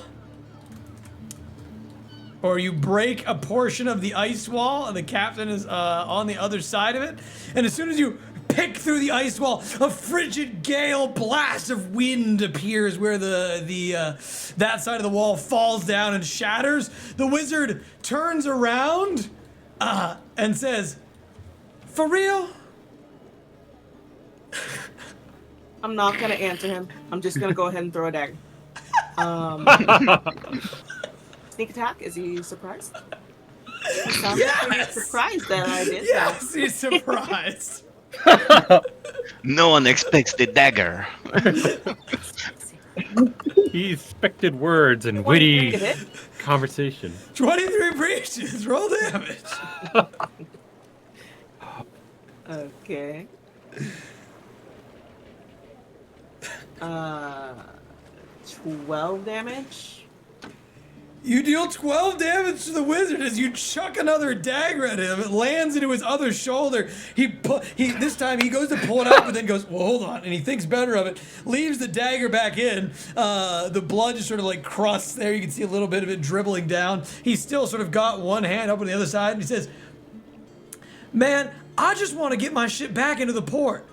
Or you break a portion of the ice wall, and the captain is on the other side of it. And as soon as you pick through the ice wall, a frigid gale blast of wind appears where that side of the wall falls down and shatters. The wizard turns around and says, "For real?" I'm not gonna answer him. I'm just gonna go ahead and throw a dagger. Sneak attack? Is he surprised? He sounds like he's surprised that I did Yes, he's surprised. No one expects the dagger. He expected words and 23 to witty hit. conversation. 23 breaches, roll damage. Okay. 12 damage. You deal 12 damage to the wizard as you chuck another dagger at him. It lands into his other shoulder. This time he goes to pull it out, but then goes, "Well, hold on," and he thinks better of it. Leaves the dagger back in. The blood just sort of like crusts there. You can see a little bit of it dribbling down. He's still sort of got one hand up on the other side, and he says, "Man, I just want to get my shit back into the port."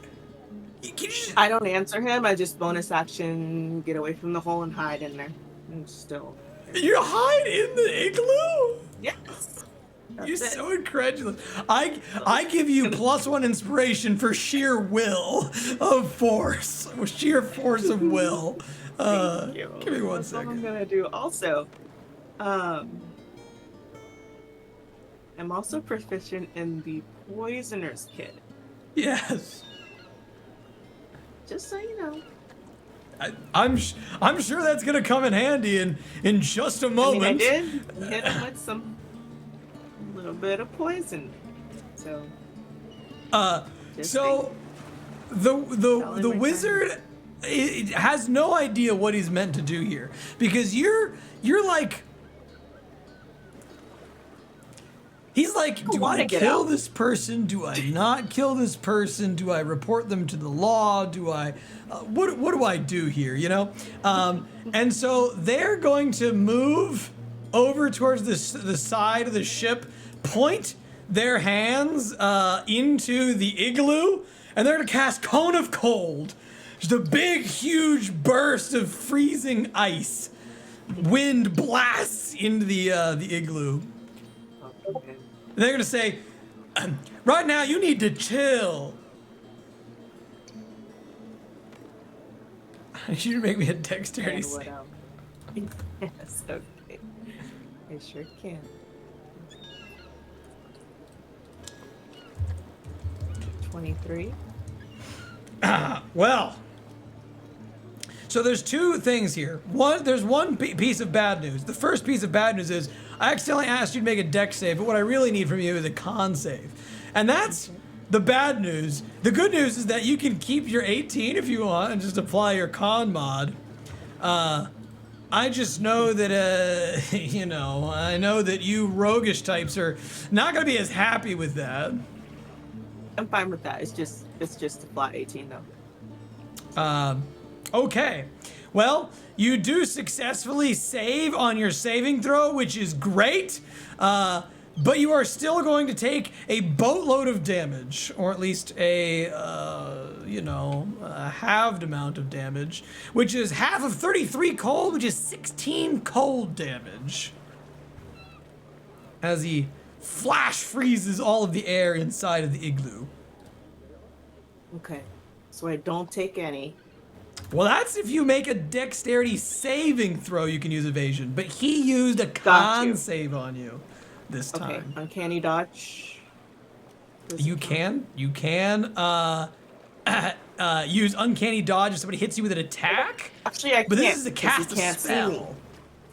Can you just... I don't answer him. I just bonus action, get away from the hole and hide in there. I'm still. You hide in the igloo? Yes. You're so incredulous. I give you +1 inspiration for sheer will of force. Sheer force of will. Thank you. Give me one That's what I'm second. gonna do. Also, I'm also proficient in the poisoner's kit. Yes. Just so you know. I'm sure that's gonna come in handy in just a I mean, moment. I did hit him with some little bit of poison. So. Just So the wizard has no idea what he's meant to do here, because you're like, he's like, do I kill this person? Do I not kill this person? Do I report them to the law? Do I what do I do here, you know? And so they're going to move over towards the side of the ship, point their hands into the igloo, and they're gonna cast Cone of Cold. Just a big, huge burst of freezing ice. Wind blasts into the igloo. Okay. And they're gonna say, "Right now, you need to chill." I need you to make me a dexterity And save. what yes, okay. I sure can. 23. Well, so there's two things here. There's one piece of bad news. The first piece of bad news is I accidentally asked you to make a dex save, but what I really need from you is a con save. And that's the bad news. The good news is that you can keep your 18 if you want and just apply your con mod. I just know that, I know that you roguish types are not going to be as happy with that. I'm fine with that. It's just a flat 18 though. Okay. Well, you do successfully save on your saving throw, which is great. But you are still going to take a boatload of damage, or at least a halved amount of damage, which is half of 33 cold, which is 16 cold damage. As he flash freezes all of the air inside of the igloo. Okay. So I don't take any. Well, that's if you make a dexterity saving throw, you can use evasion. But he used a con save on you this Okay. time. Uncanny dodge. You can use uncanny dodge if somebody hits you with an attack. Actually, I can't. But this is a 'cause cast he can't spell. see me.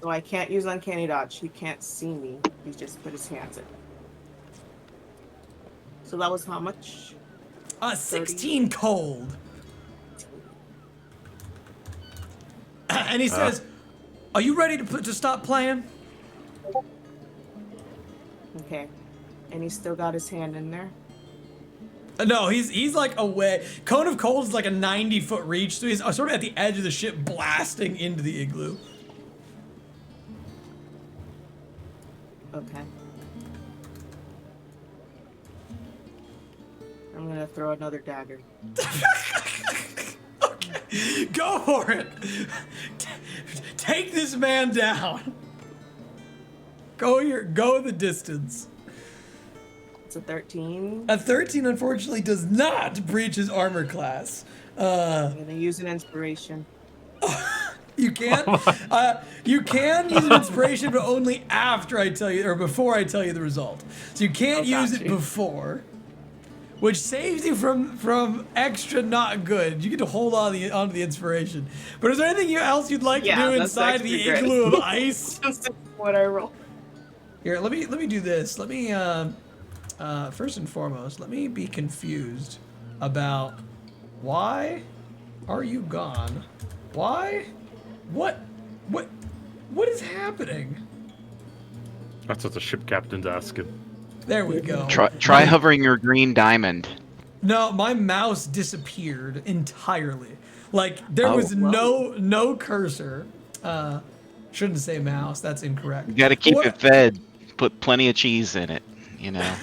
So I can't use uncanny dodge. He can't see me. He just put his hands in. So that was how much? 16 cold. And he says, Are you ready to stop playing? Okay. And he's still got his hand in there. No, he's like away. Cone of Cold is like a 90-foot reach, so he's sort of at the edge of the ship, blasting into the igloo. Okay. I'm gonna throw another dagger. Okay, go for it. Take this man down. Go the distance. It's a 13. A 13 unfortunately does not breach his armor class. I'm gonna use an inspiration. You can use an inspiration, but only after I tell you, or before I tell you the result. So you can't use it before, which saves you from extra not good. You get to hold on onto the inspiration. But is there anything else you'd like to do inside the igloo of ice? What I roll. Here, let me do this. Let me first and foremost, let me be confused about why are you gone? Why? What is happening? That's what the ship captain's asking. There we go. Try hovering your green diamond. No, my mouse disappeared entirely. Like there was no cursor. Shouldn't say mouse. That's incorrect. You gotta keep it fed. Put plenty of cheese in it. You know.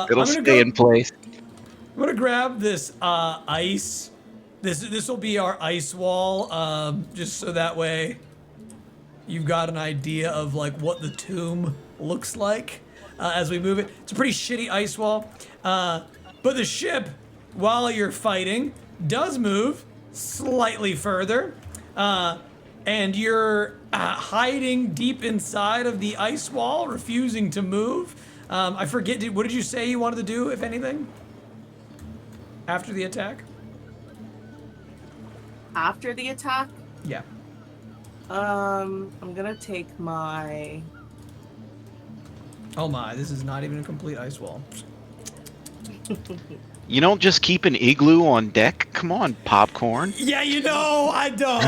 It'll stay in place. I'm gonna grab this ice. This will be our ice wall. Just so that way you've got an idea of like what the tomb looks like as we move it. It's a pretty shitty ice wall. But the ship, while you're fighting, does move slightly further. And you're hiding deep inside of the ice wall, refusing to move. I forget, what did you say you wanted to do, if anything? After the attack? After the attack? Yeah. I'm gonna take my... Oh my, this is not even a complete ice wall. You don't just keep an igloo on deck? Come on, popcorn. Yeah, I don't.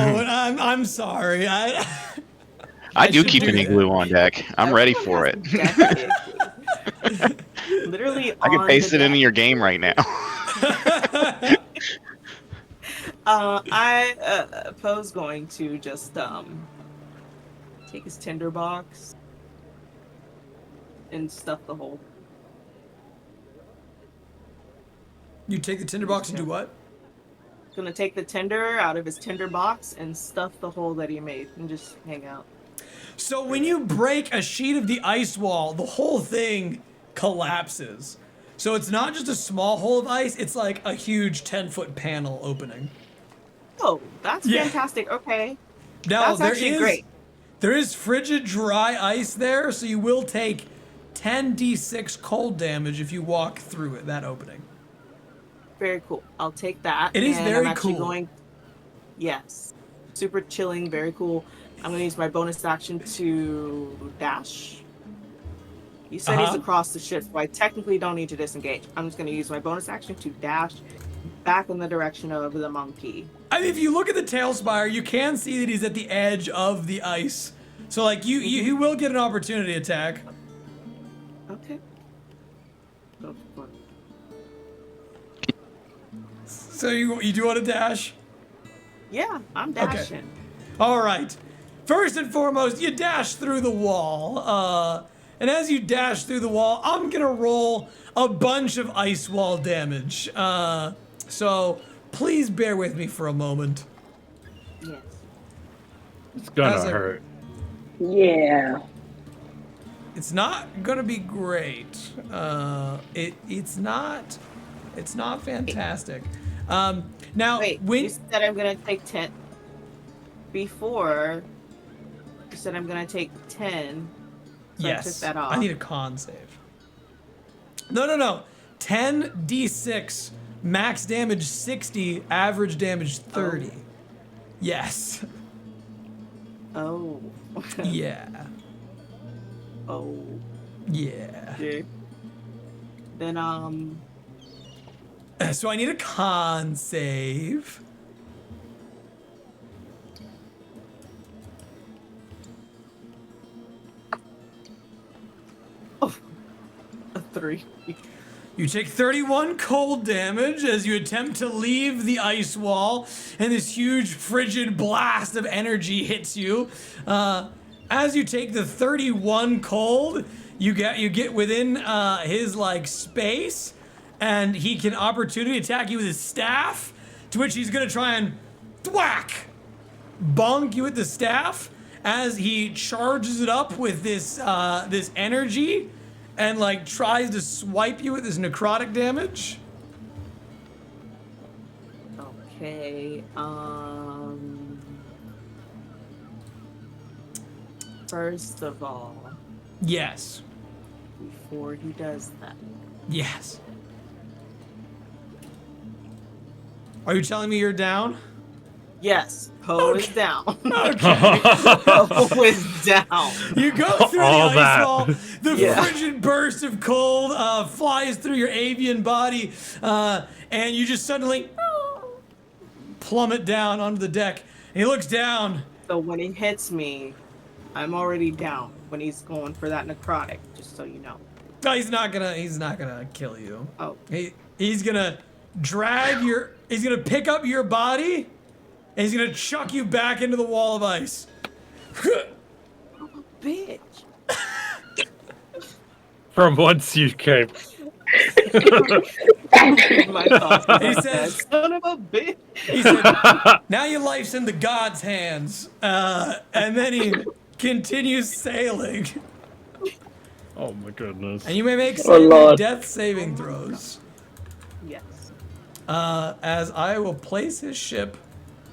I'm sorry. I do keep an igloo on deck. I'm ready for it. Literally I can paste it into your game right now. Poe's going to just take his tinderbox and stuff the hole. You take the tinderbox and do what? Gonna take the tinder out of his tinderbox and stuff the hole that he made and just hang out. So when you break a sheet of the ice wall, the whole thing collapses. So it's not just a small hole of ice, it's like a huge 10-foot panel opening. Oh, that's fantastic. Okay. Now, that's actually great. There is frigid, dry ice there, so you will take 10d6 cold damage if you walk through that opening. Very cool. I'll take that. It is very I'm cool. Going, yes. Super chilling, very cool. I'm going to use my bonus action to dash. You said he's across the ship, so I technically don't need to disengage. I'm just going to use my bonus action to dash back in the direction of the monkey. I mean, if you look at the tail spire, you can see that he's at the edge of the ice. So, like, you will get an opportunity attack. Okay. Go for it. So you do want to dash? Yeah, I'm dashing. Okay. All right. First and foremost, you dash through the wall. And as you dash through the wall, I'm going to roll a bunch of ice wall damage. So please bear with me for a moment. Yes. It's gonna hurt. Yeah. It's not going to be great. It's not fantastic. Now, wait, you said I'm gonna take 10. Before, you said I'm gonna take 10. So yes, I took that off. I need a con save. No. 10d6, max damage 60, average damage 30. Oh. Yes. Oh. Yeah. Oh. Yeah. Okay. Then So I need a con save. 3. You take 31 cold damage as you attempt to leave the ice wall, and this huge frigid blast of energy hits you. As you take the 31 cold, you get within his like space, and he can opportunity attack you with his staff, to which he's gonna try and thwack, bonk you with the staff as he charges it up with this this energy. And like tries to swipe you with his necrotic damage. Okay. First of all, Yes. before he does that, Yes. Are you telling me you're down? yes, Poe is down. Okay. Poe is down. You go through All the that. ice wall. The Yeah. frigid burst of cold flies through your avian body, and you just suddenly plummet down onto the deck. And he looks down. So when he hits me, I'm already down when he's going for that necrotic, just so you know. No, he's not gonna kill you. Oh, He's gonna he's gonna pick up your body, and he's gonna chuck you back into the wall of ice. bitch. From whence you came. My thoughts. He says, son of a bitch. he said, now your life's in the gods' hands. And then he continues sailing. Oh my goodness. And you may make Oh, Lord. death saving throws. Yes. As I will place his ship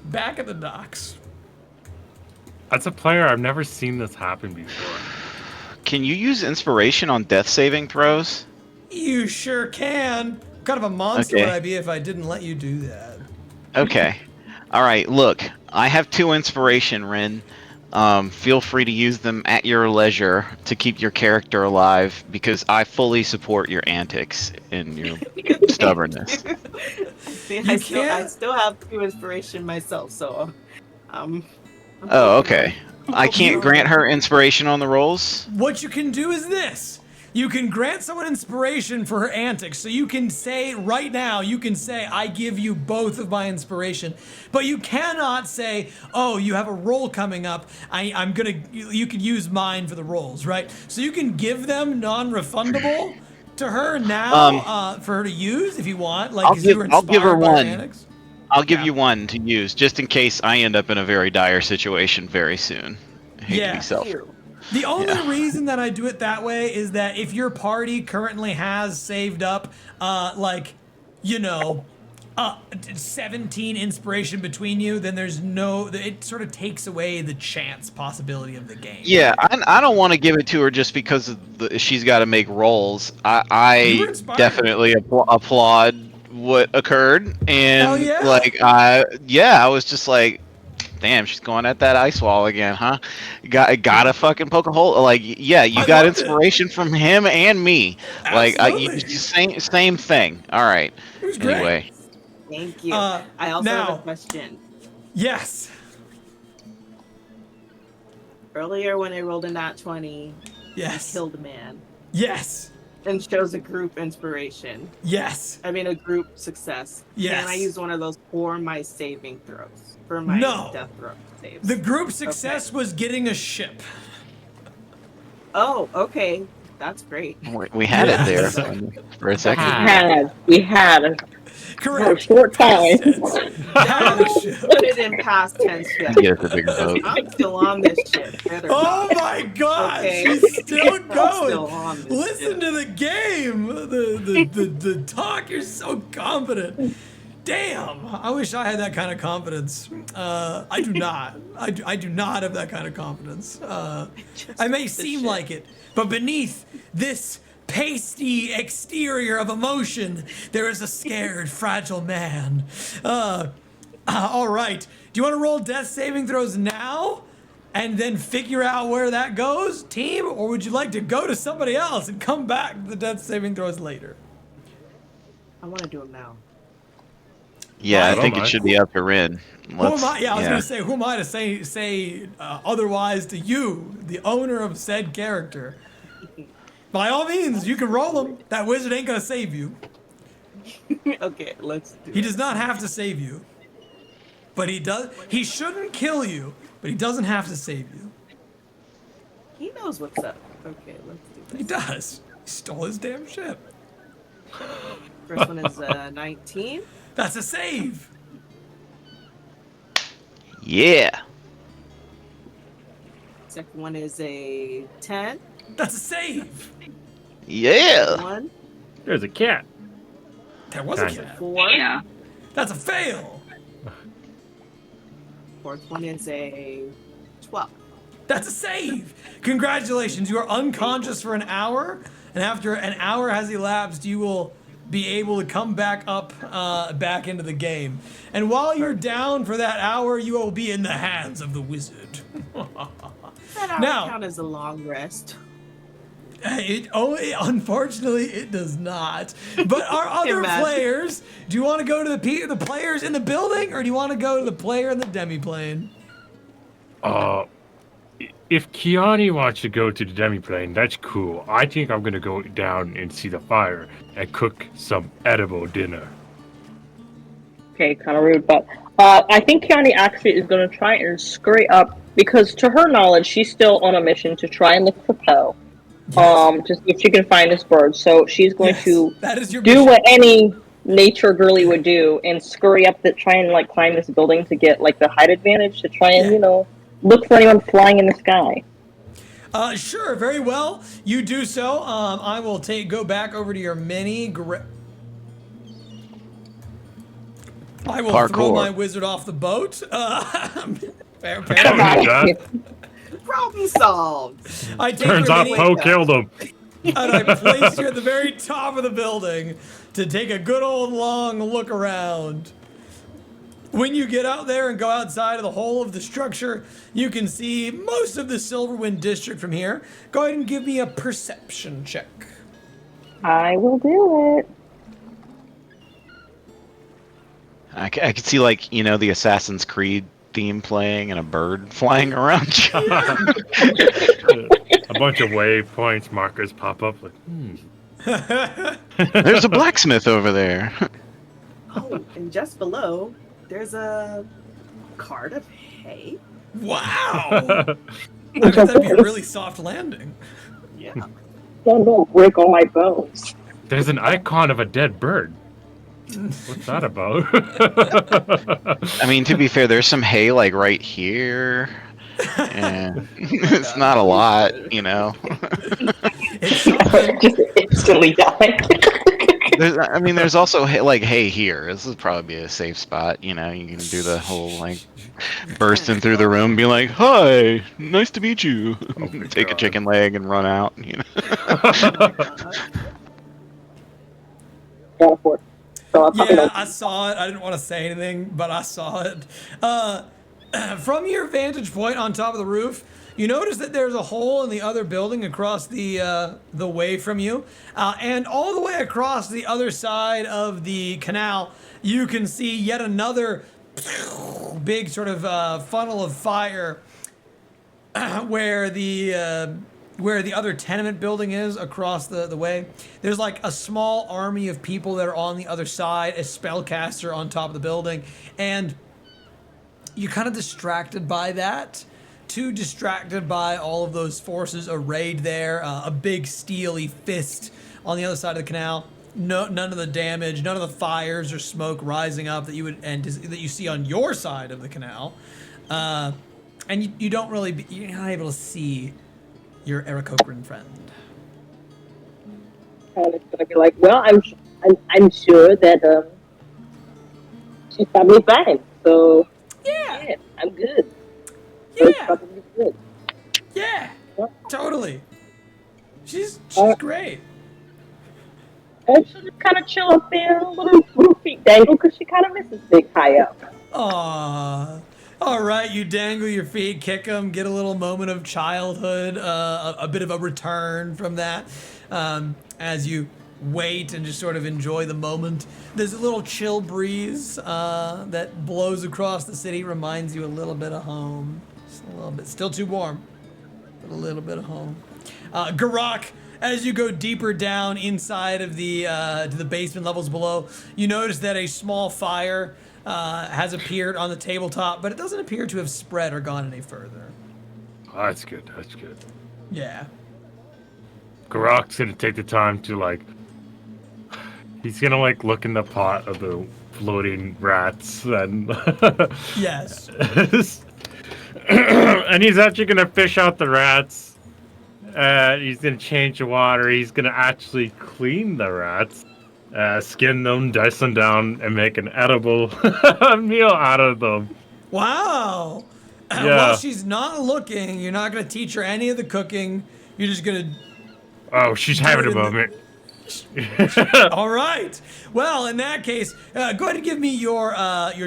back at the docks. As a player, I've never seen this happen before. Can you use inspiration on death saving throws? You sure can. What kind of a monster Okay. would I be if I didn't let you do that? Okay. All right. Look, I have 2 inspiration, Rin. Feel free to use them at your leisure to keep your character alive, because I fully support your antics and your stubbornness. See, You I can't- still have 2 inspiration myself, so I'm Oh, okay. I can't grant her inspiration on the rolls. What you can do is this. You can grant someone inspiration for her antics. So you can say right now, you can say, I give you both of my inspiration. But you cannot say, oh, you have a roll coming up. You can use mine for the rolls, right? So you can give them non-refundable to her now for her to use if you want. Like, 'cause you were I'll give her inspired by one. antics. I'll give you 1 to use, just in case I end up in a very dire situation very soon. I hate to Yeah. be selfish. The only reason that I do it that way is that if your party currently has saved up, 17 inspiration between you, then it sort of takes away the chance possibility of the game. Yeah, I don't want to give it to her just because she's got to make rolls. You were I inspired. definitely applaud what occurred, and Hell yeah. I was just like, damn, she's going at that ice wall again, huh? Gotta fucking poke a hole. Like, yeah, you I got loved it. inspiration from him and me. Absolutely. Same thing. All right. It was great. Anyway, Thank you. Uh, I also now- have a question. Yes. Earlier when I rolled a nat 20, Yes. killed a man Yes. and chose a group inspiration. Yes. I mean a group success. Yes. Can I use one of those for my saving throws? For my No. death throw saves. The group success was getting a ship. Oh, okay. That's great. we had it there Yes. for a second. We had for a Correct. short time. Had a ship. Put it in past tense yet. Get us a bigger boat. I'm still on this ship. Better Oh not. my God! Okay. She's still I'm going. still on this Listen ship. to the game. The talk. You're so confident. Damn! I wish I had that kind of confidence. I do not. I do not have that kind of confidence. I may seem like it, but beneath this pasty exterior of emotion, there is a scared, fragile man. All right. Do you want to roll death saving throws now? And then figure out where that goes, team? Or would you like to go to somebody else and come back to the death saving throws later? I want to do them now. Yeah, I Oh think my. it should be up to Rin. Who am I? Yeah, I was gonna say, who am I to say otherwise to you, the owner of said character? By all means, you can roll him. That wizard ain't gonna save you. Okay, let's do He it. does not have to save you. But he does. He shouldn't kill you, but he doesn't have to save you. He knows what's up. Okay, let's do He this. does. He stole his damn ship. First one is 19. That's a save. Yeah. Second one is a 10. That's a save. Yeah. One, There's a cat. That was a Kinda. cat. 4. Yeah. That's a fail. Fourth one is a 12. That's a save. Congratulations. You are unconscious for an hour, and after an hour has elapsed, you will be able to come back up, back into the game. And while you're down for that hour, you will be in the hands of the wizard. That hour Now- count as a long rest. Unfortunately, it does not. But our other Imagine. players, do you want to go to the players in the building, or do you want to go to the player in the demiplane? If Kyani wants to go to the demiplane, that's cool. I think I'm gonna go down and see the fire and cook some edible dinner. Okay, kind of rude, but I think Kyani actually is going to try and scurry up because, to her knowledge, she's still on a mission to try and look for Poe. To see if she can find this bird. So she's going Yes, to that is your do mission. what any nature girly would do and scurry up to try and like climb this building to get like the height advantage to try and look for anyone flying in the sky. Sure, very well. You do so. I will go back over to your mini. I will throw Parkour. my wizard off the boat. Fair. Come on. Done. Problem solved. I take Turns your out mini Poe killed him. and I place you at the very top of the building to take a good old long look around. When you get out there and go outside of the whole of the structure, you can see most of the Silverwind district from here. Go ahead and give me a perception check. I will do it. I could see the Assassin's Creed theme playing and a bird flying around. A bunch of waypoints, markers pop up. Like, There's a blacksmith over there. Oh, and just below, there's a cart of hay. Wow! I bet that'd be a really soft landing. Yeah. Don't break all my bones. There's an icon of a dead bird. What's that about? I mean, to be fair, there's some hay right here, and it's not a lot. It's something. Just instantly die. There's also hay here. This would probably be a safe spot. You can do the whole bursting through the room, be like, "Hi, nice to meet you." Take a God. chicken leg and run out. Can't afford. So I'll probably Yeah, not- I saw it. I didn't want to say anything, but I saw it. From your vantage point on top of the roof, you notice that there's a hole in the other building across the way from you, and all the way across the other side of the canal, you can see yet another big sort of funnel of fire where the other tenement building is across the way. There's like a small army of people that are on the other side, a spellcaster on top of the building, and you're kind of distracted by that. Too distracted by all of those forces arrayed there. A big steely fist on the other side of the canal. None of the damage, none of the fires or smoke rising up that that you see on your side of the canal, and you're not able to see your Aarakocran friend. And it's gonna be like, well, I'm sure that she's probably fine. So yeah, I'm good. It's Yeah, probably good. yeah, totally. She's great. And she'll just kind of chill up there, little feet dangle, because she kind of misses big high up. Aww. All right, you dangle your feet, kick them, get a little moment of childhood, a bit of a return from that, as you wait and just sort of enjoy the moment. There's a little chill breeze that blows across the city, reminds you a little bit of home. Just a little bit, still too warm, but a little bit of home. Gurak, as you go deeper down inside of the to the basement levels below, you notice that a small fire has appeared on the tabletop, but it doesn't appear to have spread or gone any further. Oh, that's good. That's good. Yeah. Gurak's gonna take the time to like. He's gonna like look in the pot of the floating rats and. Yes. And he's actually gonna fish out the rats. He's gonna change the water. He's gonna actually clean the rats, skin them, dice them down, and make an edible meal out of them. Wow. Yeah. While she's not looking, you're not going to teach her any of the cooking. You're just going Oh, she's having a in the- moment. to. All right. Well, in that case, go ahead and give me your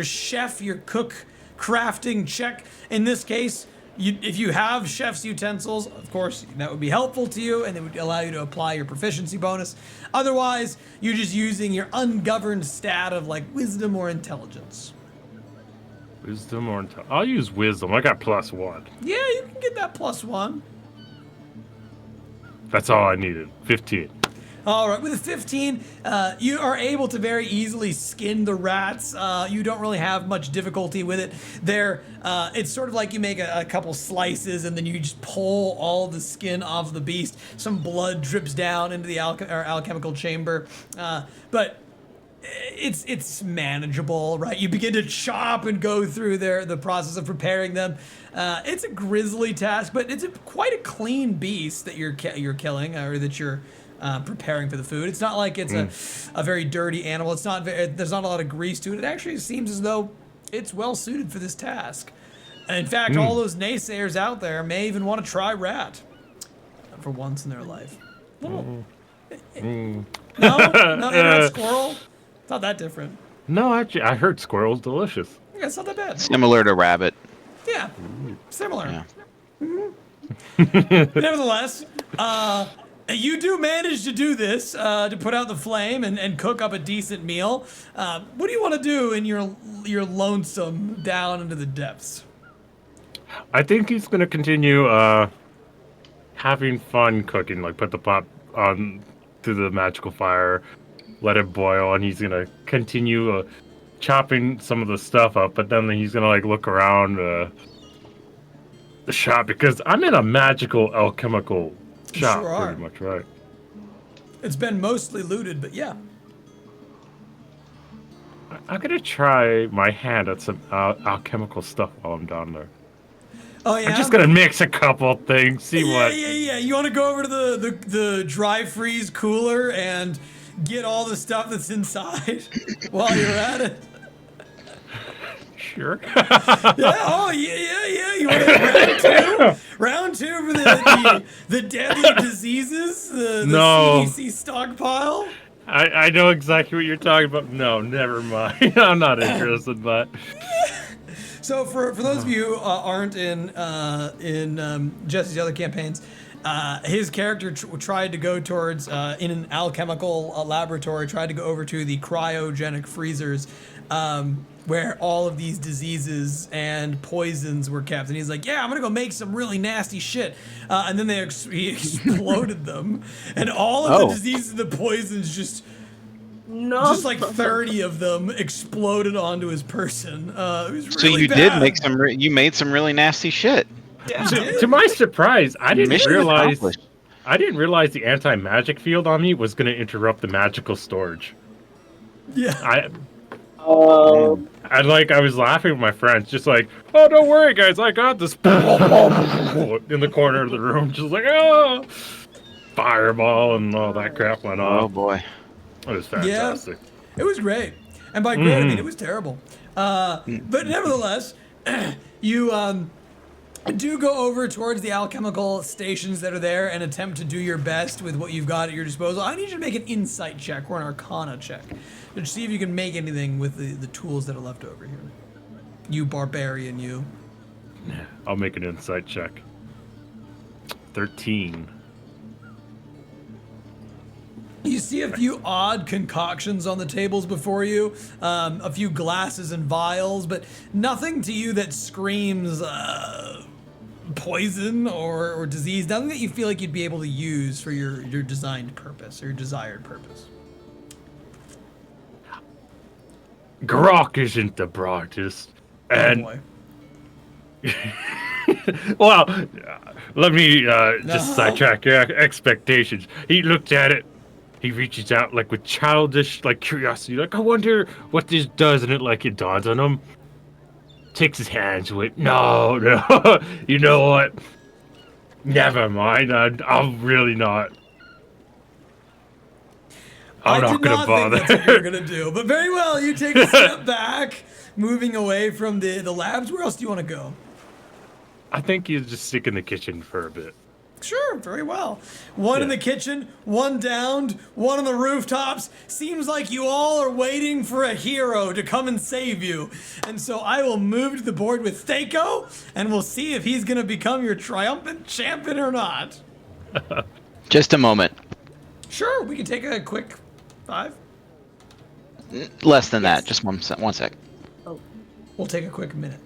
chef, your cook crafting check. In this case, if you have chef's utensils, of course, that would be helpful to you, and it would allow you to apply your proficiency bonus. Otherwise, you're just using your ungoverned stat of like wisdom or intelligence. Wisdom or I'll use wisdom. I got +1. Yeah, you can get that +1. That's all I needed. 15. All right, with a 15, you are able to very easily skin the rats. You don't really have much difficulty with it. It's sort of like you make a couple slices and then you just pull all the skin off the beast. Some blood drips down into the alchemical chamber, but it's manageable, right? You begin to chop and go through the process of preparing them. It's a grisly task, but it's quite a clean beast that you're killing, or that you're preparing for the food. It's not like it's a very dirty animal. It's not there's not a lot of grease to it. It actually seems as though it's well suited for this task. And in fact, all those naysayers out there may even want to try rat for once in their life. No, not squirrel. It's not that different. No, actually, I heard squirrel's delicious. Yeah, it's not that bad. Similar to rabbit. Yeah, similar. Yeah. Nevertheless, you do manage to do this, to put out the flame and cook up a decent meal. What do you want to do in your lonesome down into the depths? I think he's gonna continue having fun cooking. Like put the pot on to the magical fire, let it boil, and he's gonna continue chopping some of the stuff up. But then he's gonna like look around the shop because I'm in a magical alchemical shop, Sure are. pretty much, right? It's been mostly looted, but yeah. I'm gonna try my hand at some alchemical stuff while I'm down there. Oh yeah. I'm just gonna mix a couple things, see what. Yeah. You want to go over to the dry freeze cooler and get all the stuff that's inside while you're at it. Sure. Yeah. Oh yeah. You want round two for the deadly diseases, the No. CDC stockpile. I know exactly what you're talking about. No, never mind. I'm not interested in that. So for those of you who aren't in Jesse's other campaigns, his character tried to go towards in an alchemical laboratory, tried to go over to the cryogenic freezers, where all of these diseases and poisons were kept. And he's like, yeah, I'm gonna go make some really nasty shit. And then he exploded them, and all of the diseases and the poisons just like 30 of them exploded onto his person. It was So really you bad. did make some. You made some really nasty shit. Yeah, To my surprise, I didn't Mission realize accomplished. the anti-magic field on me was going to interrupt the magical storage. yeah. I Oh, was laughing with my friends, just like, oh, don't worry, guys, I got this. In the corner of the room, just like, oh, fireball and all that crap went Oh off. boy. It was fantastic. It was great. And by great, I mean it was terrible. But nevertheless, you do go over towards the alchemical stations that are there and attempt to do your best with what you've got at your disposal. I need you to make an insight check or an arcana check to see if you can make anything with the tools that are left over here. You barbarian, you. I'll make an insight check. 13. You see a few odd concoctions on the tables before you, a few glasses and vials, but nothing to you that screams poison or disease, nothing that you feel like you'd be able to use for your designed purpose or your desired purpose. Gurak isn't the brightest, and Oh boy. well, let me just sidetrack your expectations. He looked at it. He reaches out like with childish like curiosity, like I wonder what this does, and it dawns on him. Takes his hands away. No, you know what? Never mind. I'll really not. I'm not gonna bother. Think that's what you're gonna do, but very well. You take a step back, moving away from the labs. Where else do you want to go? I think you just stick in the kitchen for a bit. Sure, very well. One in the kitchen, one downed, one on the rooftops. Seems like you all are waiting for a hero to come and save you. And so I will move to the board with Thaco, and we'll see if he's going to become your triumphant champion or not. Just a moment. Sure, we can take a quick 5. Less than that. Just one sec. Oh, We'll take a quick minute.